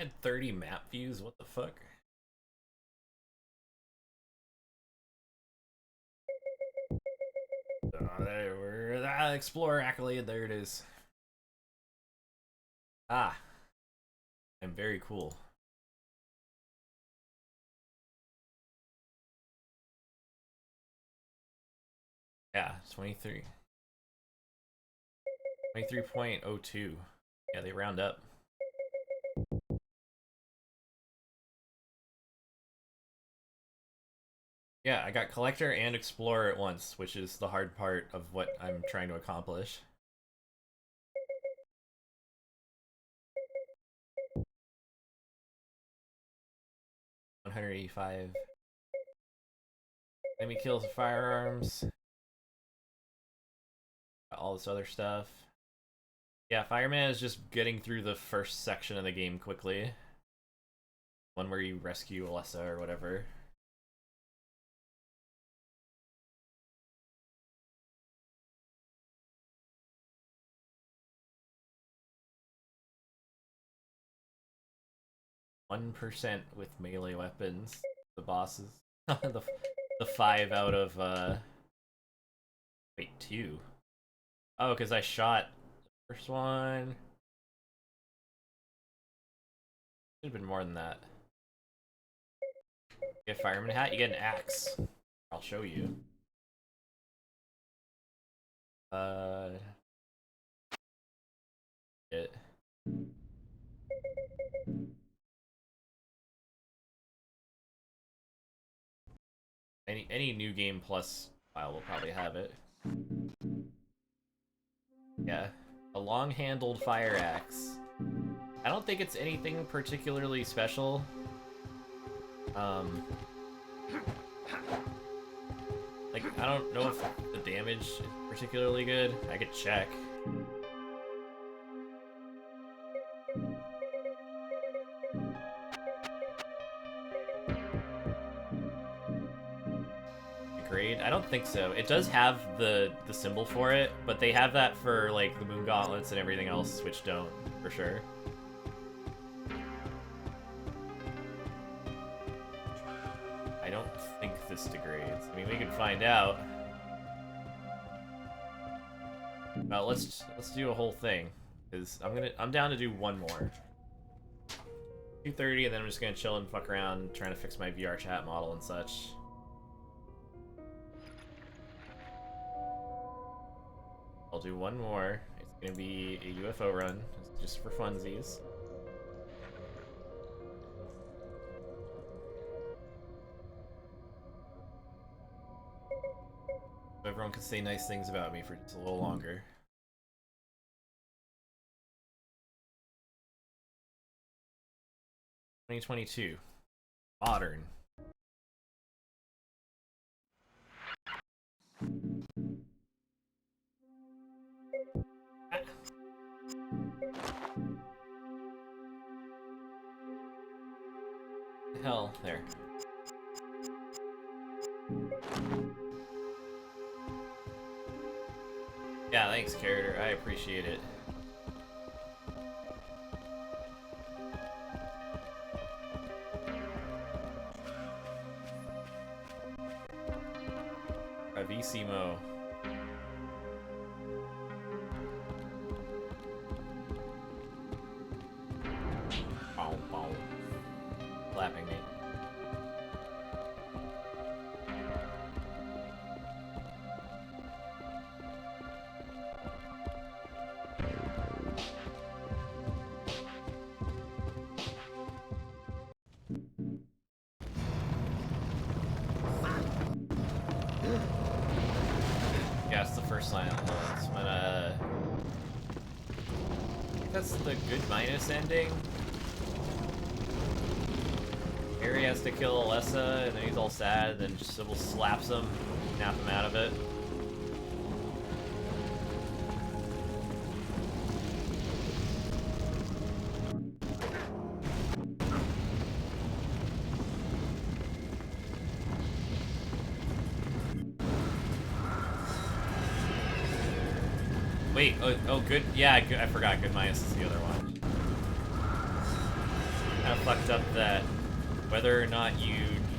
had 30 map views, what the fuck? There we're Explorer accolade, there it is. Ah. I'm very cool. Yeah, 23. 23.02. Yeah, they round up. Yeah, I got Collector and Explorer at once, which is the hard part of what I'm trying to accomplish. $185. Enemy kills, firearms. All this other stuff. Yeah, Fireman is just getting through the first section of the game quickly. One where you rescue Alessa or whatever. %1 with melee weapons. The bosses. the 5 out of wait, 2. Oh, because I shot the first one. Should have been more than that. You get a fireman hat, you get an axe. I'll show you. It. Any New Game Plus file will probably have it. Yeah, a long-handled fire axe. I don't think it's anything particularly special. Like, I don't know if the damage is particularly good. I could check. Grade? I don't think so. It does have the symbol for it, but they have that for like the Moon Gauntlets and everything else, which don't, for sure. I don't think this degrades. I mean, we can find out. Well, let's do a whole thing, because I'm down to do one more. 2:30, and then I'm just gonna chill and fuck around, trying to fix my VR chat model and such. I'll do one more. It's gonna be a UFO run, just for funsies. So everyone can say nice things about me for just a little longer. $2022. Modern. Hell, there. Yeah, thanks, Carter. I appreciate it. Bravissimo. Bow, bow. Slapping me. Yeah, it's the first line of loads. When I think that's the good minus ending. Harry has to kill Alessa, and then he's all sad, and then just Sybil slaps him, snap him out of it. Wait, oh, good, yeah, I forgot, good minus is the other one. kind of fucked up that whether or not you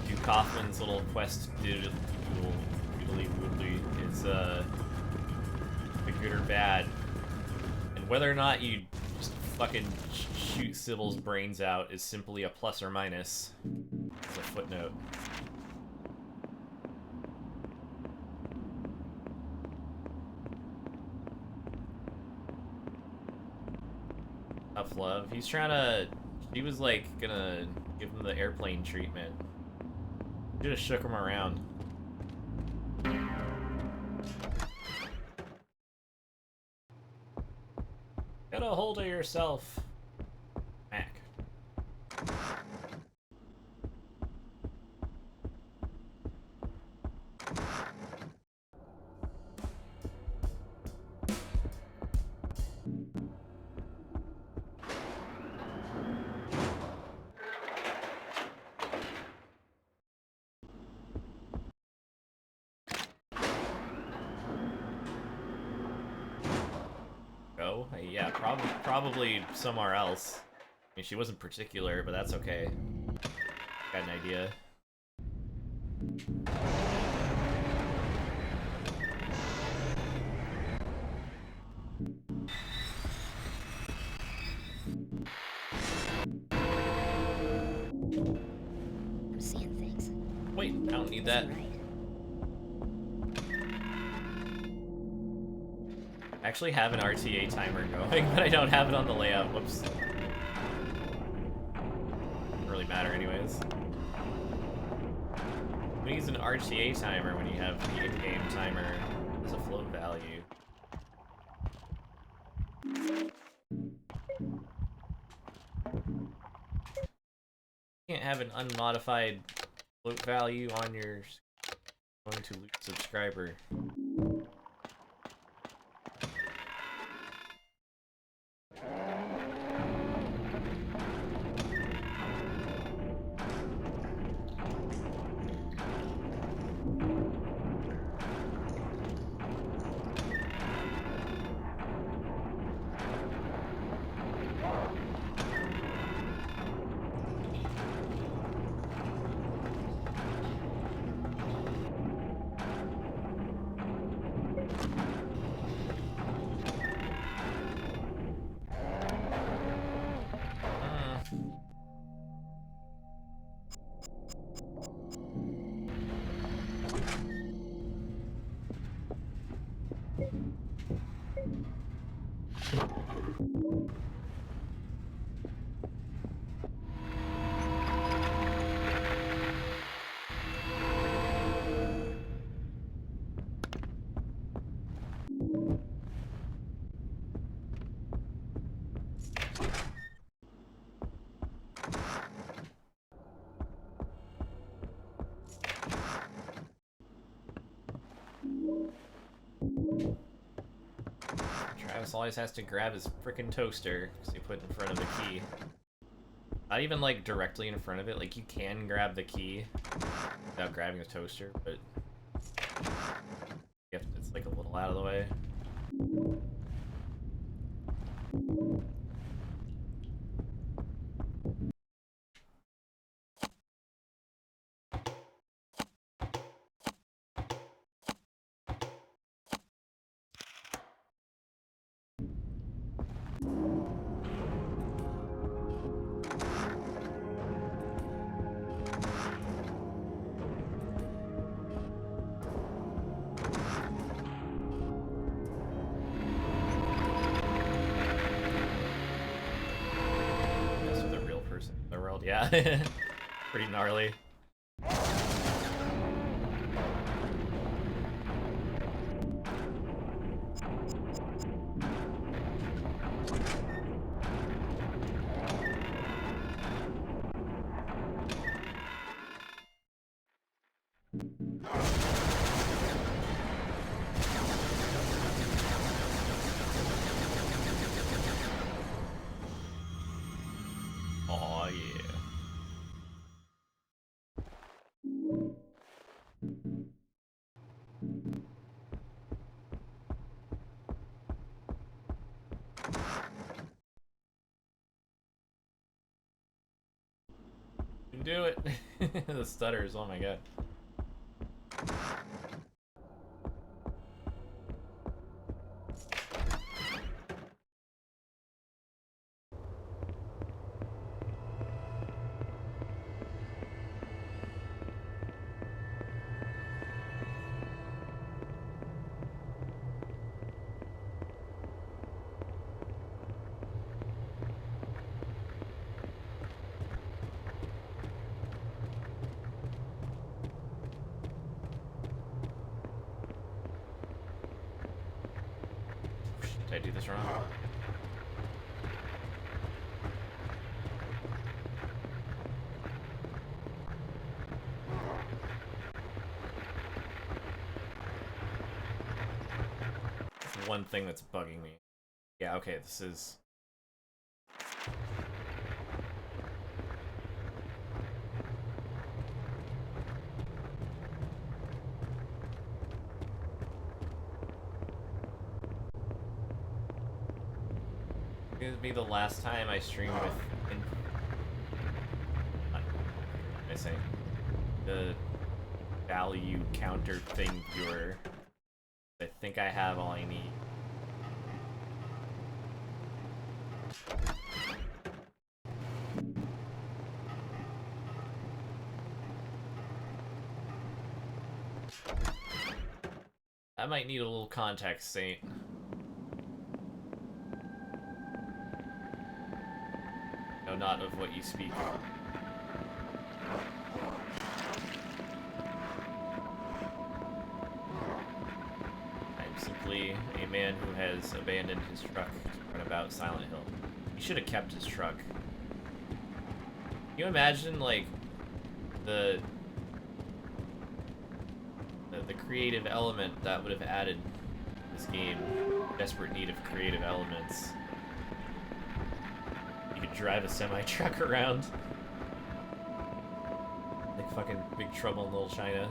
do Kaufman's little quest doodly woodly is the good or bad, and whether or not you just fucking shoot Sybil's brains out is simply a plus or minus. It's a footnote. Tough love. He's trying to. She was like gonna give him the airplane treatment. Should have shook him around. Get a hold of yourself, Mac. Go? Yeah, probably somewhere else. I mean, she wasn't particular, but that's okay. Got an idea. I'm seeing things. Wait, I don't need This that. ain't right. I actually have an RTA timer going, but I don't have it on the layout. Whoops. Doesn't really matter anyways. You use an RTA timer when you have the in-game timer as a float value. You can't have an unmodified float value on your going to loot subscriber. Travis always has to grab his frickin' toaster because he put it in front of the key. Not even like directly in front of it, like you can grab the key without grabbing the toaster, but it's like a little out of the way. Yeah, pretty gnarly. do it. The stutters, oh my god. Did I do this wrong? That's one thing that's bugging me. Yeah, okay, this is... This will be the last time I stream with... What am I saying? The value counter thing viewer. I think I have all I need. I might need a little context, Saint. No, not of what you speak. I'm simply a man who has abandoned his truck to run about Silent Hill. He should have kept his truck. Can you imagine, like, the creative element that would have added this game? Desperate need of creative elements. You could drive a semi-truck around. Like fucking Big Trouble in Little China.